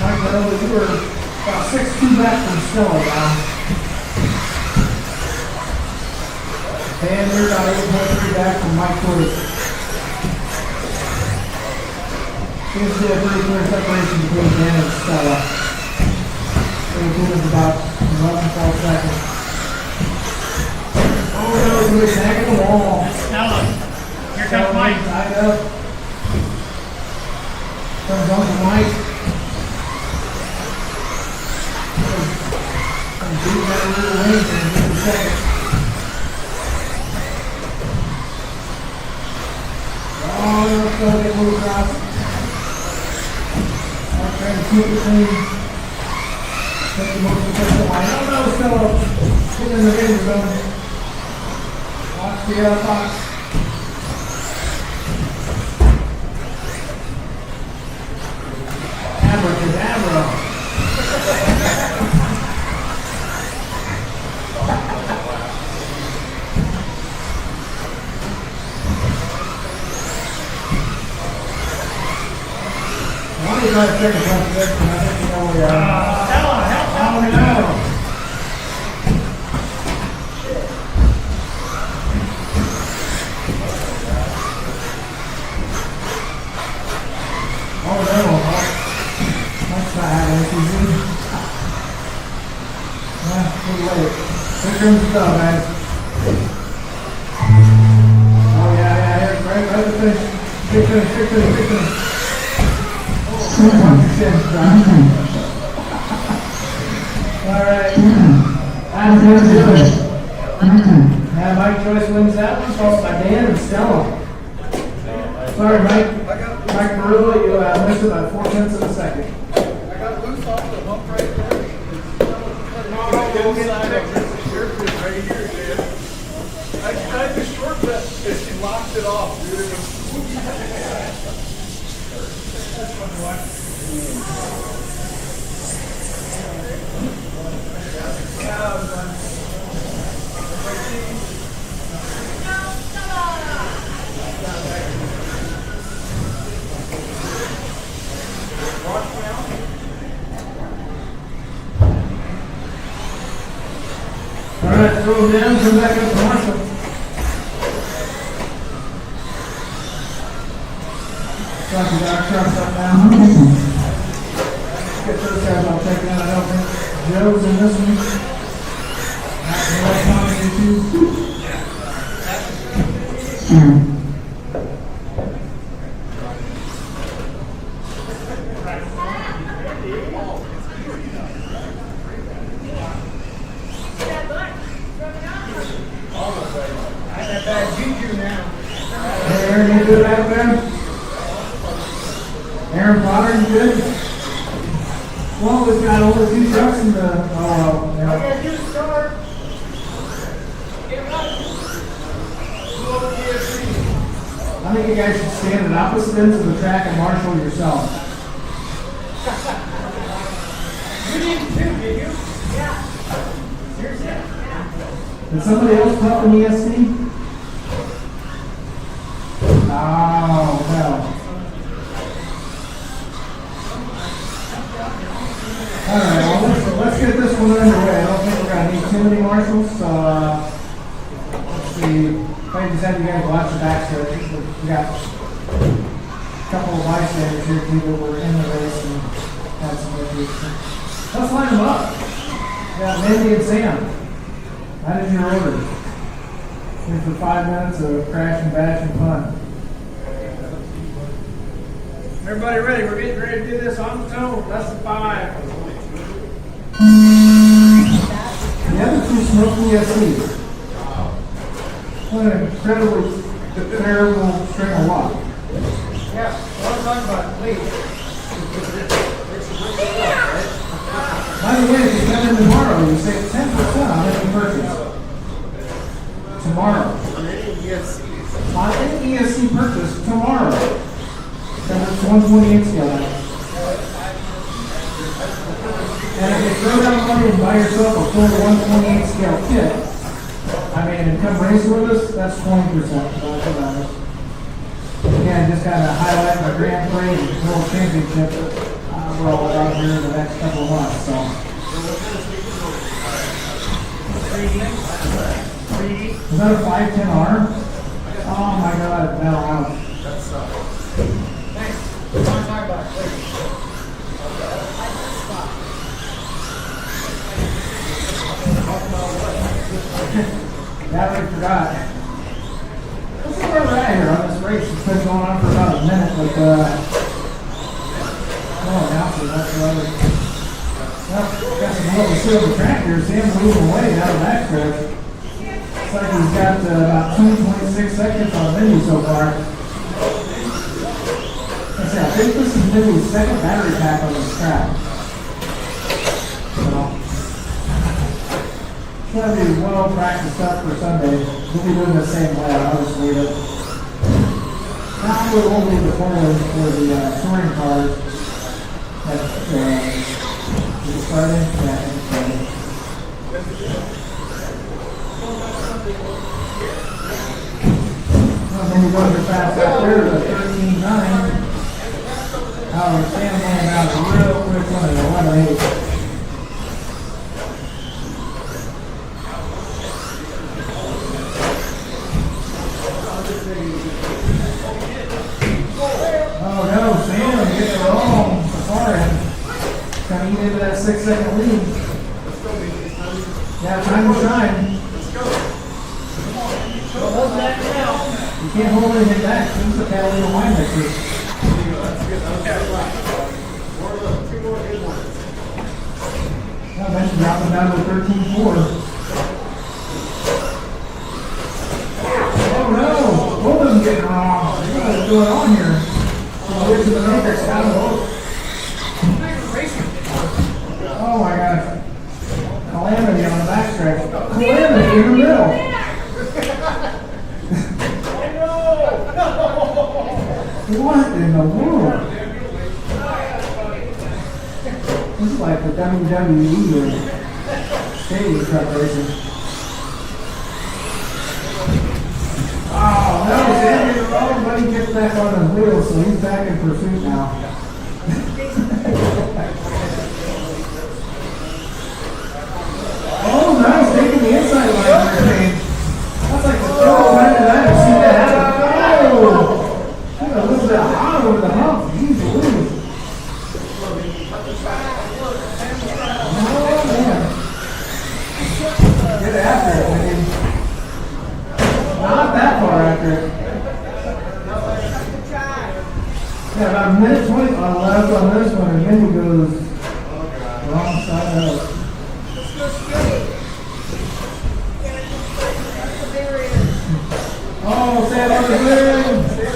Mike Marilla, you were about 6-2 back from Stella now. And you're about 8.3 back from Mike Wood. Seems to be a pretty clear separation between Dan and Stella. It was about 11-12 seconds. Oh no, he's going to be snagging the wall. Stella, here comes Mike. Tied up. Comes on to Mike. Comes beating that little wing in just a second. Oh, let's go get moved across. I'm trying to keep it clean. Take the most potential line. Oh no, still getting in the danger zone. Watch the box. Abracadabra. Why do you guys take a bunch of this? I think you know we are. Stella, help, Oh no! Oh no! That's not happening. Too late. Here comes the dog, guys. Oh yeah, right the finish. Big finish. Alright. Yeah, Mike Joyce wins that one, followed by Dan and Stella. Sorry, Mike. Mike Marilla, you missed it by 4/10 of a second. I got loose off the hump right there. Right here, man. I tried to shortcut and she locked it off, dude. It was Alright, throw him down, come back up to Marshall. Talking about our trucks up now. Get those guys all taken out. I don't think Joe's in this one. Not the right time to do. Aaron, you good out there? Aaron Potter, you good? Well, we've got only 2 trucks in the, oh, yeah. Okay, you start. Get right. Go over to KFC. I think you guys should stand at opposite ends of the track and marshal yourself. You did too, did you? Yeah. Seriously? Did somebody else talk in ESC? Oh, no. Alright, well, let's get this one underway. I don't think we're going to need too many marshals, so, let's see. If I just have you guys watch the back stretch. We got a couple of bystanders here, too, that were in the race and had some issues. Let's line them up. We got Mindy and Sam. How did your order? Here for 5 minutes of crash and bash and fun. Everybody ready? We're getting ready to do this on the toe. Less than 5. The other 2 smoked ESCs. What an incredibly terrible string of luck. Yeah, what I'm talking about, please. By the way, if you come in tomorrow, you save 10% on any purchase. Tomorrow. On any ESCs. On any ESC purchase tomorrow. And it's 128 scale. And if you throw down money and buy yourself a full 128 scale kit, I mean, and come race with us, that's 20%. Again, just kind of highlight my Grand Prix and World Championship. We're all out here in the next couple of months, so. 3D. Is that a 510R? Oh my god, no, ouch. That sucks. Thanks. What I'm talking about, please. Yeah, I already forgot. Let's see where we're at here on this race. It's been going on for about a minute, but, oh, now, so that's rather. Well, got some little silver track here. Sam's moving away down the backstretch. Looks like he's got about 2.6 seconds on Mindy so far. Let's see, I think this is Mindy's second battery pack on this track. So, try to be well practiced up for Sunday. We'll be doing the same way, I'll just leave it. Now we won't leave the forward for the touring cars. Is it starting? Yeah, I think it's starting. Well, then you go to fast up there to 13.9. Howard Sam laying out a real quick one at 11.8. Oh no, Sam gets it wrong. Sorry. Kind of eat into that 6-second lead. Yeah, time to shine. Hold that now. You can't hold anything back. Things look at a little wine next week. I mentioned dropping down to 13.4. Oh no! Both of them getting wrong. What's going on here? Which of the makers got them? Oh my gosh. Calamity on the backstretch. Calamity in the middle. What in the world? This is like the WWE or stadium truck racing. Oh, no, Sam did it wrong, but he gets back on his wheels, so he's back in pursuit now. Oh, nice, taking the inside line there. That's like the third time that I've seen that happen. Oh! Got a little bit hot over the hump. Jeez Louise. Oh, man. Get after it, man. Not that far after it. Yeah, about a minute 20 on left on this one, and then he goes wrong side up. Oh, Sam on the win!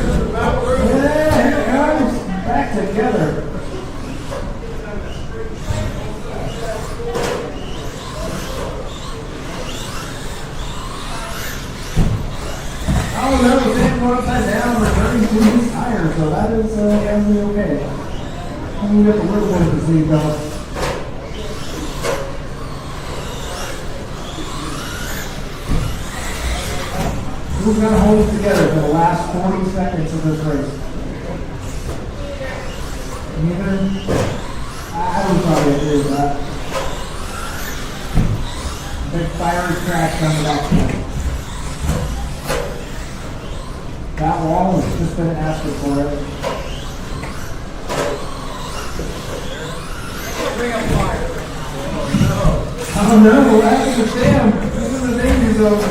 Oh, that was him going upside down, returning to his tire, so that is definitely okay. I need up a little bit of the seat though. Who's going to hold it together for the last 40 seconds of this race? Neither? I would probably agree with that. Big fiery crash on the back end. That wall has just been asking for it. Bring up fire. Oh no, that's the jam. This is the danger zone.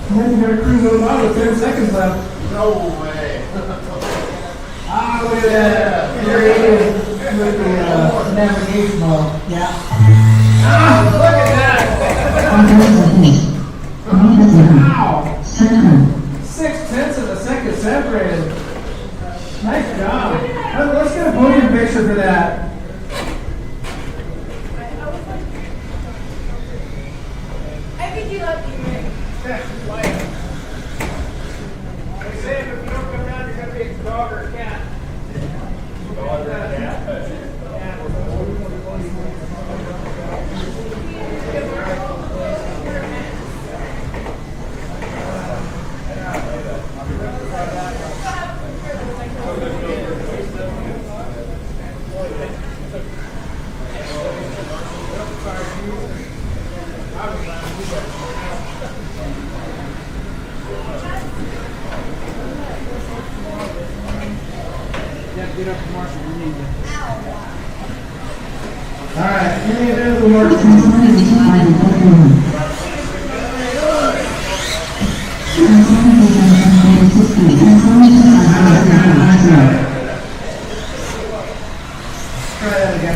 And then you're going to cruise on by with 10 seconds left. No way. Ah, look at that. Here he is with the navigational. Yeah. Ah, look at that. Wow. 7. 0.6 of a second separated. Nice job. Let's get a podium picture for that. I think you love me, Rick. They say if you don't come down, you're going to be a dog or a cat. Dog or a cat? Get up to Marshall, we need you. Alright, any of those will work. Try that again.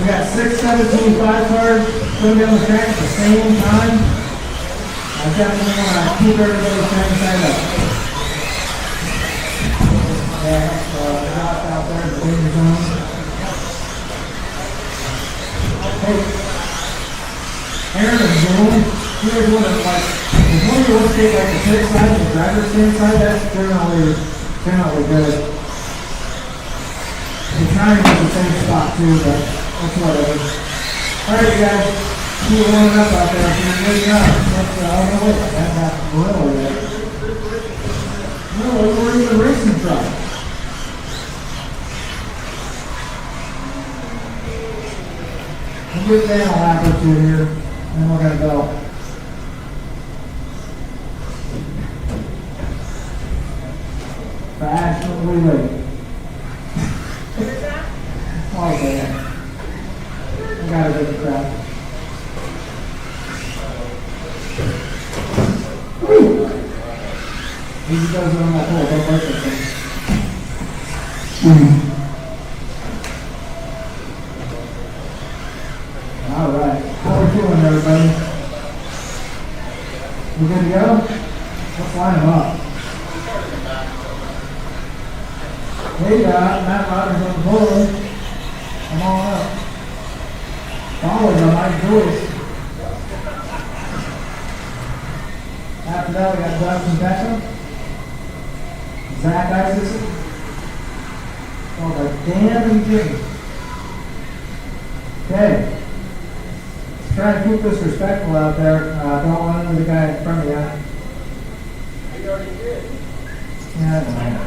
We got 6:17 5 cars going down the track at the same time. I definitely want to keep everybody trying to sign up. Yeah, dropped out there in the danger zone. Hey, Aaron and Joel, you guys want to if one of you wants to take like the pit side and the driver's stand side, that's generally good. We're trying to get the same spot too, but that's whatever. Alright, you guys, keep warming up out there. If you're good enough, let's, oh no, wait, that's not gorilla yet. No, we're in the racing truck. We'll get down a lap or two here, and we're gonna go. Fashionably late. Oh, man. I gotta get the crap. Easy does it on that hole, don't break that thing. Alright, how we doing, everybody? We good to go? Let's line them up. Hey, Matt Rogers on the board. Come on up. Followed by Mike Joyce. After that, we got Dustin Beckham. Zach Isaacson. Oh, the damn thing. Okay. Let's try and keep this respectful out there. Don't run into the guy in front of you. You already did. Yeah, I know.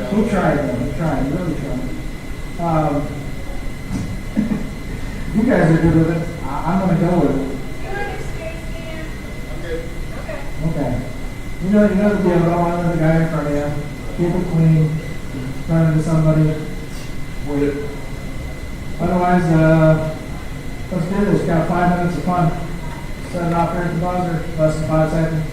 He tried though, he really tried. You guys are good with it. I'm going to go with it. Okay. You know the deal. Don't run into the guy in front of you. Keep it clean. Run into somebody. Wait. Otherwise, let's do this. Got 5 minutes of fun. Set it off here at the buzzer. Less than 5 seconds.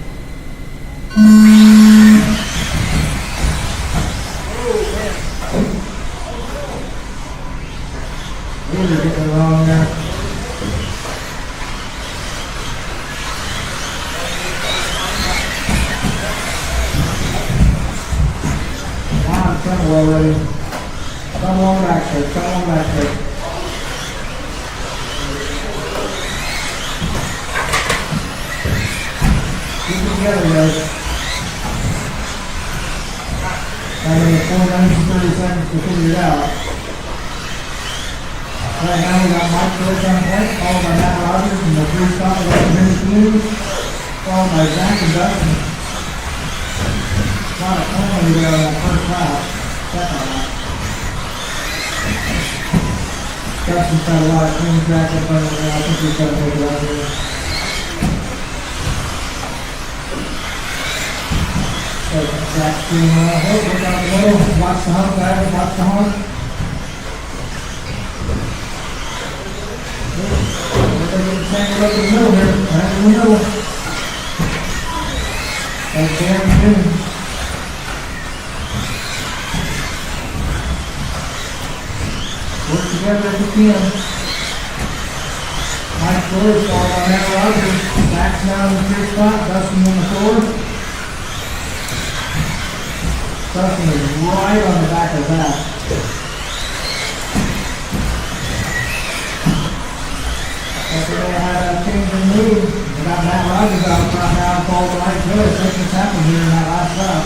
You're getting it wrong there. Come on, Front wheel ready. Come on back straight, come on back straight. Keep it together, guys. I mean, 4 minutes and 30 seconds to figure it out. Right now we got Mike George on point, followed by Matt Rogers and the 3 spot with Jimmy Hughes, followed by Zach and Dustin. Not a plan we got on that first lap, second lap. Dustin's got a lot of clean track in front of him, I think he's got to make it out here. Zach's doing well, look out the middle, watch the hump, guys, watch the hump. We're going to get the tangle up in the middle here, right in the middle. That's Darren Jimmy. Work together if you can. Mike George, followed by Matt Rogers. Zach's now in the 3rd spot, Dustin in the 4th. Dustin is right on the back of that. After they had that change in lead, we got Matt Rogers out front now, followed by Mike George. That's what's happened here in that last lap.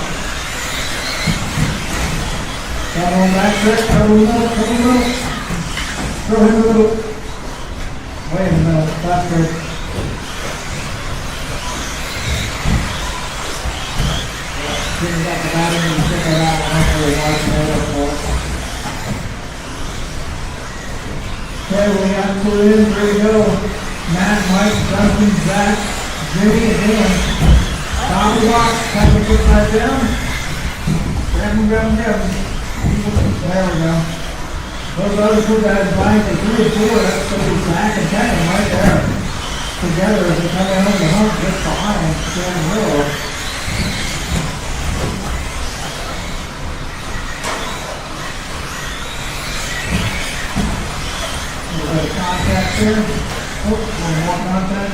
Got on back stretch, throw him in the middle, throw him in the middle. Throw him in the middle. Way in the middle, that's good. Jimmy got the batting and check it out, and hopefully watch the other for it. Okay, we got 2 in, here we go. Matt, Mike, Dustin, Zach, Jimmy, and Dan. Top of the box, have to put that down. Grab him, grab him, grab him. There we go. Those other 2 guys vying for 3 and 4, that's going to be Zach and Kevin right there. Together as they come in over the hump just behind Dan Hill. Contact here. Oh, one more contact.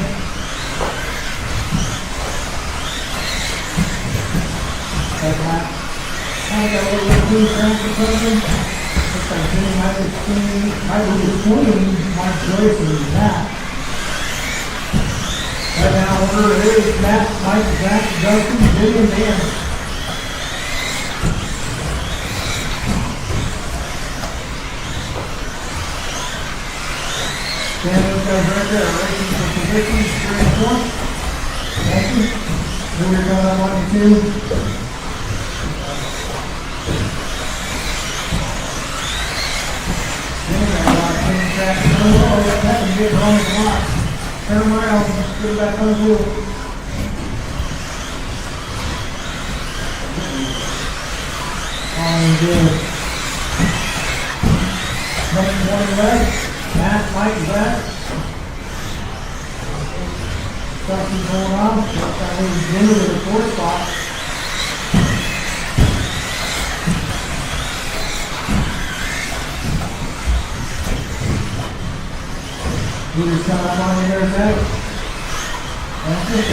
Like that. I got a little bit of crack or something. Looks like Jimmy might be between Mike Joyce and Matt. Right now, order is Matt, Mike, Zach, Dustin, Jimmy, and Dan. Dan, those guys right there are racing for positions, 3 and 4. Thank you. Then we're going on 1 and 2. Then got a lot of clean track. Oh, that can get wrong a lot. Turn around, put it back on the wheel. All good. Number 20 left. Matt, Mike, Zach. Something going on. That leaves Jimmy to the 4th spot. Leader's coming up on you there, Zach. That's it.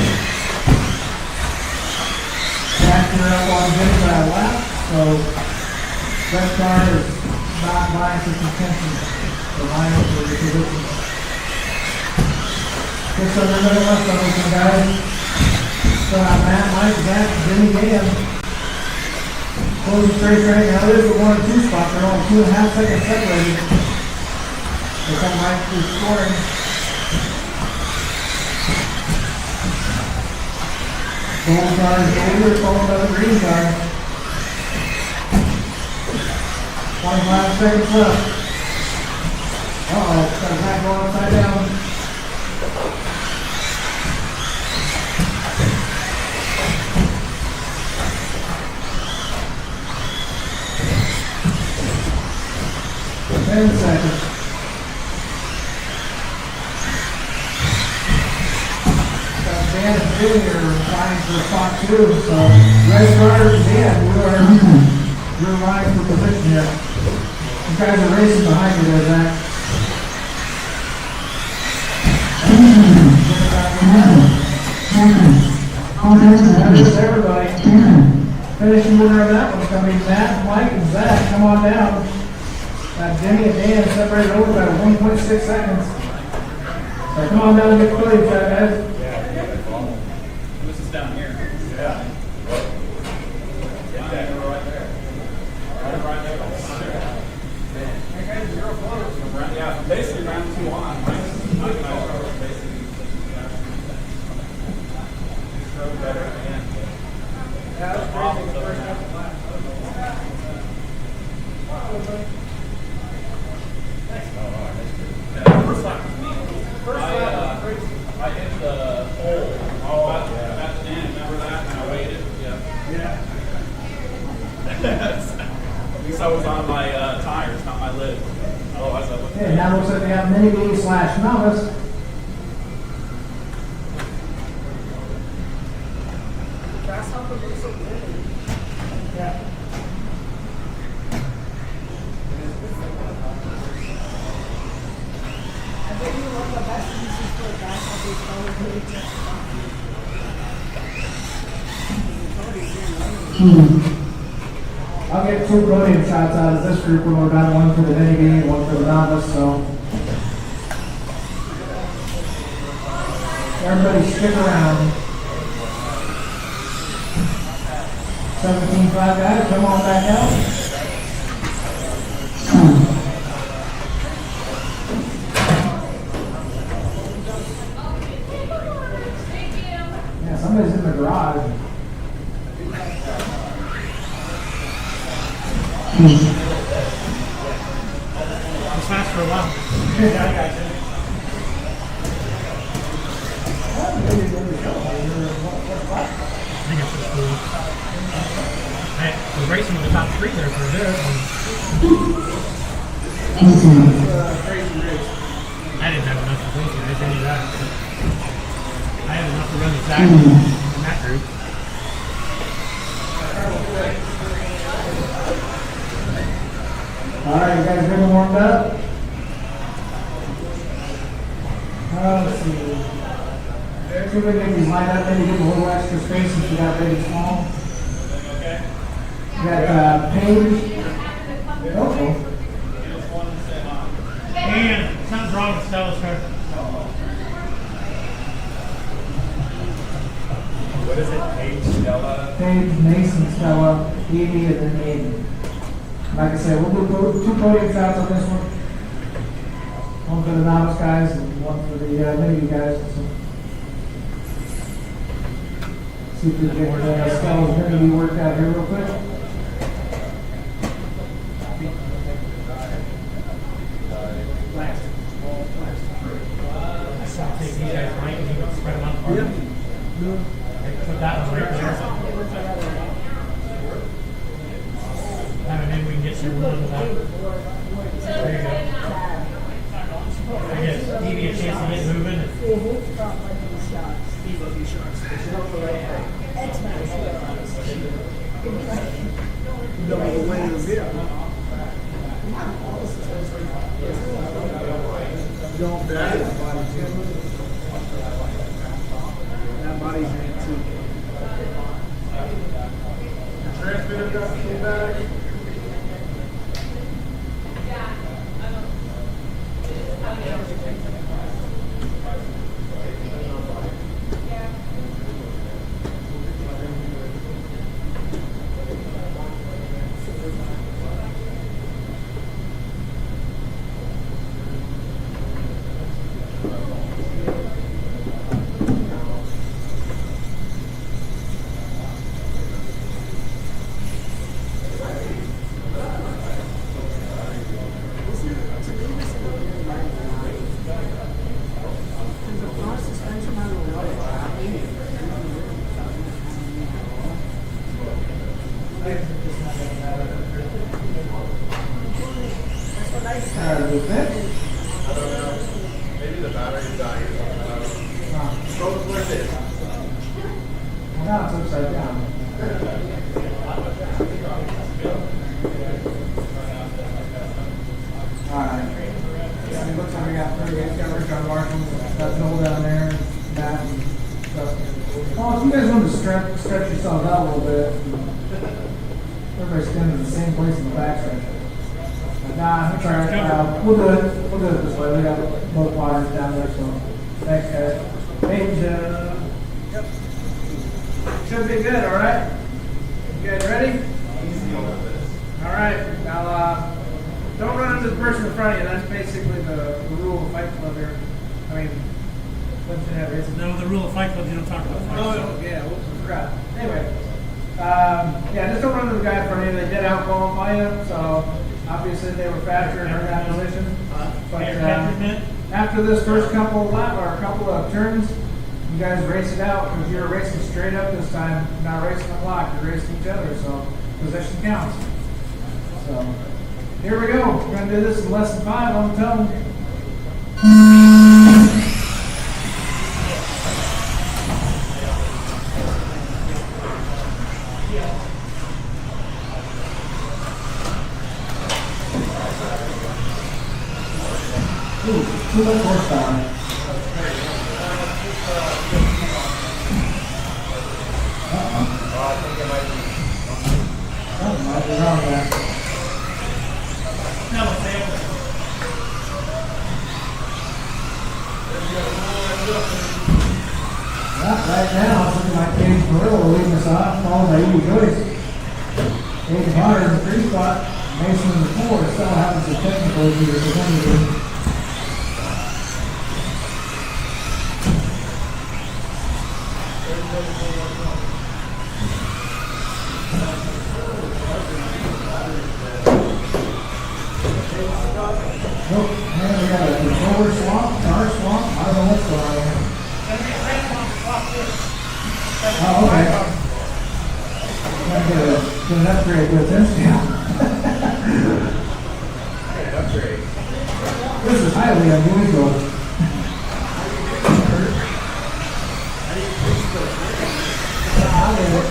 Zach, you're up on Jimmy by a lap. So, that car is not vying for contention. The line up for the position. Just under the left of us, guys. So Matt, Mike, Zach, Jimmy, Dan. Closing straight right now. There's the 1 and 2 spot. They're only 2.5 seconds separated. They come right through scoring. Gold car is over, followed by the green car. 25 seconds left. Uh-oh, got a back going upside down. Ten seconds. Got Dan and Jimmy are vying for spot 2, so Red Carter and Dan, we're vying for position here. You guys are racing behind you there, Zach. Everybody. Finishing order of that one's gonna be Matt, Mike, and Zach. Come on down. Denny and Dan separated over by 1.6 seconds. So come on down and get the footage, guys. This is down here. Yeah. Right there. Right there. Yeah, from basically round 2 on. Basically. Better at the end. Yeah, that's crazy. The first half of last. First lap was me. I hit the hole at the end, remember that? And I waited. Yeah. At least I was on my tires, not my lid. Otherwise I wouldn't. Okay, now looks like we have mini B / novice. Grasshopper looks so good. Yeah. I think you love the best uses for a grasshopper is probably I'll get 2 podium shots out of this group when we're done, one for the mini B and one for the novice, so. Everybody stick around. 17.5 guys, come on back out. Yeah, somebody's in the garage. It's fast for a while. I think it's just cool. I was racing with the top 3 there for a bit. I didn't have enough to race with any of that. I had enough to run the track in that group. All right, you guys getting warmed up? Let's see. See if we can get these lined up, maybe give them a little extra space since we got big and small. We got Paige. Oh, And something's wrong with Stella's car. What is it? Paige, Stella? Paige, Mason, Stella, Evie, and then Aiden. Like I said, we'll do 2 podium shots on this one. One for the novice guys and one for the mini guys. So, see if we can get Stella's mini worked out here real quick. I saw take these guys right and you would spread them out. Put that one right there. Maybe we can get some room with that. There you go. I guess Evie a chance to get moving. Don't bad that body too. That body's in too. Transmitter got feedback. Maybe the battery's dying. Both with it. Now it's upside down. Alright. Yeah, it looks like we got 38 coverage on Marshall. That's Noel down there. Matt and Dustin. Come Well, if you guys want to stretch yourselves out a little bit, everybody's standing in the same place in the back stretch. But nah, it's all right. We'll do it. We'll do it this way. We got both waters down there, so thanks, guys. Hey, yep. Should be good, all right? You guys ready? All right. Now, don't run into the person in front of you. That's basically the rule of Fight Club here. I mean, what's in that? No, the rule of Fight Club, you don't talk about Fight Club. Oh, yeah, whoops, I forgot. Anyway, yeah, just don't run into the guy in front of you. They did out-qualify you, so obviously they were faster in their position. But after this first couple of turns, you guys race it out because you're racing straight up this time. You're not racing the clock, you're racing each other, so position counts. So here we go. We're going to do this in less than 5, I'm telling you. Too much horsepower. Something might be wrong there. Well, right now, it's looking like James Burrell will lead us off, followed by Edie Joyce. Aiden Hunter in the 3 spot, Mason in the 4, still having some technical issues with him. Nope, man, we got a controller swamp, car swamp, I don't know what's going on here. Oh, okay. I'm going to get an upgrade with this now. This is highly unusual. I'll get it.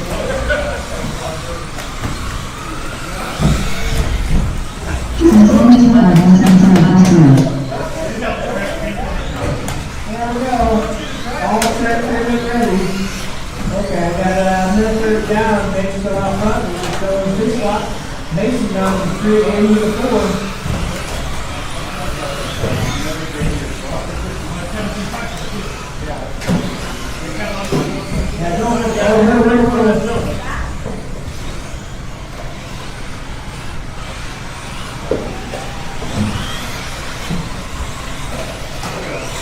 There we go. All set, ready. Okay, I got a minute down. Mason's out front. We're just going to 2 spot. Mason down to 380 to 4. Yeah, don't no.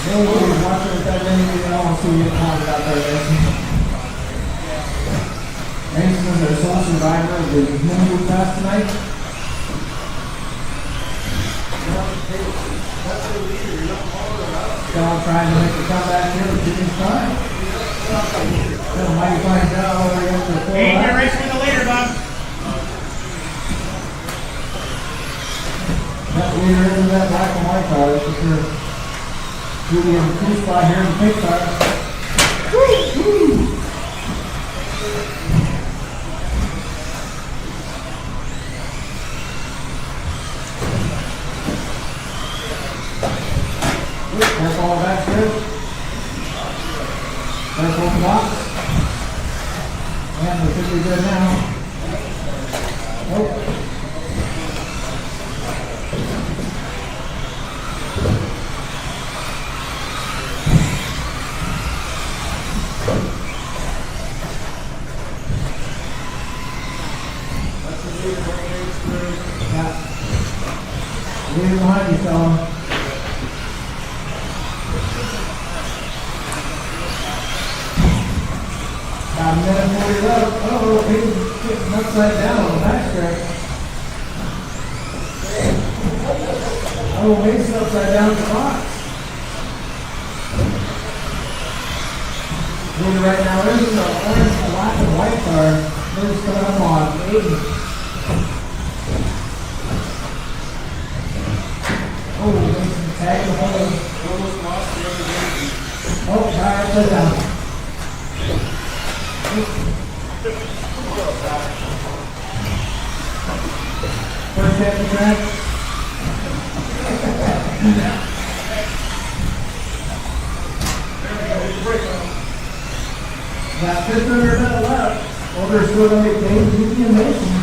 Nobody's watching with that anything. I don't see you talking about that, Mason. Mason is our sole survivor of the human class tonight. Still trying to make a comeback here with Jimmy's car. Still mighty fine job over here for the 4 Hey, you're laps. racing with the leader, Bob. That leader into that black and white car, that's for sure. Judy in the 2 spot here in the pink car. Woo! Careful all back good. Careful the box. And we should be good now. Nope. Yeah. Leave it behind you, fella. Got a minute 40 left. Oh, he's getting upside down on the backstretch. Oh, he's upside down the box. Leader right now is the orange, black, and white car. Leader's coming up on 80. Oh, Mason tagged the hole. Almost lost the other day. Oh, tire upside down. First hit the track. Got 600 minutes left. Orders still going to be Dave, Judy, and Mason.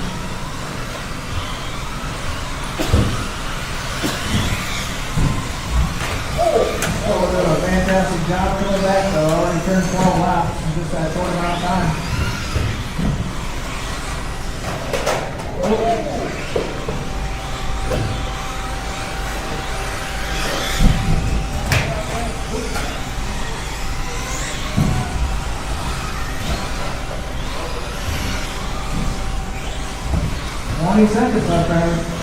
Oh, we're doing a fantastic job coming back though. Already turned 12 laps in just that short amount of time. Oh. 20 seconds left, Travis.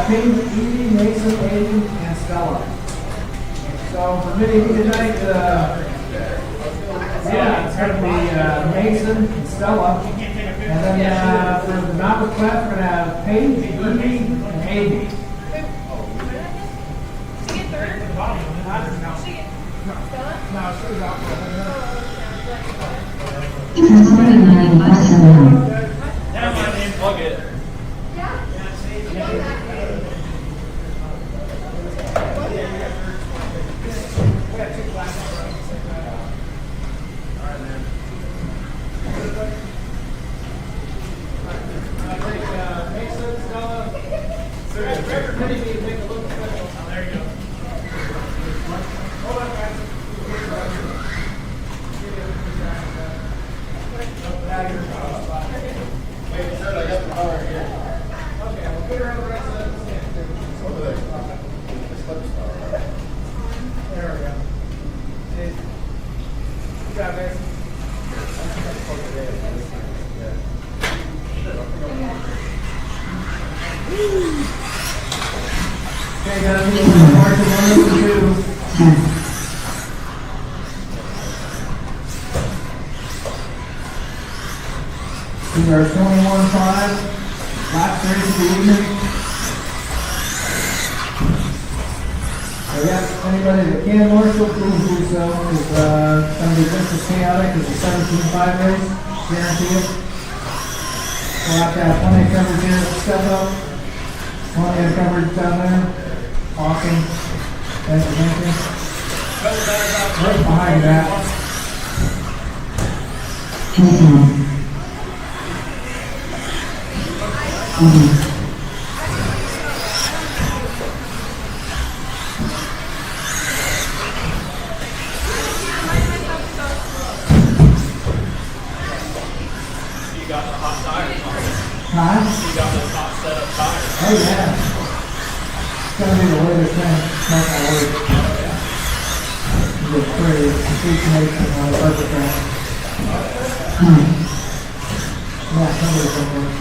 Peyton, Edie, Mason, Aiden, and Stella. So for me tonight, it's going to be Mason and Stella. And then for the novice class, we're going to have Peyton, Edie, and Aiden. She get third? She get Stella? No, she's out. Never mind, man. Plug it. Okay, guys, we're going to mark the 1 and 2. We are 21-5. Lap 3 for the evening. So yeah, anybody that can marshal, please do so. It's going to be just as chaotic as the 17-5 race. Guarantee it. We'll have to have plenty of coverage here to step up. Plenty of coverage down there. Walking. Thanks for mentioning. Right behind that. You got the hot tires on. Huh? You got the hot setup tires. Oh yeah. It's gonna be the latest thing. Not my word. It's pretty. It's amazing on the perfect thing. Yeah, somebody's gonna work.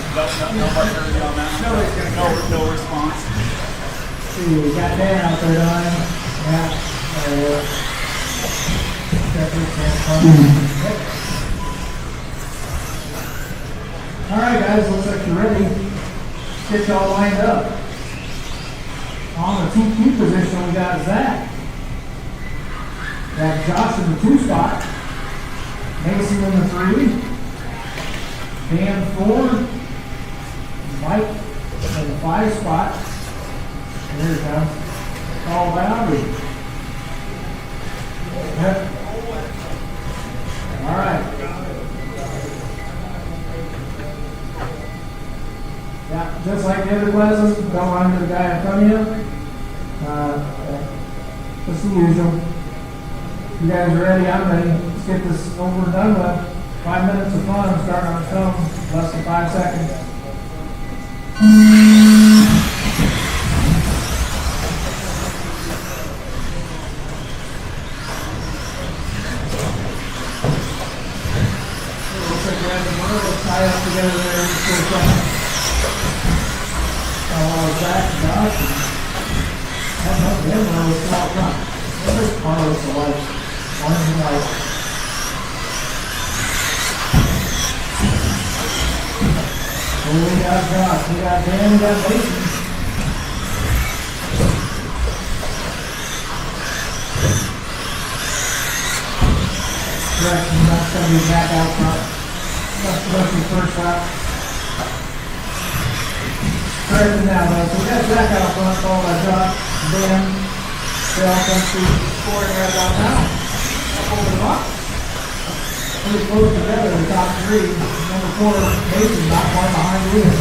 Nobody heard you on that. Nobody's gonna no response. See, we got Dan out there dying. Yeah. There we go. Alright guys, looks like you're ready. Get y'all lined up. On the 2Q position, we got Zach. We have Josh in the 2 spot. Mason in the 3. Dan 4. Mike in the 5 spot. There it comes. All Valley. Yep. Alright. Yeah, just like the other classes, don't run to the guy in front of you. Just the usual. You guys are ready, I'm ready. Let's get this over and done with. 5 minutes of fun, starting on the phone, less than 5 seconds. Looks like we have the tie up together there in 4 seconds. Josh. That's not them when I was still out front. This Carlos the white. Orange and white. So we got Josh, we got Dan, we got Mason. Correction, that's going to be back out front. That's supposed to be first out. Correction now, though. So we got Jack out front, followed by Josh, Dan. They all come to scoring right about now. Up over the box. Pretty close together, the top three. Number 4, Mason, not far behind either.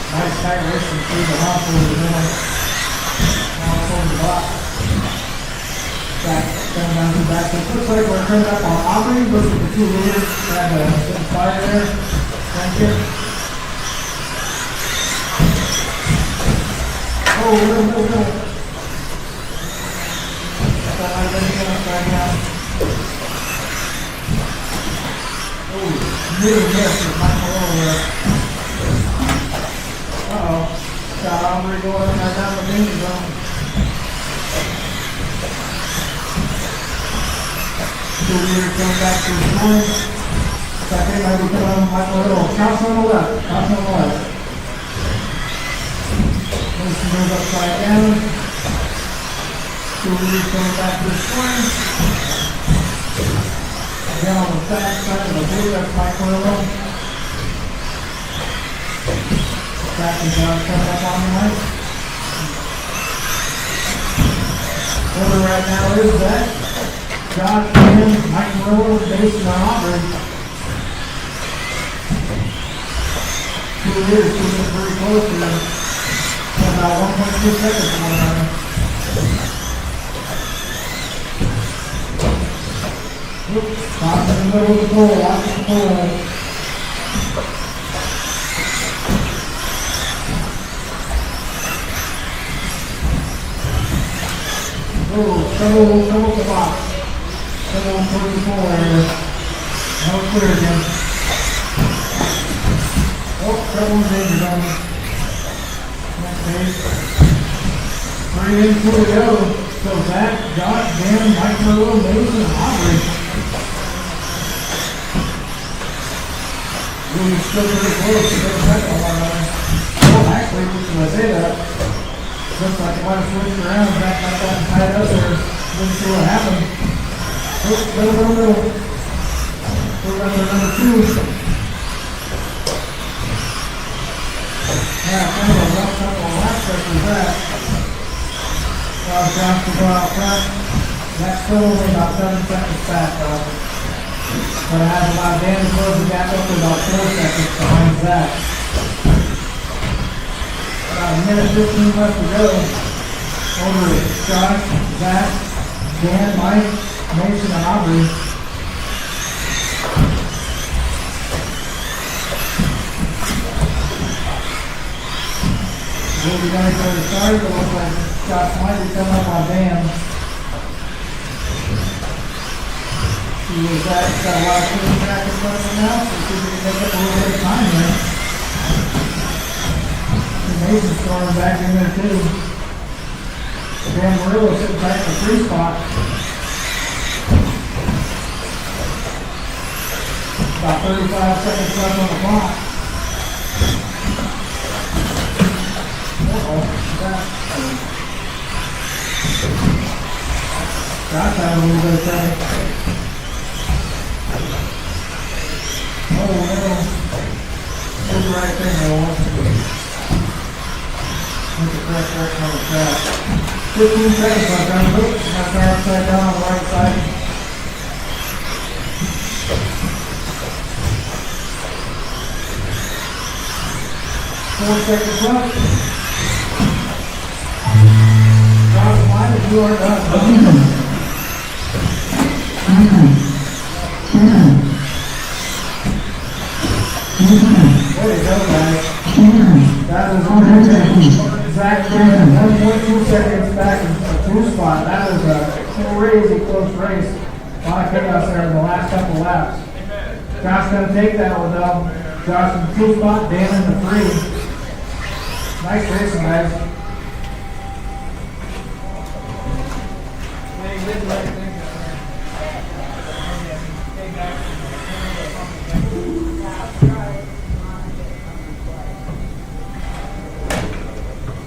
Nice tight racing through the hump over the middle. Now it's over the box. Back, coming down to the back. So it looks like we're turned up on Aubrey. Look at the 2 leaders. Had a good fire there. Thank you. Oh, no. That might have been getting upside down. Oh, really missed with Michael over there. Uh-oh. Got Aubrey going right down the danger zone. 2 leaders going back to the scoring. Second might be coming on Michael Little. Cross on the left. Mason goes upside down. 2 leaders going back to the scoring. Again on the back side of the blue, that's Michael Little. Back and John coming up on the right. Order right now is that Josh, Dan, Mike Murillo, Mason, and Aubrey. 2 leaders keeping pretty close here. About 1.2 seconds from one another. Stop in the middle of the pole, watch the pole. Trouble with the box. Trouble towards the pole area. Now it's clear again. Oh, trouble in danger zone. Next page. 3 in, 2 to go. So Zach, Josh, Dan, Mike Merlo, Mason, and Aubrey. Really still pretty close to get a second on one another. Oh, actually, when I say that, looks like it might have switched around. Zach might have gotten tied up there. Didn't see what happened. Oh, no. We're up to number 2. Yeah, kind of a rough couple of laps after that. Josh to go out front. That's still only about 7 seconds back, though. But it has allowed Dan to close the gap up to about 4 seconds behind Zach. About a minute 15 left to go. Over to Josh, Zach, Dan, Mike, Mason, and Aubrey. We'll be going for the start, but looks like Josh might be coming up on Dan. See if Zach's got a lot of pushing back in front of him now, so see if we can make up a little bit of time here. Mason's throwing back in there too. Dan Murillo sitting back in the 3 spot. About 35 seconds left on the clock. Josh had a little bit of time. Oh, no. That's the right thing, though. Look at that direction on the track. 15 seconds left on the hook. Got car upside down on the right side. Four seconds left. Cross the line if you are done. There you go, guys. That was Zach 1.2 seconds back. two spot. That was a crazy close race. A lot of chaos there in the last couple laps. Josh gonna take that one though. Josh in the two spot, Dan in the three. Nice racing, guys. Hey, good luck, thank you.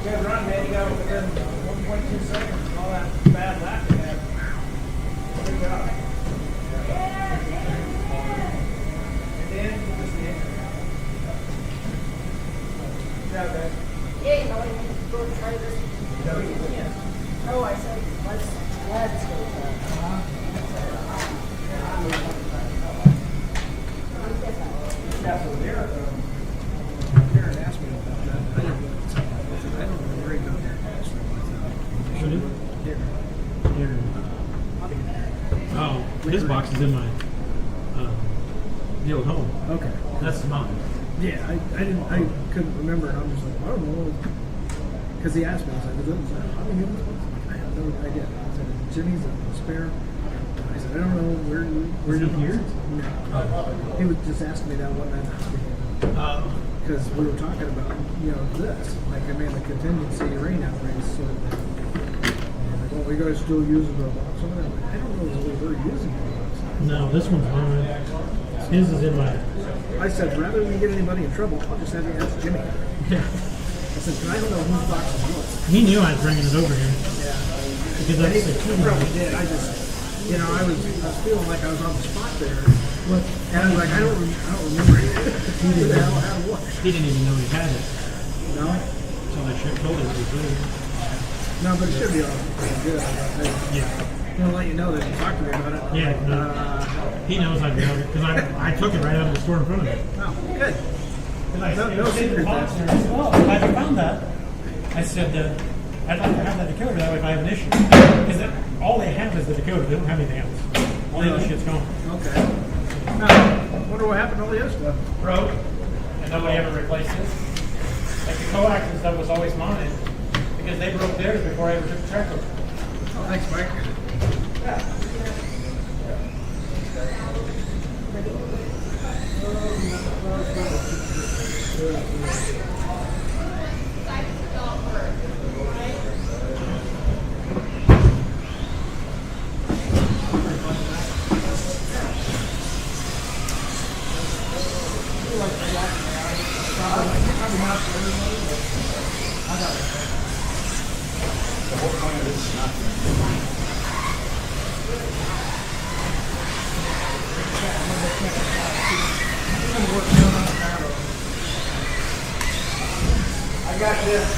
Good run, man. You got within 1.2 seconds of all that bad lap you had. Good job. And then, what's the end? Yeah, man. Yeah, you know, you need to go try this. No, I said, let's go. Yeah, so there, Karen asked me about that. I didn't know what's up. I don't know where he got that. Should it? Here. Oh, this box is in my the old home. Okay. That's mine. Yeah, I couldn't remember, and I'm just like, I don't know. Because he asked me, I was like, how many humans? I have no idea. I said, Jimmy's a spare. I said, I don't know where Is you he here? No. He was just asking me that one night. Because we were talking about, this. Like, I made the contingency rain out race sort of thing. And like, well, we guys still using the box over there. I'm like, I don't know if we're using the box. No, this one's mine. His is in my. I said, rather than get anybody in trouble, I'll just have you ask Jimmy. Yeah. I said, 'cause I don't know whose box is what. He knew I was bringing it over here. Yeah. Because And that's he the probably did. I just, I was feeling like I was on the spot there. And I was like, I don't remember who the hell had what. He didn't even know he had it. No? So I should have told him it was good. No, but it should be all good. Yeah. I'm gonna let you know that you talked to me about it. Yeah, no. He knows I'd be over because I took it right out of the store in front of him. Oh, good. No secret there. Oh, I'm glad you found that. I said, I'd like to have that decoder that way if I have an issue. Because all they have is the decoder. They don't have anything else. All the other shit's gone. Okay. Now, wonder what happened to all the other stuff. Broke, and nobody ever replaced it. Like the coax and stuff was always mine because they broke theirs before I ever took the track over. Oh, thanks, Mike. I got this.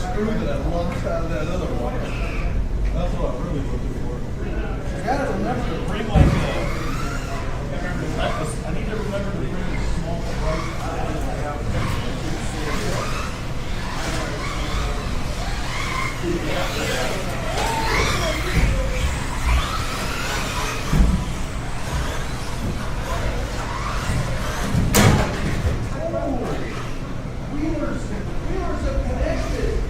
screw that I lost out of that other one. That's what I'm really looking for. I gotta remember to bring like I need to remember to bring a small Wheelers are connected.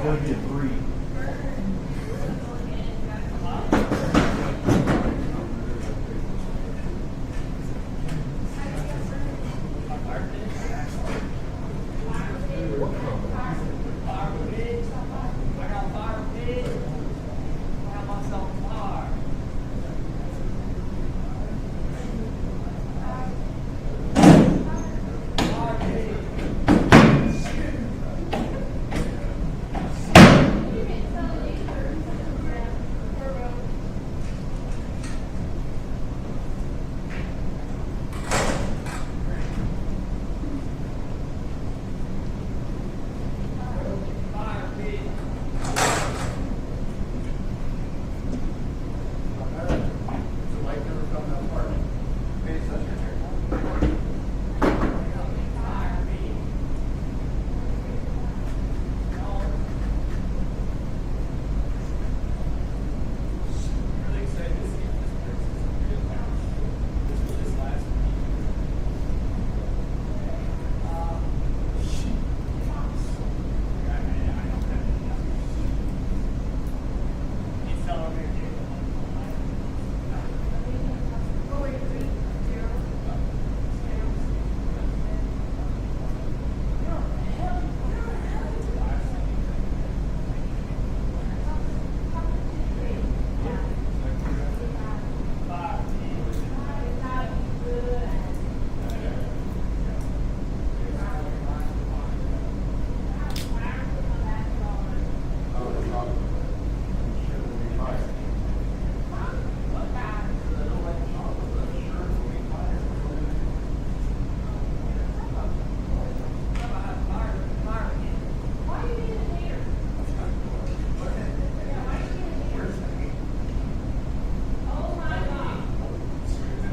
would be a 3.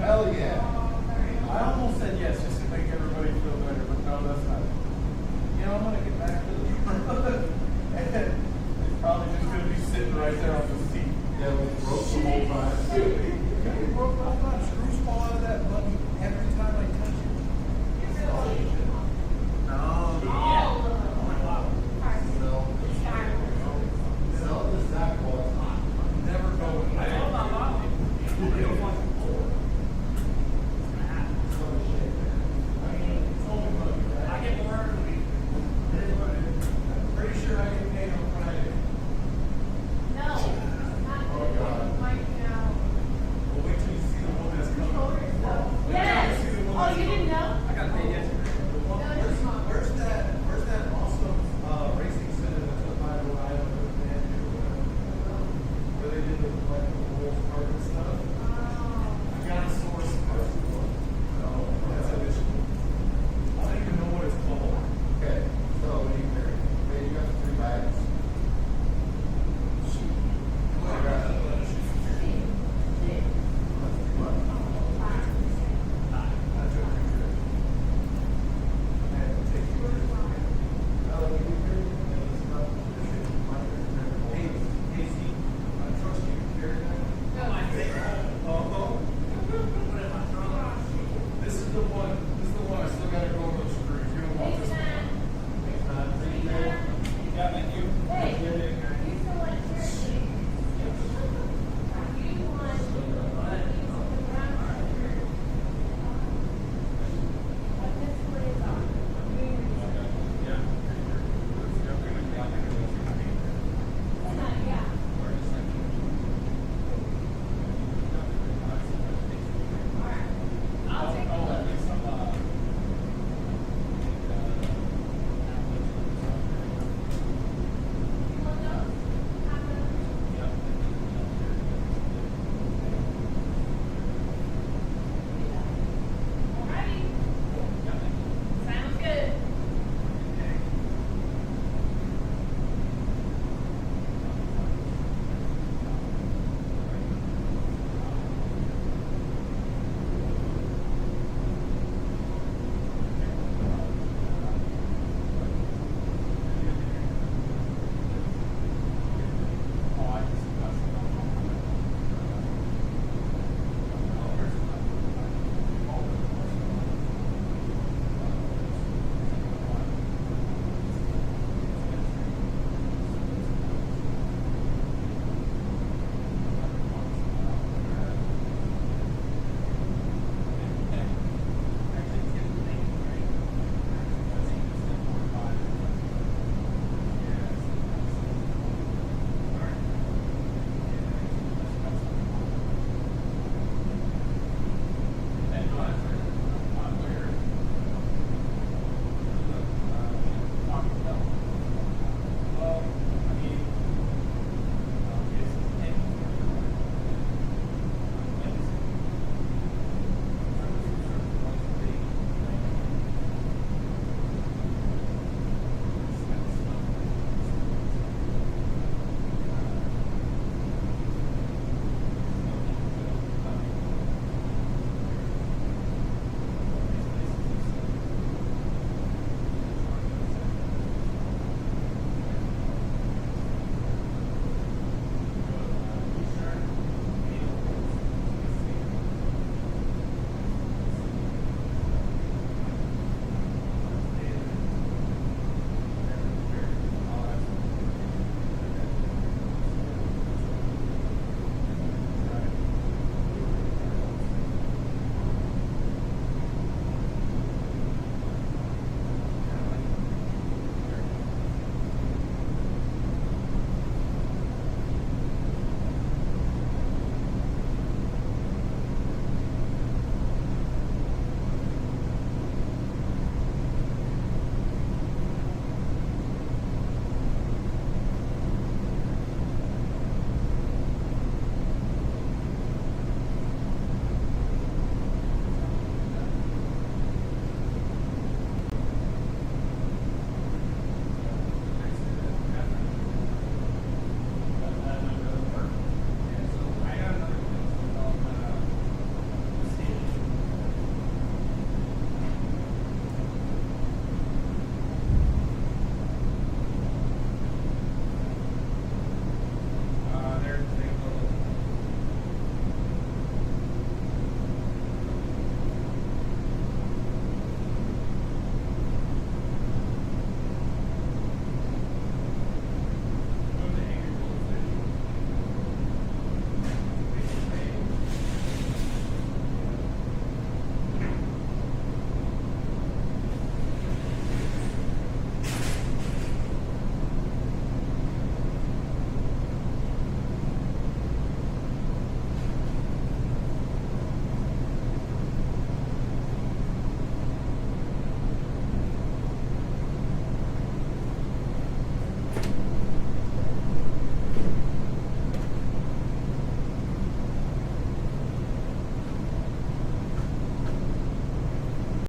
Hell yeah. I almost said yes just to make everybody feel better, but no, that's not it. You know, I'm going to get back to the and it's probably just going to be sitting right there on the seat. Yeah, we broke some old times.